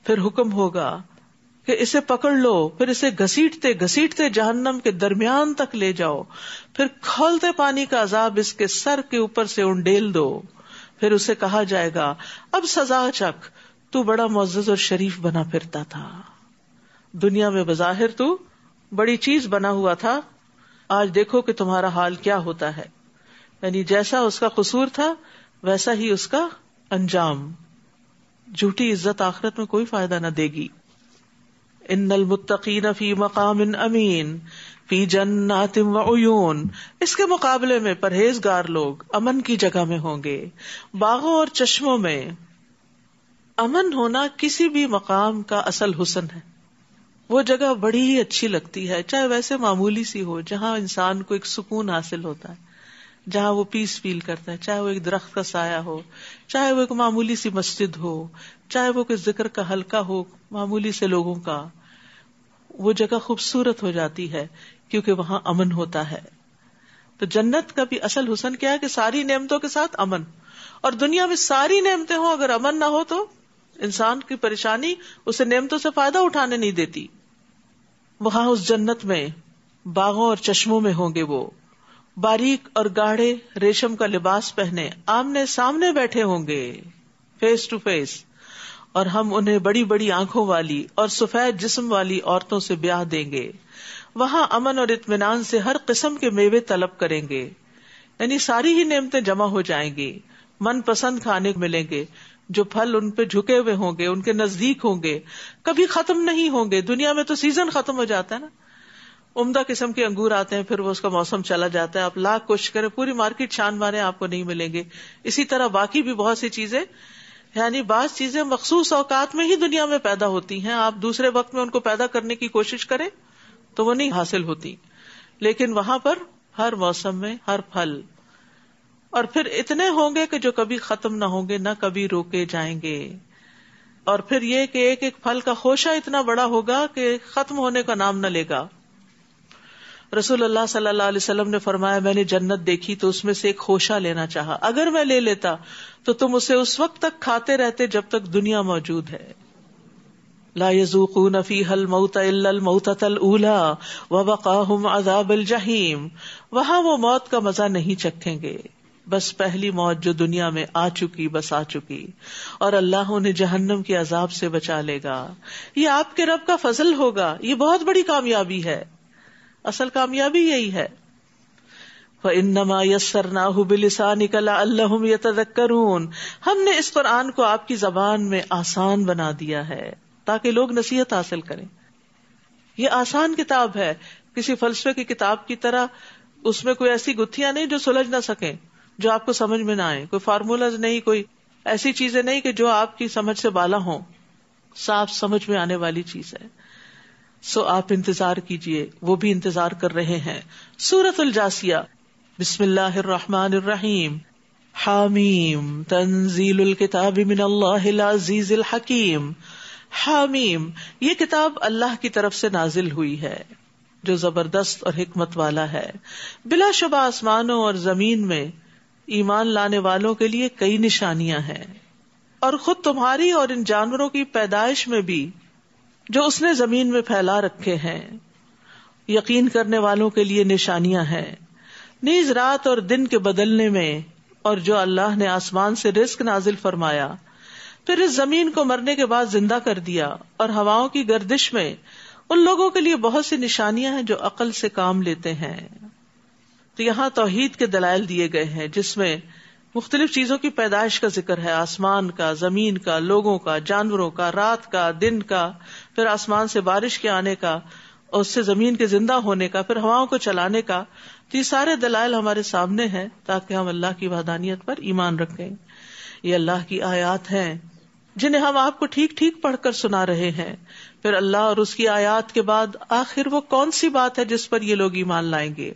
پھر حکم ہوگا کہ اسے پکڑ لو، پھر اسے گھسیٹتے گھسیٹتے جہنم کے درمیان تک لے جاؤ، پھر کھولتے پانی کا عذاب اس کے سر کے اوپر سے انڈیل دو. پھر اسے کہا جائے گا اب سزا چکھ، تو بڑا معزز اور شریف بنا پھرتا تھا. دنیا میں بظاہر تو بڑی چیز بنا ہوا تھا، آج دیکھو کہ تمہارا حال کیا ہوتا ہے. یعنی جیسا اس کا قصور تھا ویسا ہی اس کا انجام. جھوٹی عزت آخرت میں کوئی فائدہ نہ دے گی. ان المتقین فی مقام امین فی جنات وعیون، اس کے مقابلے میں پرہیزگار لوگ امن کی جگہ میں ہوں گے، باغوں اور چشموں میں. امن ہونا کسی بھی مقام کا اصل حسن ہے. وہ جگہ بڑی ہی اچھی لگتی ہے، چاہے ویسے معمولی سی ہو، جہاں انسان کو ایک سکون حاصل ہوتا ہے، جہاں وہ پیس فیل کرتا ہے، چاہے وہ ایک درخت کا سایہ ہو، چاہے وہ ایک معمولی سی مسجد ہو، چاہے وہ کوئی ذکر کا حلقہ ہو معمولی سے لوگوں کا. وہ جگہ خوبصورت ہو جاتی ہے کیونکہ وہاں امن ہوتا ہے. تو جنت کا بھی اصل حسن کیا ہے کہ ساری نعمتوں کے ساتھ امن. اور دنیا میں ساری نعمتیں ہوں اگر امن نہ ہو تو انسان کی پریشانی اسے نعمتوں سے فائدہ اٹھانے نہیں دیتی. وہاں اس جنت میں باغوں اور چشموں میں ہوں گے وہ باریک اور گاڑھے ریشم کا لباس پہنے، آمنے سامنے بیٹھے ہوں گے، فیس ٹو فیس. اور ہم انہیں بڑی بڑی آنکھوں والی اور سفید جسم والی عورتوں سے بیاہ دیں گے. وہاں امن اور اطمینان سے ہر قسم کے میوے طلب کریں گے، یعنی ساری ہی نعمتیں جمع ہو جائیں گی. من پسند کھانے ملیں گے، جو پھل ان پہ جھکے ہوئے ہوں گے، ان کے نزدیک ہوں گے، کبھی ختم نہیں ہوں گے. دنیا میں تو سیزن ختم ہو جاتا ہے نا، عمدہ قسم کے انگور آتے ہیں، پھر وہ اس کا موسم چلا جاتا ہے، آپ لاکھ کوشش کریں، پوری مارکیٹ چھان مارے، آپ کو نہیں ملیں گے. اسی طرح باقی بھی بہت سی چیزیں، یعنی بعض چیزیں مخصوص اوقات میں ہی دنیا میں پیدا ہوتی ہیں، آپ دوسرے وقت میں ان کو پیدا کرنے کی کوشش کریں تو وہ نہیں حاصل ہوتی. لیکن وہاں پر ہر موسم میں ہر پھل، اور پھر اتنے ہوں گے کہ جو کبھی ختم نہ ہوں گے، نہ کبھی روکے جائیں گے. اور پھر یہ کہ ایک ایک پھل کا خوشہ اتنا بڑا ہوگا کہ ختم ہونے کا نام نہ لے گا. رسول اللہ صلی اللہ علیہ وسلم نے فرمایا میں نے جنت دیکھی تو اس میں سے ایک خوشہ لینا چاہا، اگر میں لے لیتا تو تم اسے اس وقت تک کھاتے رہتے جب تک دنیا موجود ہے. لا یذوقون فیہا الموت الا الموتۃ الاولی ووقاہم عذاب الجحیم. وہاں وہ موت کا مزہ نہیں چکھیں گے، بس پہلی موت جو دنیا میں آ چکی بس آ چکی، اور اللہ انہیں جہنم کے عذاب سے بچا لے گا. یہ آپ کے رب کا فضل ہوگا، یہ بہت بڑی کامیابی ہے. اصل کامیابی یہی ہے. وَإِنَّمَا يَسَّرْنَاهُ بِلِسَانِكَ لَعَلَّهُمْ يَتَذَكَّرُونَ. ہم نے اس قرآن کو آپ کی زبان میں آسان بنا دیا ہے تاکہ لوگ نصیحت حاصل کریں. یہ آسان کتاب ہے، کسی فلسفے کی کتاب کی طرح اس میں کوئی ایسی گتھیاں نہیں جو سلجھ نہ سکیں، جو آپ کو سمجھ میں نہ آئے، کوئی فارمولاز نہیں، کوئی ایسی چیزیں نہیں کہ جو آپ کی سمجھ سے بالا ہوں. صاف سمجھ میں آنے والی چیز ہے. سو آپ انتظار کیجئے، وہ بھی انتظار کر رہے ہیں. سورۃ الجاثیہ. بسم اللہ الرحمن الرحیم. حامیم تنزیل الکتاب من اللہ العزیز الحکیم. حامیم، یہ کتاب اللہ کی طرف سے نازل ہوئی ہے جو زبردست اور حکمت والا ہے. بلا شبہ آسمانوں اور زمین میں ایمان لانے والوں کے لیے کئی نشانیاں ہیں، اور خود تمہاری اور ان جانوروں کی پیدائش میں بھی جو اس نے زمین میں پھیلا رکھے ہیں یقین کرنے والوں کے لیے نشانیاں ہیں. نیز رات اور دن کے بدلنے میں، اور جو اللہ نے آسمان سے رزق نازل فرمایا، پھر اس زمین کو مرنے کے بعد زندہ کر دیا، اور ہواؤں کی گردش میں ان لوگوں کے لیے بہت سی نشانیاں ہیں جو عقل سے کام لیتے ہیں. تو یہاں توحید کے دلائل دیے گئے ہیں جس میں مختلف چیزوں کی پیدائش کا ذکر ہے، آسمان کا، زمین کا، لوگوں کا، جانوروں کا، رات کا، دن کا، پھر آسمان سے بارش کے آنے کا اور اس سے زمین کے زندہ ہونے کا، پھر ہواؤں کو چلانے کا. تو یہ سارے دلائل ہمارے سامنے ہیں تاکہ ہم اللہ کی وحدانیت پر ایمان رکھیں. یہ اللہ کی آیات ہیں جنہیں ہم آپ کو ٹھیک ٹھیک پڑھ کر سنا رہے ہیں. پھر اللہ اور اس کی آیات کے بعد آخر وہ کون سی بات ہے جس پر یہ لوگ ایمان لائیں گے؟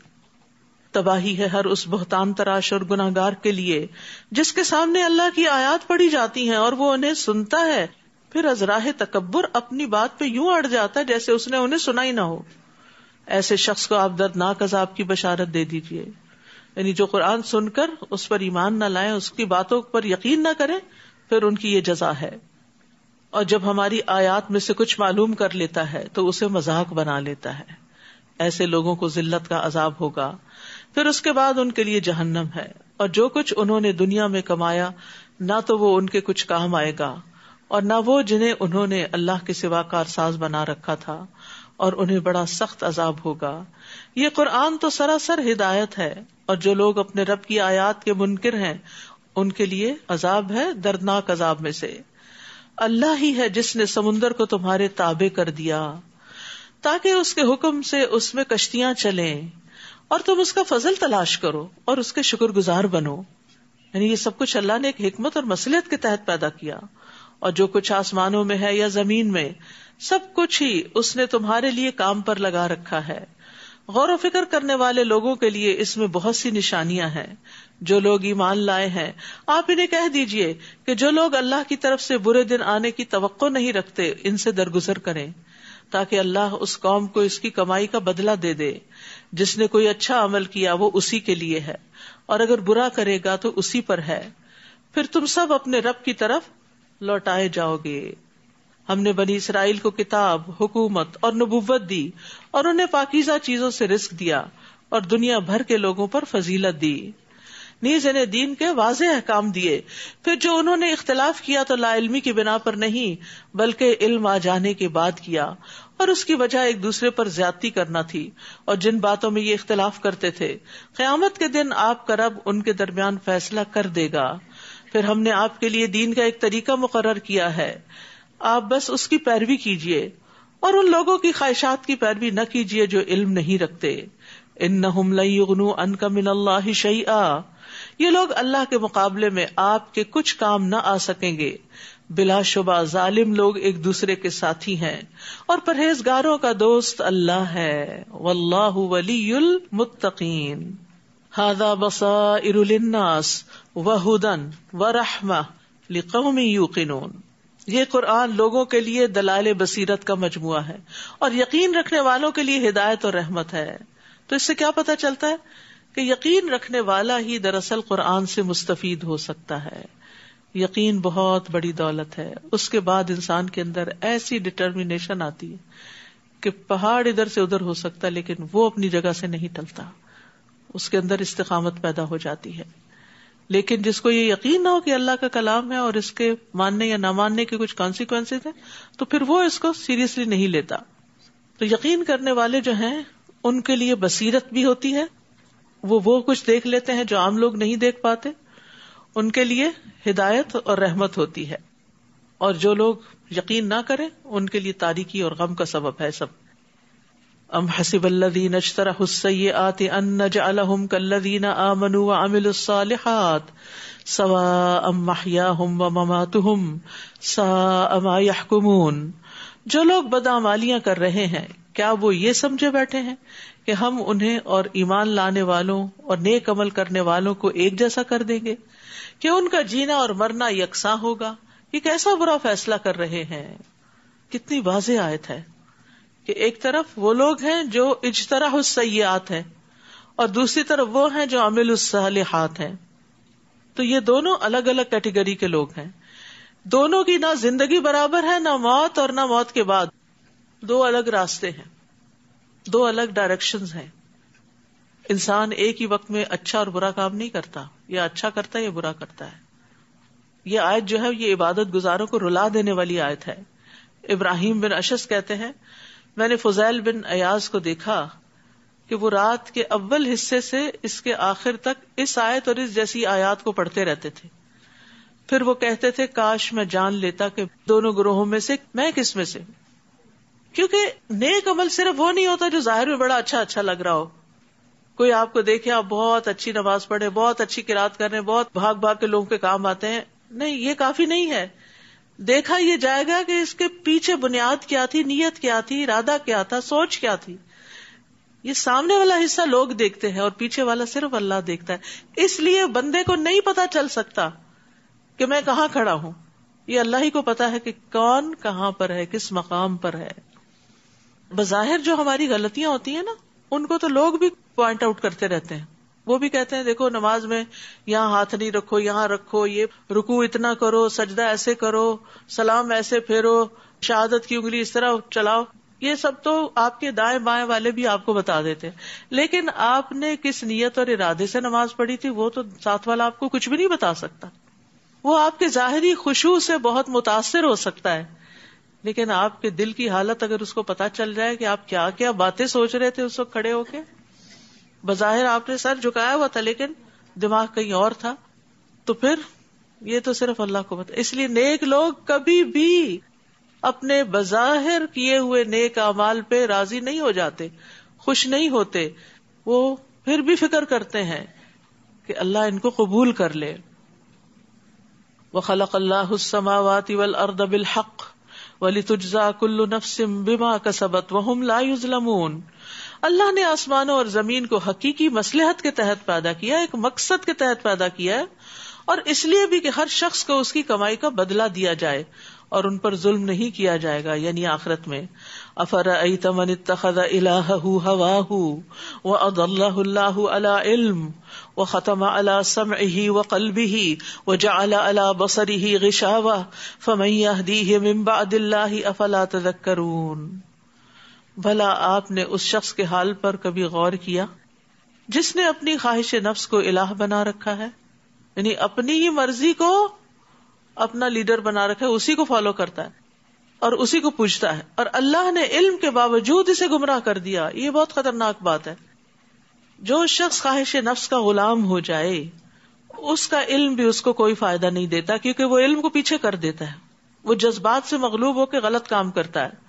تباہی ہے ہر اس بہتان تراش اور گناہگار کے لیے جس کے سامنے اللہ کی آیات پڑھی جاتی ہیں اور وہ انہیں سنتا ہے، پھر از راہ تکبر اپنی بات پہ یوں اڑ جاتا ہے جیسے اس نے انہیں سنا ہی نہ ہو. ایسے شخص کو آپ دردناک عذاب کی بشارت دے دیجئے. یعنی جو قرآن سن کر اس پر ایمان نہ لائیں، اس کی باتوں پر یقین نہ کریں، پھر ان کی یہ جزا ہے. اور جب ہماری آیات میں سے کچھ معلوم کر لیتا ہے تو اسے مذاق بنا لیتا ہے. ایسے لوگوں کو ذلت کا عذاب ہوگا، پھر اس کے بعد ان کے لیے جہنم ہے، اور جو کچھ انہوں نے دنیا میں کمایا نہ تو وہ ان کے کچھ کام آئے گا اور نہ وہ جنہیں انہوں نے اللہ کے سوا کارساز بنا رکھا تھا، اور انہیں بڑا سخت عذاب ہوگا. یہ قرآن تو سراسر ہدایت ہے، اور جو لوگ اپنے رب کی آیات کے منکر ہیں ان کے لیے عذاب ہے دردناک عذاب میں سے. اللہ ہی ہے جس نے سمندر کو تمہارے تابع کر دیا تاکہ اس کے حکم سے اس میں کشتیاں چلیں اور تم اس کا فضل تلاش کرو اور اس کے شکر گزار بنو. یعنی یہ سب کچھ اللہ نے ایک حکمت اور مصلحت کے تحت پیدا کیا، اور جو کچھ آسمانوں میں ہے یا زمین میں سب کچھ ہی اس نے تمہارے لیے کام پر لگا رکھا ہے. غور و فکر کرنے والے لوگوں کے لیے اس میں بہت سی نشانیاں ہیں. جو لوگ ایمان لائے ہیں آپ انہیں کہہ دیجئے کہ جو لوگ اللہ کی طرف سے برے دن آنے کی توقع نہیں رکھتے ان سے درگزر کریں تاکہ اللہ اس قوم کو اس کی کمائی کا بدلہ دے دے. جس نے کوئی اچھا عمل کیا وہ اسی کے لیے ہے، اور اگر برا کرے گا تو اسی پر ہے. پھر تم سب اپنے رب کی طرف لوٹائے جاؤ گے. ہم نے بنی اسرائیل کو کتاب، حکومت اور نبوت دی، اور انہیں پاکیزہ چیزوں سے رزق دیا، اور دنیا بھر کے لوگوں پر فضیلت دی. نیز انہیں دین کے واضح احکام دیے. پھر جو انہوں نے اختلاف کیا تو لا علمی کی بنا پر نہیں بلکہ علم آ جانے کے بعد کیا، اور اس کی وجہ ایک دوسرے پر زیادتی کرنا تھی. اور جن باتوں میں یہ اختلاف کرتے تھے قیامت کے دن آپ کا رب ان کے درمیان فیصلہ کر دے گا. پھر ہم نے آپ کے لیے دین کا ایک طریقہ مقرر کیا ہے، آپ بس اس کی پیروی کیجیے اور ان لوگوں کی خواہشات کی پیروی نہ کیجیے جو علم نہیں رکھتے. انہم لن یغنوا عنک من اللہ شیئا، یہ لوگ اللہ کے مقابلے میں آپ کے کچھ کام نہ آ سکیں گے. بلا شبہ ظالم لوگ ایک دوسرے کے ساتھی ہیں، اور پرہیزگاروں کا دوست اللہ ہے. واللہ ولی المتقین. ھذا بصائر للناس وہدی ورحمہ لقوم یوقنون. یہ قرآن لوگوں کے لیے دلائل بصیرت کا مجموعہ ہے اور یقین رکھنے والوں کے لیے ہدایت اور رحمت ہے. تو اس سے کیا پتہ چلتا ہے کہ یقین رکھنے والا ہی دراصل قرآن سے مستفید ہو سکتا ہے. یقین بہت بڑی دولت ہے. اس کے بعد انسان کے اندر ایسی ڈٹرمینیشن آتی ہے کہ پہاڑ ادھر سے ادھر ہو سکتا ہے لیکن وہ اپنی جگہ سے نہیں ٹلتا. اس کے اندر استقامت پیدا ہو جاتی ہے. لیکن جس کو یہ یقین نہ ہو کہ اللہ کا کلام ہے اور اس کے ماننے یا نہ ماننے کے کچھ کانسیکوینسز ہیں تو پھر وہ اس کو سیریسلی نہیں لیتا. تو یقین کرنے والے جو ہیں ان کے لیے بصیرت بھی ہوتی ہے، وہ کچھ دیکھ لیتے ہیں جو عام لوگ نہیں دیکھ پاتے. ان کے لیے ہدایت اور رحمت ہوتی ہے، اور جو لوگ یقین نہ کریں ان کے لیے تاریکی اور غم کا سبب ہے سب. ام حسب الذین اجترحوا السیئات ان نجعلہم کالذین آمنوا وعملوا الصالحات سواء محیاہم ومماتہم ساء ما یحکمون. جو لوگ بدعمالیاں کر رہے ہیں کیا وہ یہ سمجھے بیٹھے ہیں کہ ہم انہیں اور ایمان لانے والوں اور نیک عمل کرنے والوں کو ایک جیسا کر دیں گے کہ ان کا جینا اور مرنا یکساں ہوگا. یہ کیسا برا فیصلہ کر رہے ہیں. کتنی واضح آیت ہے کہ ایک طرف وہ لوگ ہیں جو اجترحوا السیئات ہیں اور دوسری طرف وہ ہیں جو عملوا الصالحات ہیں. تو یہ دونوں الگ الگ کیٹیگری کے لوگ ہیں. دونوں کی نہ زندگی برابر ہے، نہ موت اور نہ موت کے بعد. دو الگ راستے ہیں، دو الگ ڈائریکشنز ہیں. انسان ایک ہی وقت میں اچھا اور برا کام نہیں کرتا، یا اچھا کرتا ہے یا برا کرتا ہے. یہ آیت جو ہے یہ عبادت گزاروں کو رلا دینے والی آیت ہے. ابراہیم بن اشعث کہتے ہیں میں نے فضیل بن ایاز کو دیکھا کہ وہ رات کے اول حصے سے اس کے آخر تک اس آیت اور اس جیسی آیات کو پڑھتے رہتے تھے. پھر وہ کہتے تھے کاش میں جان لیتا کہ دونوں گروہوں میں سے میں کس میں سے. کیونکہ نیک عمل صرف وہ نہیں ہوتا جو ظاہر میں بڑا اچھا لگ رہا ہو. کوئی آپ کو دیکھے آپ بہت اچھی نماز پڑھے, بہت اچھی قرات کرنے, بہت بھاگ بھاگ کے لوگوں کے کام آتے ہیں, نہیں, یہ کافی نہیں ہے. دیکھا یہ جائے گا کہ اس کے پیچھے بنیاد کیا تھی, نیت کیا تھی, ارادہ کیا تھا, سوچ کیا تھی. یہ سامنے والا حصہ لوگ دیکھتے ہیں اور پیچھے والا صرف اللہ دیکھتا ہے. اس لیے بندے کو نہیں پتا چل سکتا کہ میں کہاں کھڑا ہوں. یہ اللہ ہی کو پتا ہے کہ کون کہاں پر ہے, کس مقام پر ہے. بظاہر جو ہماری غلطیاں ہوتی ہیں نا, ان کو تو لوگ بھی پوائنٹ آؤٹ کرتے رہتے ہیں. وہ بھی کہتے ہیں دیکھو نماز میں یہاں ہاتھ نہیں رکھو, یہاں رکھو, یہ رکوع اتنا کرو, سجدہ ایسے کرو, سلام ایسے پھیرو, شہادت کی انگلی اس طرح چلاؤ. یہ سب تو آپ کے دائیں بائیں والے بھی آپ کو بتا دیتے ہیں. لیکن آپ نے کس نیت اور ارادے سے نماز پڑھی تھی وہ تو ساتھ والا آپ کو کچھ بھی نہیں بتا سکتا. وہ آپ کے ظاہری خشوع سے بہت متاثر ہو سکتا ہے, لیکن آپ کے دل کی حالت اگر اس کو پتا چل جائے کہ آپ کیا کیا باتیں سوچ رہے تھے اس وقت کھڑے ہو کے, بظاہر آپ نے سر جھکایا ہوا تھا لیکن دماغ کہیں اور تھا, تو پھر یہ تو صرف اللہ کو پتا. اس لیے نیک لوگ کبھی بھی اپنے بظاہر کیے ہوئے نیک اعمال پہ راضی نہیں ہو جاتے, خوش نہیں ہوتے. وہ پھر بھی فکر کرتے ہیں کہ اللہ ان کو قبول کر لے. وَخَلَقَ اللَّهُ السَّمَاوَاتِ وَالْأَرْضَ بِالْحَقِّ وَلِتُجْزَى كُلُّ نَفْسٍ بِمَا كَسَبَتْ وَهُمْ لَا يُظْلَمُونَ. اللہ نے آسمانوں اور زمین کو حقیقی مصلحت کے تحت پیدا کیا, ایک مقصد کے تحت پیدا کیا ہے, اور اس لیے بھی کہ ہر شخص کو اس کی کمائی کا بدلہ دیا جائے اور ان پر ظلم نہیں کیا جائے گا, یعنی آخرت میں. أَفَرَأَيْتَ مَنِ اتَّخَذَ إِلَٰهَهُ هَوَاهُ وَأَضَلَّهُ اللَّهُ عَلَىٰ عِلْمٍ وَخَتَمَ عَلَىٰ سَمْعِهِ وَقَلْبِهِ وَجَعَلَ عَلَىٰ بَصَرِهِ غِشَاوَةً فَمَن يَهْدِيهِ مِن بَعْدِ اللَّهِ أَفَلَا تَذَكَّرُونَ. بھلا آپ نے اس شخص کے حال پر کبھی غور کیا جس نے اپنی خواہش نفس کو الہ بنا رکھا ہے, یعنی اپنی ہی مرضی کو اپنا لیڈر بنا رکھا ہے, اسی کو فالو کرتا ہے اور اسی کو پوجتا ہے, اور اللہ نے علم کے باوجود اسے گمراہ کر دیا. یہ بہت خطرناک بات ہے. جو شخص خواہش نفس کا غلام ہو جائے اس کا علم بھی اس کو کوئی فائدہ نہیں دیتا, کیونکہ وہ علم کو پیچھے کر دیتا ہے. وہ جذبات سے مغلوب ہو کے غلط کام کرتا ہے,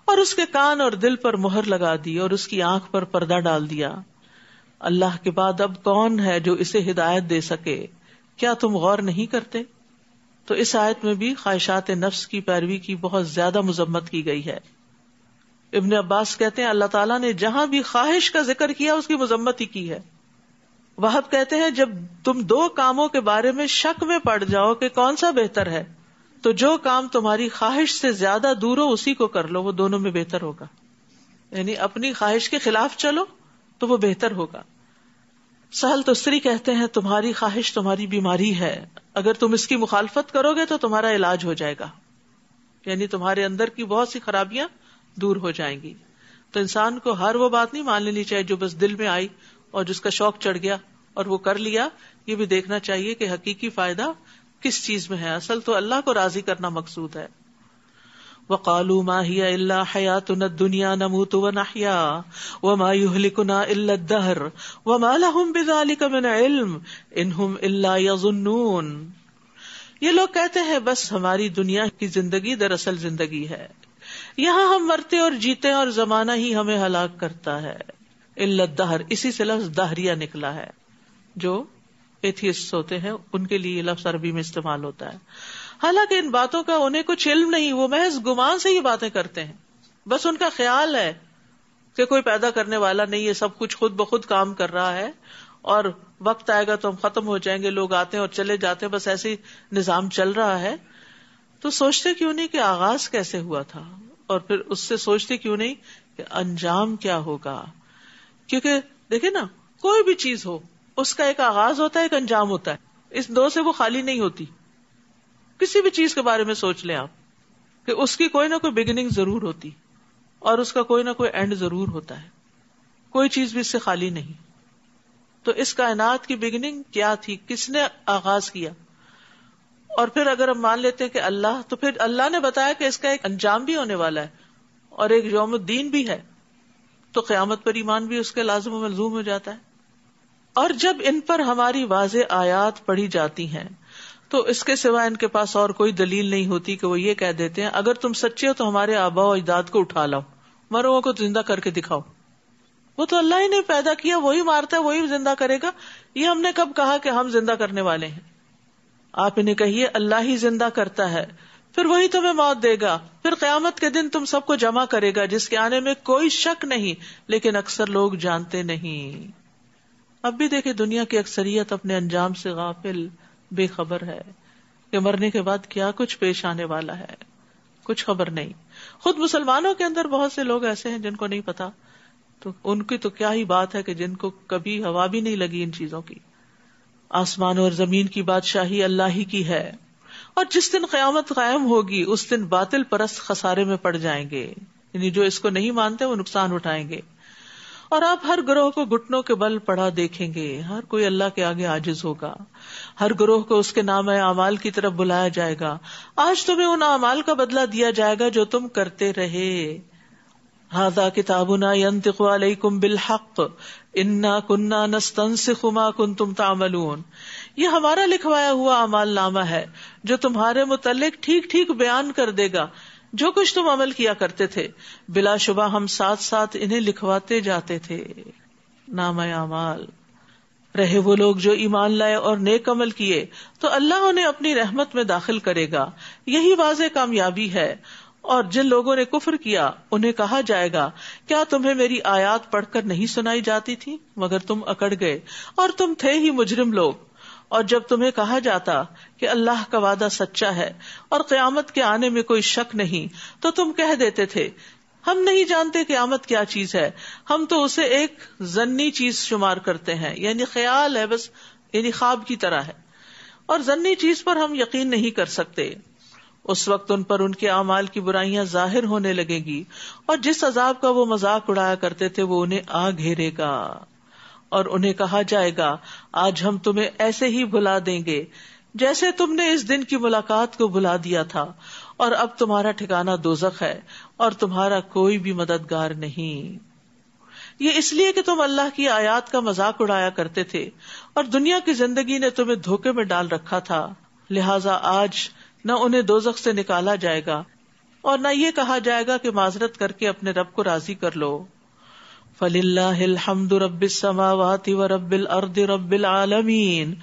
اور اس کے کان اور دل پر مہر لگا دی اور اس کی آنکھ پر پردہ ڈال دیا. اللہ کے بعد اب کون ہے جو اسے ہدایت دے سکے؟ کیا تم غور نہیں کرتے؟ تو اس آیت میں بھی خواہشات نفس کی پیروی کی بہت زیادہ مذمت کی گئی ہے. ابن عباس کہتے ہیں اللہ تعالیٰ نے جہاں بھی خواہش کا ذکر کیا اس کی مذمت ہی کی ہے. وہب کہتے ہیں جب تم دو کاموں کے بارے میں شک میں پڑ جاؤ کہ کون سا بہتر ہے, تو جو کام تمہاری خواہش سے زیادہ دور ہو اسی کو کر لو, وہ دونوں میں بہتر ہوگا. یعنی اپنی خواہش کے خلاف چلو تو وہ بہتر ہوگا. سہل تستری کہتے ہیں تمہاری خواہش تمہاری بیماری ہے, اگر تم اس کی مخالفت کرو گے تو تمہارا علاج ہو جائے گا, یعنی تمہارے اندر کی بہت سی خرابیاں دور ہو جائیں گی. تو انسان کو ہر وہ بات نہیں مان لینی چاہیے جو بس دل میں آئی اور جس کا شوق چڑھ گیا اور وہ کر لیا. یہ بھی دیکھنا چاہیے کہ حقیقی فائدہ کس چیز میں ہے. اصل تو اللہ کو راضی کرنا مقصود ہے. وَقَالُوا مَا هِيَ إِلَّا حَيَاتُنَا الدُّنْيَا نَمُوتُ وَنَحْيَا وَمَا يُهْلِكُنَا إِلَّا الدَّهْرُ وَمَا لَهُمْ بِذَلِكَ مِنْ عِلْمٍ إِنْ هُمْ إِلَّا يَظُنُّونَ. یہ لوگ کہتے ہیں بس ہماری دنیا کی زندگی دراصل زندگی ہے, یہاں ہم مرتے اور جیتے اور زمانہ ہی ہمیں ہلاک کرتا ہے. إِلَّا الدَّهْرُ, اسی سے لفظ دہریہ نکلا ہے. جو ایتھیسٹ ہوتے ہیں ان کے لیے یہ لفظ عربی میں استعمال ہوتا ہے. حالانکہ ان باتوں کا انہیں کچھ علم نہیں, وہ محض گمان سے یہ باتیں کرتے ہیں. بس ان کا خیال ہے کہ کوئی پیدا کرنے والا نہیں, یہ سب کچھ خود بخود کام کر رہا ہے اور وقت آئے گا تو ہم ختم ہو جائیں گے, لوگ آتے ہیں اور چلے جاتے ہیں, بس ایسے نظام چل رہا ہے. تو سوچتے کیوں نہیں کہ آغاز کیسے ہوا تھا, اور پھر اس سے سوچتے کیوں نہیں کہ انجام کیا ہوگا. کیونکہ دیکھیں نا, کوئی بھی چیز ہو اس کا ایک آغاز ہوتا ہے, ایک انجام ہوتا ہے. اس دو سے وہ خالی نہیں ہوتی. کسی بھی چیز کے بارے میں سوچ لیں آپ کہ اس کی کوئی نہ کوئی بگننگ ضرور ہوتی اور اس کا کوئی نہ کوئی اینڈ ضرور ہوتا ہے. کوئی چیز بھی اس سے خالی نہیں. تو اس کائنات کی بگننگ کیا تھی, کس نے آغاز کیا؟ اور پھر اگر ہم مان لیتے ہیں کہ اللہ, تو پھر اللہ نے بتایا کہ اس کا ایک انجام بھی ہونے والا ہے اور ایک یوم الدین بھی ہے. تو قیامت پر ایمان بھی اس کے لازم و ملزوم ہو جاتا ہے. اور جب ان پر ہماری واضح آیات پڑھی جاتی ہیں تو اس کے سوا ان کے پاس اور کوئی دلیل نہیں ہوتی کہ وہ یہ کہہ دیتے ہیں اگر تم سچے ہو تو ہمارے آباء و اجداد کو اٹھا لاؤ، مروں کو زندہ کر کے دکھاؤ. وہ تو اللہ ہی نے پیدا کیا، وہی مارتا ہے، وہی زندہ کرے گا. یہ ہم نے کب کہا کہ ہم زندہ کرنے والے ہیں؟ آپ انہیں کہیے اللہ ہی زندہ کرتا ہے، پھر وہی تمہیں موت دے گا، پھر قیامت کے دن تم سب کو جمع کرے گا جس کے آنے میں کوئی شک نہیں، لیکن اکثر لوگ جانتے نہیں. اب بھی دیکھیں دنیا کی اکثریت اپنے انجام سے غافل، بے خبر ہے کہ مرنے کے بعد کیا کچھ پیش آنے والا ہے، کچھ خبر نہیں. خود مسلمانوں کے اندر بہت سے لوگ ایسے ہیں جن کو نہیں پتا، تو ان کی تو کیا ہی بات ہے کہ جن کو کبھی ہوا بھی نہیں لگی ان چیزوں کی. آسمان اور زمین کی بادشاہی اللہ ہی کی ہے، اور جس دن قیامت قائم ہوگی اس دن باطل پرست خسارے میں پڑ جائیں گے، یعنی جو اس کو نہیں مانتے وہ نقصان اٹھائیں گے. اور آپ ہر گروہ کو گھٹنوں کے بل پڑا دیکھیں گے، ہر کوئی اللہ کے آگے عاجز ہوگا، ہر گروہ کو اس کے نام اعمال کی طرف بلایا جائے گا. آج تمہیں ان اعمال کا بدلہ دیا جائے گا جو تم کرتے رہے. ھذا کتابنا ینطق علیکم بالحق انا کنا نستنسخ ما کنتم تعملون. یہ ہمارا لکھوایا ہوا اعمال نامہ ہے جو تمہارے متعلق ٹھیک ٹھیک بیان کر دے گا جو کچھ تم عمل کیا کرتے تھے. بلا شبہ ہم ساتھ ساتھ انہیں لکھواتے جاتے تھے. نامہ اعمال. رہے وہ لوگ جو ایمان لائے اور نیک عمل کیے تو اللہ انہیں اپنی رحمت میں داخل کرے گا، یہی واضح کامیابی ہے. اور جن لوگوں نے کفر کیا انہیں کہا جائے گا کیا تمہیں میری آیات پڑھ کر نہیں سنائی جاتی تھی مگر تم اکڑ گئے اور تم تھے ہی مجرم لوگ. اور جب تمہیں کہا جاتا کہ اللہ کا وعدہ سچا ہے اور قیامت کے آنے میں کوئی شک نہیں تو تم کہہ دیتے تھے ہم نہیں جانتے قیامت کیا چیز ہے، ہم تو اسے ایک ظنی چیز شمار کرتے ہیں، یعنی خیال ہے بس، یعنی خواب کی طرح ہے، اور ظنی چیز پر ہم یقین نہیں کر سکتے. اس وقت ان پر ان کے اعمال کی برائیاں ظاہر ہونے لگے گی اور جس عذاب کا وہ مذاق اڑایا کرتے تھے وہ انہیں آ گھیرے گا. اور انہیں کہا جائے گا آج ہم تمہیں ایسے ہی بھلا دیں گے جیسے تم نے اس دن کی ملاقات کو بھلا دیا تھا، اور اب تمہارا ٹھکانہ دوزخ ہے اور تمہارا کوئی بھی مددگار نہیں. یہ اس لیے کہ تم اللہ کی آیات کا مذاق اڑایا کرتے تھے اور دنیا کی زندگی نے تمہیں دھوکے میں ڈال رکھا تھا، لہٰذا آج نہ انہیں دوزخ سے نکالا جائے گا اور نہ یہ کہا جائے گا کہ معذرت کر کے اپنے رب کو راضی کر لو. فَلِلَّهِ الْحَمْدُ رَبِّ السَّمَاوَاتِ وَرَبِّ الْأَرْضِ رَبِّ الْعَالَمِينَ.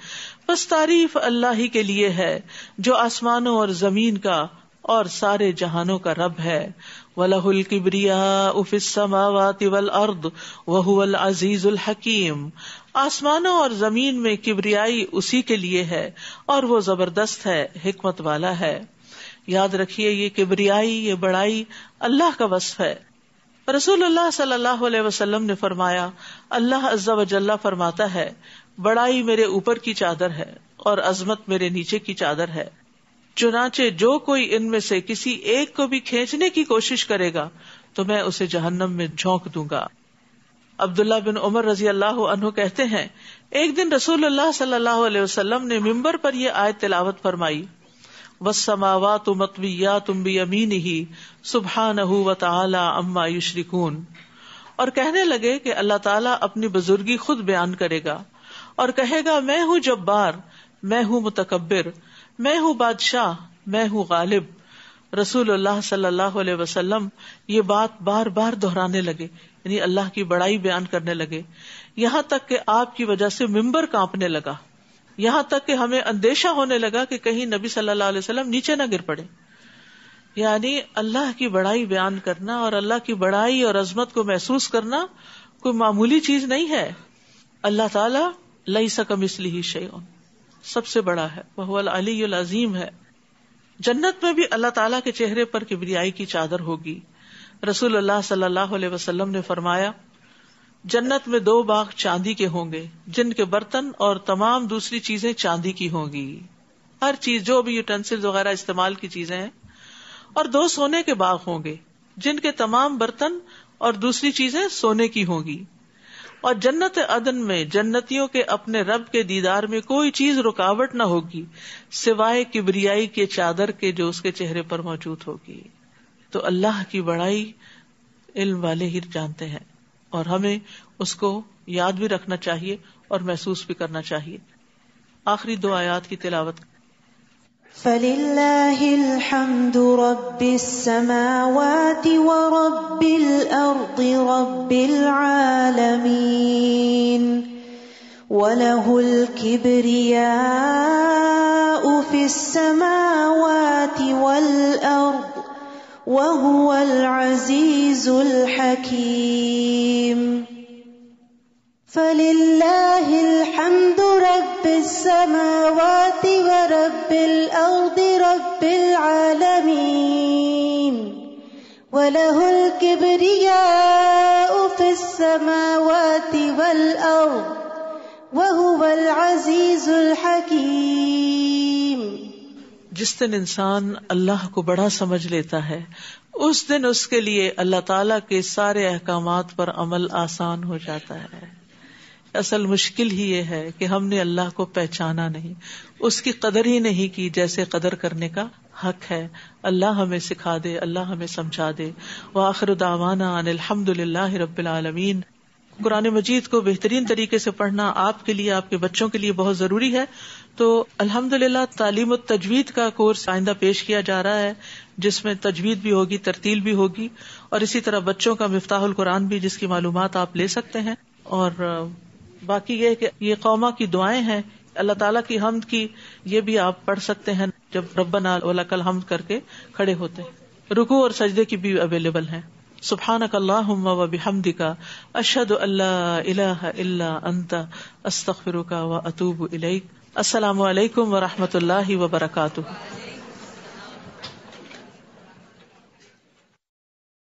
بس تعریف اللہ ہی کے لیے ہے جو آسمانوں اور زمین کا اور سارے جہانوں کا رب ہے. وَلَهُ الْكِبْرِيَاءُ فِي السَّمَاوَاتِ وَالْأَرْضِ وَهُوَ الْعَزِيزُ الْحَكِيمُ. آسمانوں اور زمین میں کبریائی اسی کے لیے ہے اور وہ زبردست ہے، حکمت والا ہے. یاد رکھیے یہ کبریائی، یہ بڑائی اللہ کا وصف ہے. رسول اللہ صلی اللہ علیہ وسلم نے فرمایا اللہ عز و جل فرماتا ہے بڑائی میرے اوپر کی چادر ہے اور عظمت میرے نیچے کی چادر ہے، چنانچہ جو کوئی ان میں سے کسی ایک کو بھی کھینچنے کی کوشش کرے گا تو میں اسے جہنم میں جھونک دوں گا. عبداللہ بن عمر رضی اللہ عنہ کہتے ہیں ایک دن رسول اللہ صلی اللہ علیہ وسلم نے ممبر پر یہ آیت تلاوت فرمائی والسماوات مطویات بیمینہ سبحانہ وتعالی عما یشرکون، اور کہنے لگے کہ اللہ تعالیٰ اپنی بزرگی خود بیان کرے گا اور کہے گا میں ہوں جبار، میں ہوں متکبر، میں ہوں بادشاہ، میں ہوں غالب. رسول اللہ صلی اللہ علیہ وسلم یہ بات بار بار دہرانے لگے، یعنی اللہ کی بڑائی بیان کرنے لگے، یہاں تک کہ آپ کی وجہ سے ممبر کانپنے لگا، یہاں تک کہ ہمیں اندیشہ ہونے لگا کہ کہیں نبی صلی اللہ علیہ وسلم نیچے نہ گر پڑے. یعنی اللہ کی بڑائی بیان کرنا اور اللہ کی بڑائی اور عظمت کو محسوس کرنا کوئی معمولی چیز نہیں ہے. اللہ تعالیٰ لیس کمثلہ شیء، سب سے بڑا ہے، وہو العلی العظیم ہے. جنت میں بھی اللہ تعالیٰ کے چہرے پر کبریائی کی چادر ہوگی. رسول اللہ صلی اللہ علیہ وسلم نے فرمایا جنت میں 2 باغ چاندی کے ہوں گے جن کے برتن اور تمام دوسری چیزیں چاندی کی ہوں گی، ہر چیز جو بھی یوٹینسل وغیرہ استعمال کی چیزیں ہیں، اور 2 سونے کے باغ ہوں گے جن کے تمام برتن اور دوسری چیزیں سونے کی ہوں گی. اور جنت عدن میں جنتیوں کے اپنے رب کے دیدار میں کوئی چیز رکاوٹ نہ ہوگی سوائے کبریائی کے چادر کے جو اس کے چہرے پر موجود ہوگی. تو اللہ کی بڑائی علم والے ہی جانتے ہیں. اور ہمیں اس کو یاد بھی رکھنا چاہیے اور محسوس بھی کرنا چاہیے. آخری 2 آیات کی تلاوت. فَلِلَّهِ الْحَمْدُ رَبِّ السَّمَاوَاتِ وَرَبِّ الْأَرْضِ رَبِّ الْعَالَمِينَ وَلَهُ الْكِبْرِيَاءُ فِي السَّمَاوَاتِ وَالْأَرْضِ وَهُوَ الْعَزِيزُ الْحَكِيمُ. فَلِلَّهِ الْحَمْدُ رَبِّ السَّمَاوَاتِ وَرَبِّ الْأَرْضِ رَبِّ الْعَالَمِينَ وَلَهُ الْكِبْرِيَاءُ فِي السَّمَاوَاتِ وَالْأَرْضِ وَهُوَ الْعَزِيزُ الْحَكِيمُ. جس دن انسان اللہ کو بڑا سمجھ لیتا ہے اس دن اس کے لیے اللہ تعالیٰ کے سارے احکامات پر عمل آسان ہو جاتا ہے. اصل مشکل ہی یہ ہے کہ ہم نے اللہ کو پہچانا نہیں، اس کی قدر ہی نہیں کی جیسے قدر کرنے کا حق ہے. اللہ ہمیں سکھا دے، اللہ ہمیں سمجھا دے. وآخر دعوانا ان الحمد للہ رب العالمین. قرآن مجید کو بہترین طریقے سے پڑھنا آپ کے لیے، آپ کے بچوں کے لیے بہت ضروری ہے. تو الحمدللہ تعلیم التجوید کا کورس آئندہ پیش کیا جا رہا ہے جس میں تجوید بھی ہوگی، ترتیل بھی ہوگی، اور اسی طرح بچوں کا مفتاح القرآن بھی جس کی معلومات آپ لے سکتے ہیں. اور باقی یہ کہ یہ قوما کی دعائیں ہیں، اللہ تعالیٰ کی حمد کی، یہ بھی آپ پڑھ سکتے ہیں جب ربنا ولک الحمد کر کے کھڑے ہوتے ہیں. رکوع اور سجدے کی بھی اویلیبل ہیں. سبحانک اللہم و بحمدک اشہد ان لا الہ الا انت استغفرک و اتوب الیک. السلام علیکم و رحمۃ اللہ وبرکاتہ.